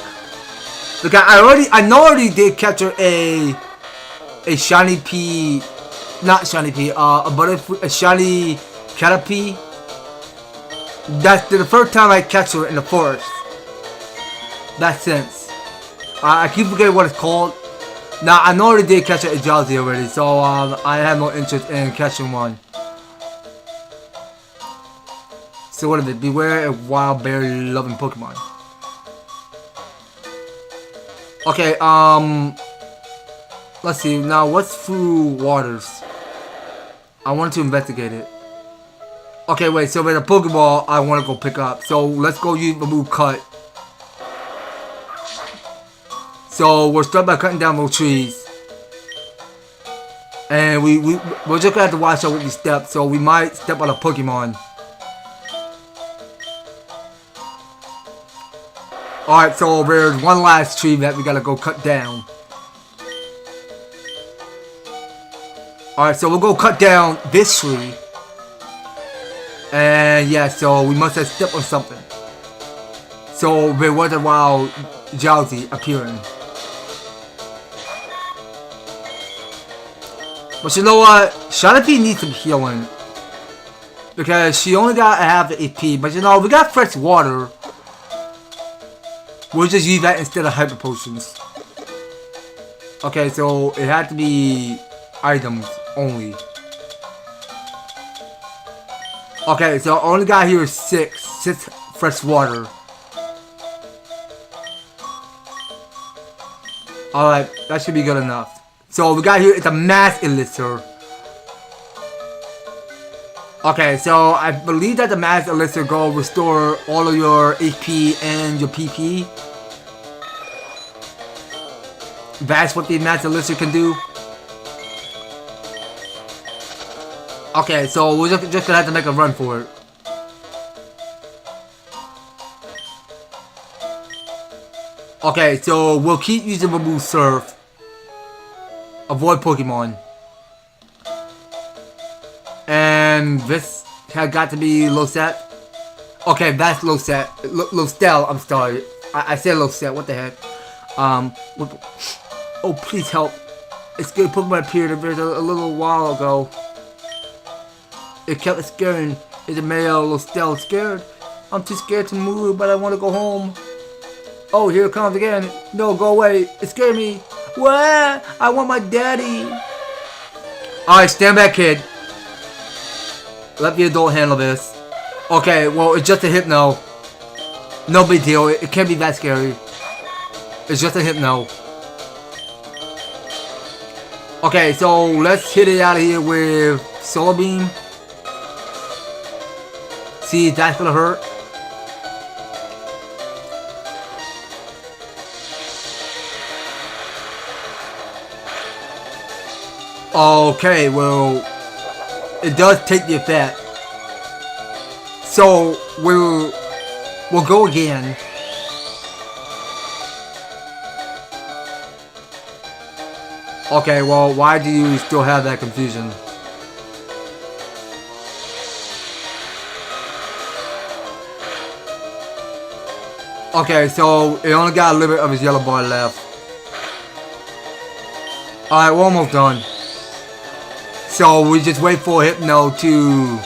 Look, I know I already did capture a shiny P. Not shiny P, a shiny Caterpie. That's the first time I captured it in the forest. That sense. I keep forgetting what it's called. Now, I know I already did catch a Jolzy already, so I have no interest in catching one. So what is it? Beware a wild berry loving Pokemon. Okay, let's see. Now, what's through waters? I want to investigate it. Okay, wait. So there's a Pokeball I want to go pick up. So let's go use the move cut. So we're starting by cutting down those trees. And we're just gonna have to watch out with these steps. So we might step on a Pokemon. Alright, so there's one last tree that we gotta go cut down. Alright, so we'll go cut down this tree. And yeah, so we must have stepped on something. So there was a wild Jolzy appearing. But you know what? Shanapi needs some healing. Because she only got a half the AP. But you know, we got fresh water. We'll just use that instead of hyper potions. Okay, so it had to be items only. Okay, so I only got here six fresh water. Alright, that should be good enough. So we got here, it's a mass elixir. Okay, so I believe that the mass elixir go restore all of your HP and your PP. That's what the mass elixir can do. Okay, so we're just gonna have to make a run for it. Okay, so we'll keep using remove surf. Avoid Pokemon. And this has got to be Losette. Okay, that's Losette. Lostel, I'm sorry. I said Losette, what the heck? Oh, please help. It's good Pokemon appeared a little while ago. It kept scaring. Is a male Lostel scared? I'm too scared to move, but I want to go home. Oh, here it comes again. No, go away. It scared me. What? I want my daddy. Alright, stand back, kid. Let the adult handle this. Okay, well, it's just a hypno. No big deal. It can't be that scary. It's just a hypno. Okay, so let's hit it out of here with Solar Beam. See, that's gonna hurt. Okay, well, it does take the effect. So we'll go again. Okay, well, why do you still have that confusion? Okay, so it only got a little bit of his yellow bar left. Alright, we're almost done. So we just wait for Hypno to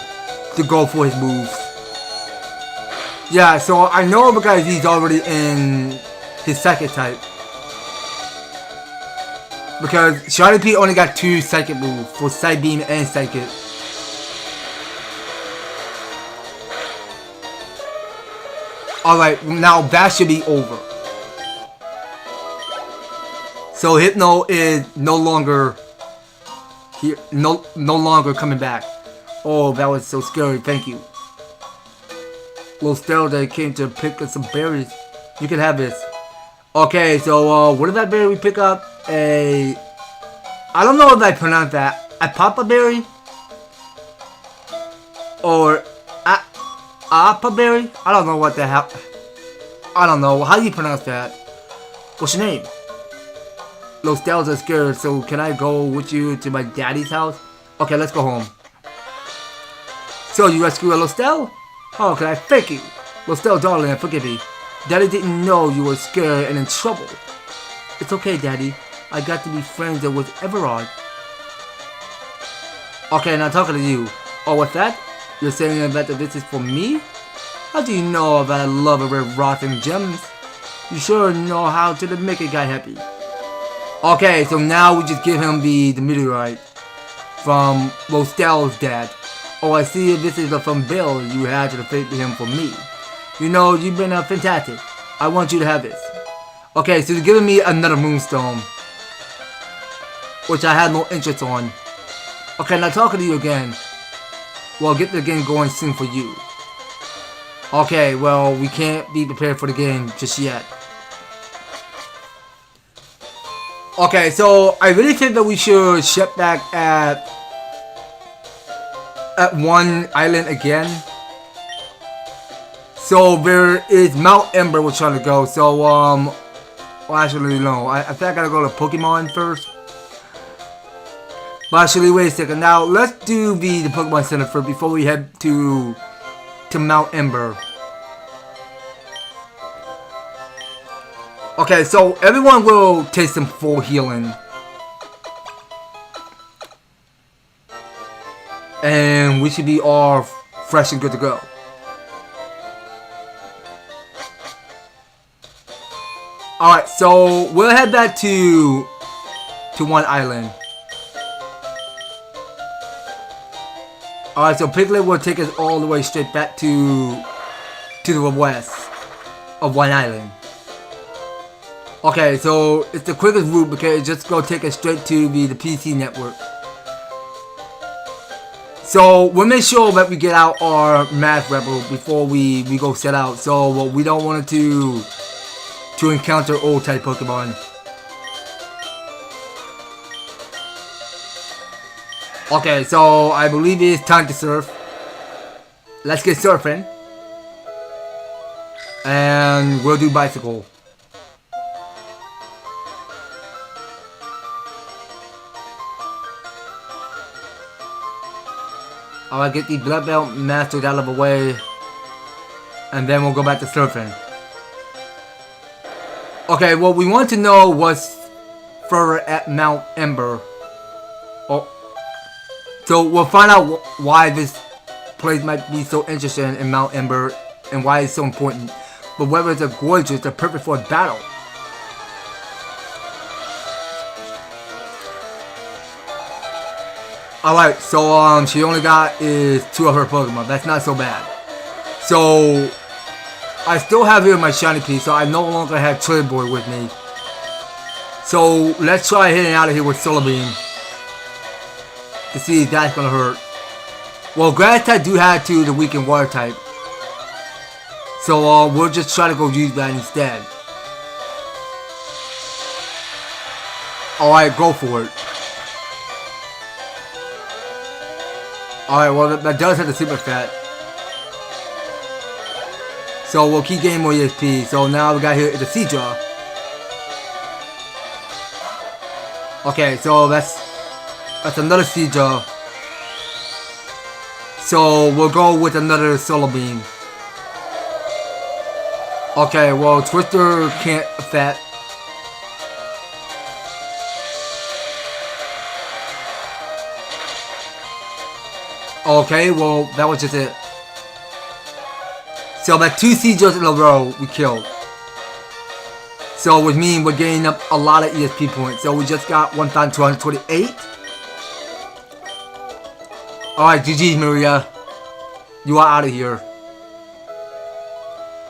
go for his moves. Yeah, so I know because he's already in his second type. Because Shiny P only got 2 psychic moves for Side Beam and Psychic. Alright, now that should be over. So Hypno is no longer here, no longer coming back. Oh, that was so scary, thank you. Little Stella that came to pick up some berries. You can have this. Okay, so what is that berry we pick up? I don't know if I pronounce that. A papa berry? Or Appa berry? I don't know what the hell. I don't know. How do you pronounce that? What's your name? Los Dells are scared, so can I go with you to my daddy's house? Okay, let's go home. So, you rescue a Lostel? Oh, can I thank you? Lostel, darling, forgive me. Daddy didn't know you were scared and in trouble. It's okay, Daddy. I got to be friends with Everard. Okay, now talking to you. Oh, what's that? You're saying that this is for me? How do you know that I love a red rocks and gems? You sure know how to make a guy happy. Okay, so now we just give him the meteorite from Lostel's dad. Oh, I see this is from Bill. You had to thank him for me. You know, you've been fantastic. I want you to have this. Okay, so you're giving me another moonstone, which I had no interest on. Okay, now talking to you again. Well, get the game going soon for you. Okay, well, we can't be prepared for the game just yet. Okay, so I really think that we should ship back at one island again. So there is Mount Ember we're trying to go. So well, actually no, I think I gotta go to Pokemon first. But actually, wait a second. Now let's do the Pokemon Center first before we head to Mount Ember. Okay, so everyone will take some full healing. And we should be all fresh and good to go. Alright, so we'll head back to one island. Alright, so Piglet will take us all the way straight back to the west of one island. Okay, so it's the quickest route because it's just gonna take us straight to the PC network. So we'll make sure that we get out our math rebel before we go set out. So we don't want it to encounter old type Pokemon. Okay, so I believe it's time to surf. Let's get surfing. And we'll do bicycle. Alright, get the blood belt mastered out of the way. And then we'll go back to surfing. Okay, what we want to know was further at Mount Ember. Oh. So we'll find out why this place might be so interesting in Mount Ember and why it's so important. But whether it's a gorgeous, they're perfect for a battle. Alright, so she only got is 2 of her Pokemon. That's not so bad. So I still have here my shiny piece, so I no longer have Trade Boy with me. So let's try hitting out of here with Solar Beam. To see if that's gonna hurt. Well, Grass type do have to the weakened Water type. So we'll just try to go use that instead. Alright, go for it. Alright, well that does have the super fat. So we'll keep getting more EXP. So now we got here the Seadra. Okay, so that's another Seadra. So we'll go with another Solar Beam. Okay, well Twister can't affect. Okay, well that was just it. So that 2 Seadras in a row we killed. So which means we're getting up a lot of ESP points. So we just got 1,228. Alright, GG's Maria. You are out of here.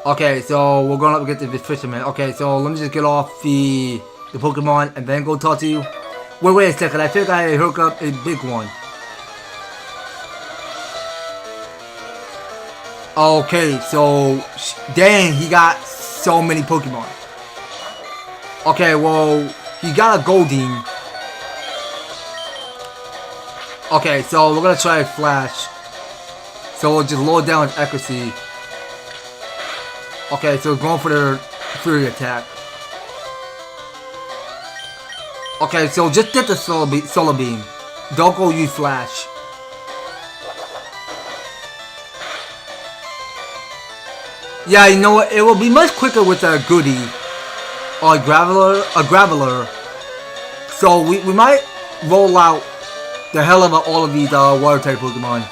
Okay, so we're going to get to this fisherman. Okay, so let me just get off the Pokemon and then go talk to you. Wait a second. I think I hooked up a big one. Okay, so dang, he got so many Pokemon. Okay, well, he got a Goldeen. Okay, so we're gonna try Flash. So we'll just lower down his accuracy. Okay, so we're going for the Fury attack. Okay, so just get the Solar Beam. Don't go use Flash. Yeah, you know what? It will be much quicker with a Goody or a Graveler. So we might roll out the hell of all of these water type Pokemon.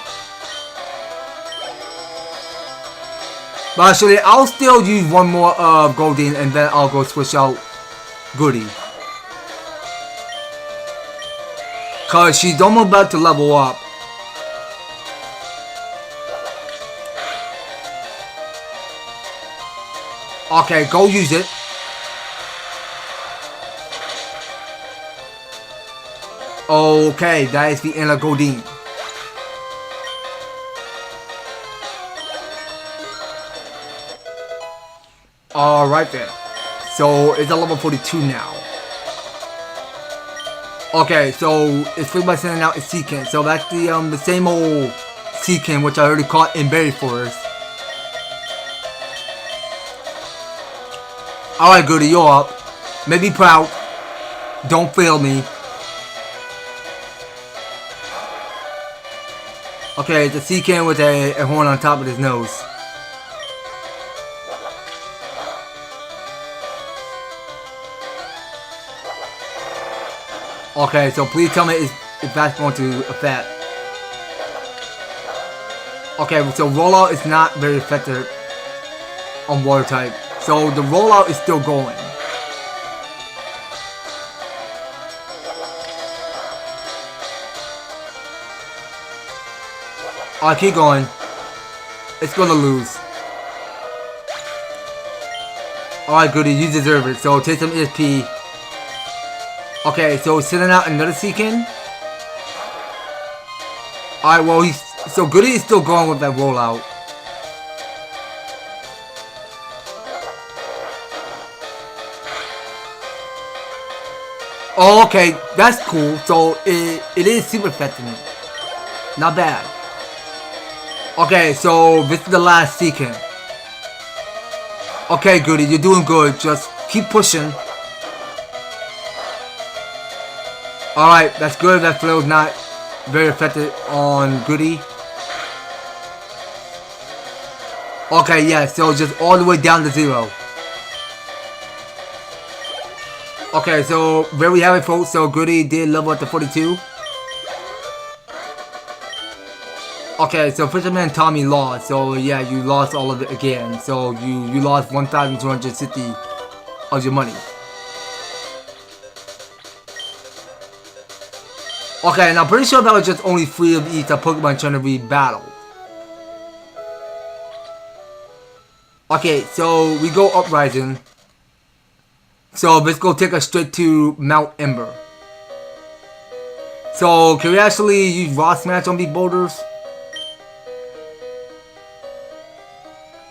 But actually, I'll still use one more Goldeen and then I'll go switch out Goody. Cause she's almost about to level up. Okay, go use it. Okay, that is the end of Goldeen. Alright then. So it's a level 42 now. Okay, so it's pretty much sending out a Seakin. So that's the same old Seakin which I already caught in Berry Forest. Alright, Goody, you're up. Maybe proud. Don't fail me. Okay, it's a Seakin with a horn on top of his nose. Okay, so please tell me if that's going to affect. Okay, so rollout is not very effective on water type. So the rollout is still going. Alright, keep going. It's gonna lose. Alright, goody, you deserve it. So take some ESP. Okay, so sending out another Seekin. Alright, well so Goody is still going with that rollout. Oh, okay, that's cool. So it is super affecting it. Not bad. Okay, so this is the last Seekin. Okay, Goody, you're doing good. Just keep pushing. Alright, that's good. That flow's not very effective on Goody. Okay, yeah, so just all the way down to 0. Okay, so there we have it, folks. So Goody did level up to 42. Okay, so Fisherman Tommy lost. So yeah, you lost all of it again. So you lost 1,260 of your money. Okay, and I'm pretty sure that was just only 3 of each Pokemon trying to re-battle. Okay, so we go Uprising. So let's go take us straight to Mount Ember. So can we actually use Rock Smash on these boulders?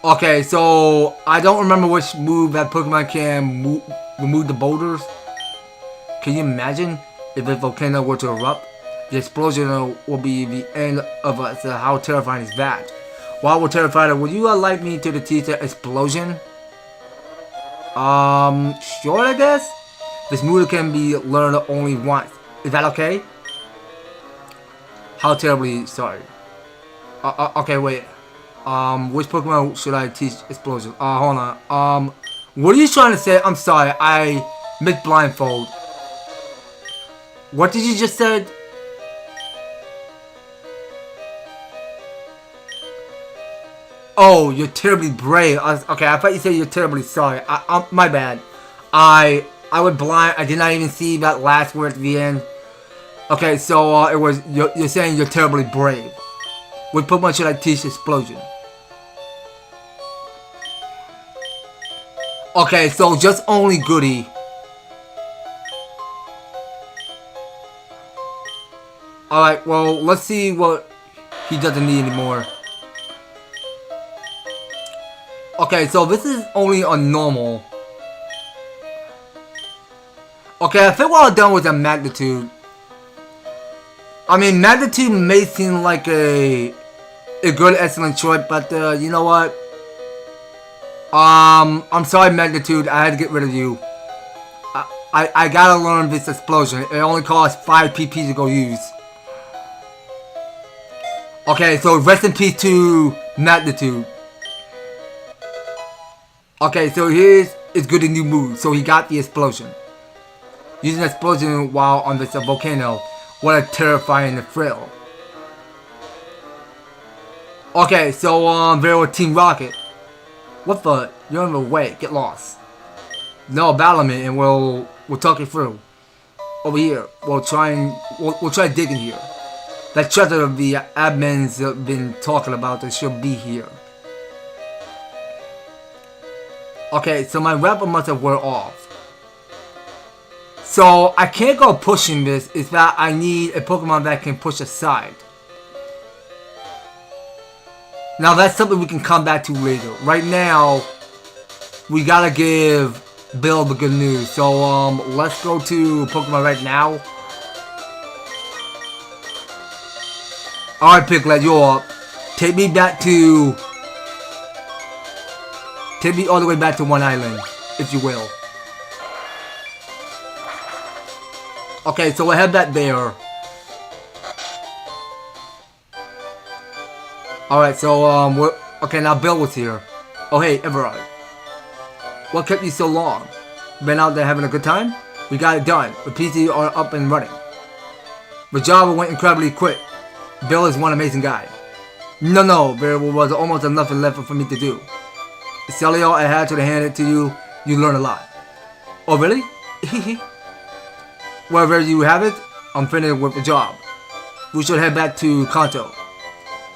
Okay, so I don't remember which move that Pokemon can remove the boulders. Can you imagine if the volcano were to erupt? The explosion will be the end of us. How terrifying is that? While we're terrified, would you like me to teach the explosion? Sure, I guess. This move can be learned only once. Is that okay? How terribly sorry. Okay, wait. Which Pokemon should I teach explosion? Hold on. What are you trying to say? I'm sorry, I missed blindfold. What did you just said? Oh, you're terribly brave. Okay, I thought you said you're terribly sorry. My bad. I was blind. I did not even see that last word at the end. Okay, so it was you're saying you're terribly brave. Which Pokemon should I teach explosion? Okay, so just only Goody. Alright, well, let's see what he doesn't need anymore. Okay, so this is only on normal. Okay, I think what I'm done with the magnitude. I mean, magnitude may seem like a good, excellent choice, but you know what? I'm sorry, magnitude. I had to get rid of you. I gotta learn this explosion. It only costs 5 PP to go use. Okay, so rest in peace to magnitude. Okay, so here's his good new move. So he got the explosion. Using explosion while on this volcano. What a terrifying thrill. Okay, so there was Team Rocket. What the? You're in the way. Get lost. No, battle me and we'll talk it through. Over here. We'll try digging here. That treasure of the admins have been talking about that should be here. Okay, so my weapon must have wore off. So I can't go pushing this. It's that I need a Pokemon that can push aside. Now that's something we can come back to later. Right now, we gotta give Bill the good news. So let's go to Pokemon right now. Alright, Piglet, you're up. Take me all the way back to One Island, if you will. Okay, so we'll head back there. Alright, so, okay, now Bill was here. Oh, hey, Everard. What kept you so long? Been out there having a good time? We got it done. The PC are up and running. The job went incredibly quick. Bill is one amazing guy. No, there was almost nothing left for me to do. Celio, I had to hand it to you. You learn a lot. Oh, really? Well, there you have it. I'm finished with the job. We should head back to Kanto.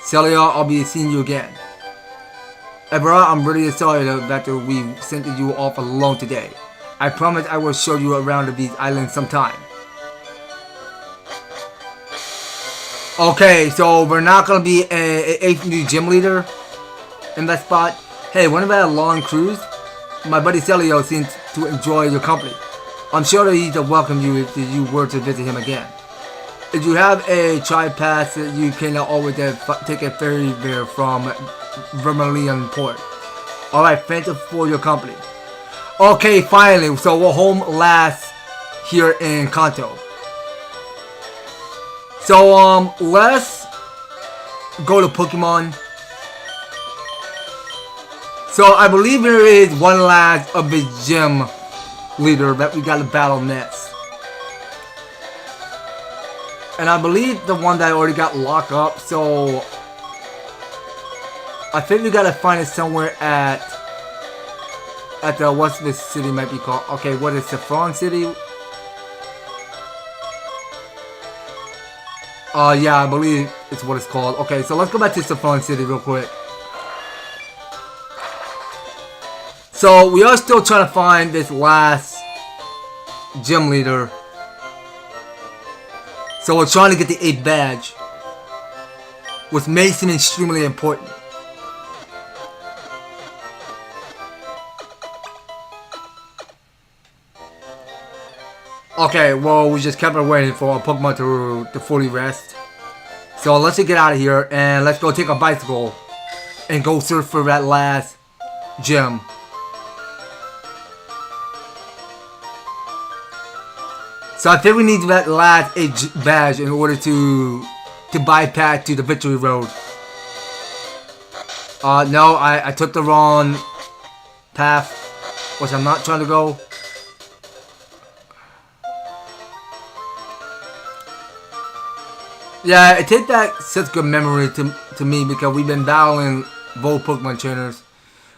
Celia, I'll be seeing you again. Hey bro, I'm really sorry that we sent you off alone today. I promise I will show you around these islands sometime. Okay, so we're not gonna be a 8th new gym leader in that spot. Hey, when about a long cruise? My buddy Celio seems to enjoy your company. I'm sure that he'd welcome you if you were to visit him again. If you have a tri-pass, you can always take a ferry there from Vermilion Port. Alright, thank you for your company. Okay, finally, so we're home last here in Kanto. So, let's go to Pokemon. So, I believe there is one last of the gym leader that we gotta battle next. And I believe the one that already got locked up, so I think we gotta find it somewhere at the, what's this city might be called? Okay, what is Saffron City? Yeah, I believe it's what it's called. Okay, so let's go back to Saffron City real quick. So we are still trying to find this last gym leader. So we're trying to get the 8th badge, which may seem extremely important. Okay, well, we just kept waiting for our Pokemon to fully rest. So let's just get out of here and let's go take a bicycle and go search for that last gym. So I think we need that last 8 badge in order to bypass to the Victory Road. No, I took the wrong path, which I'm not trying to go. Yeah, it takes that such good memory to me because we've been battling both Pokemon trainers.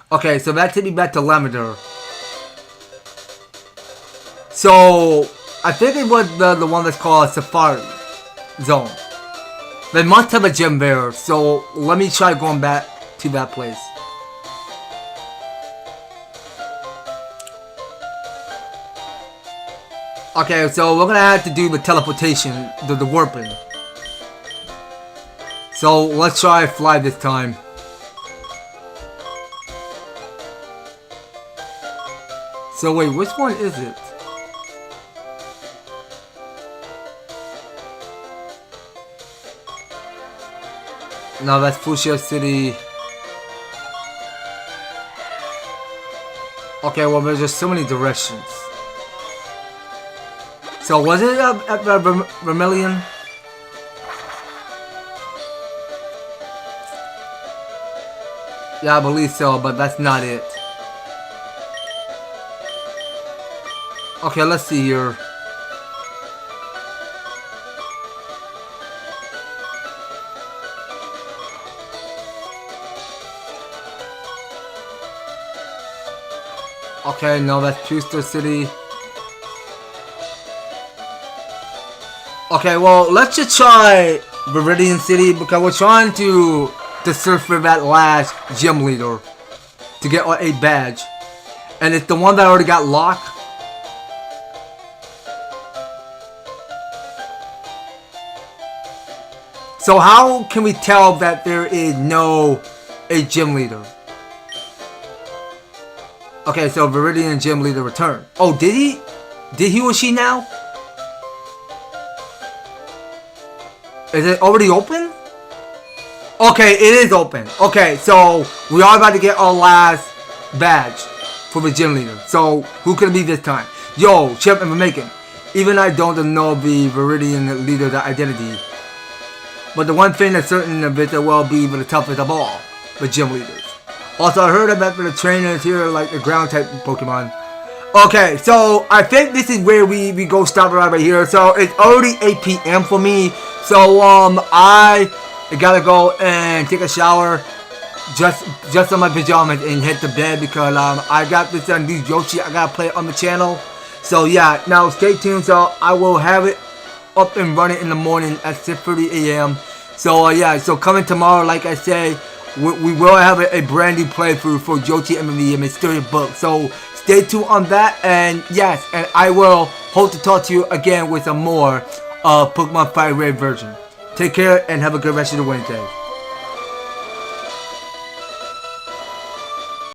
Okay, so that takes me back to Lavender. So I think it was the one that's called Safari Zone. They must have a gym there, so let me try going back to that place. Okay, so we're gonna have to do the teleportation, the warping. So let's try fly this time. So wait, which one is it? No, that's Fuchsia City. Okay, well there's just so many directions. So was it at Vermilion? Yeah, I believe so, but that's not it. Okay, let's see here. Okay, no, that's Puster City. Okay, well, let's just try Viridian City because we're trying to search for that last gym leader to get our 8 badge. And it's the one that already got locked. So how can we tell that there is no 8 gym leader? Okay, so Viridian gym leader returned. Oh, did he? Did he or she now? Is it already open? Okay, it is open. Okay, so we are about to get our last badge for the gym leader. So who could it be this time? Yo, Chip and Jamaican. Even I don't know the Viridian leader's identity. But the one thing that's certain of it will be the toughest of all, the gym leaders. Also, I heard about the trainers here, like the ground type Pokemon. Okay, so I think this is where we go stop right here. So it's already 8 p.m. for me. So I gotta go and take a shower, just on my pajamas and hit the bed because I got this new Yoshi I gotta play on the channel. So yeah, now stay tuned. So I will have it up and running in the morning at 6:30 a.m. So yeah, so coming tomorrow, like I say, we will have a brand new playthrough for Yoshi MME Mysterious Book. So stay tuned on that, and yes, and I will hope to talk to you again with some more Pokemon FireRed version. Take care and have a good rest of the Wednesday.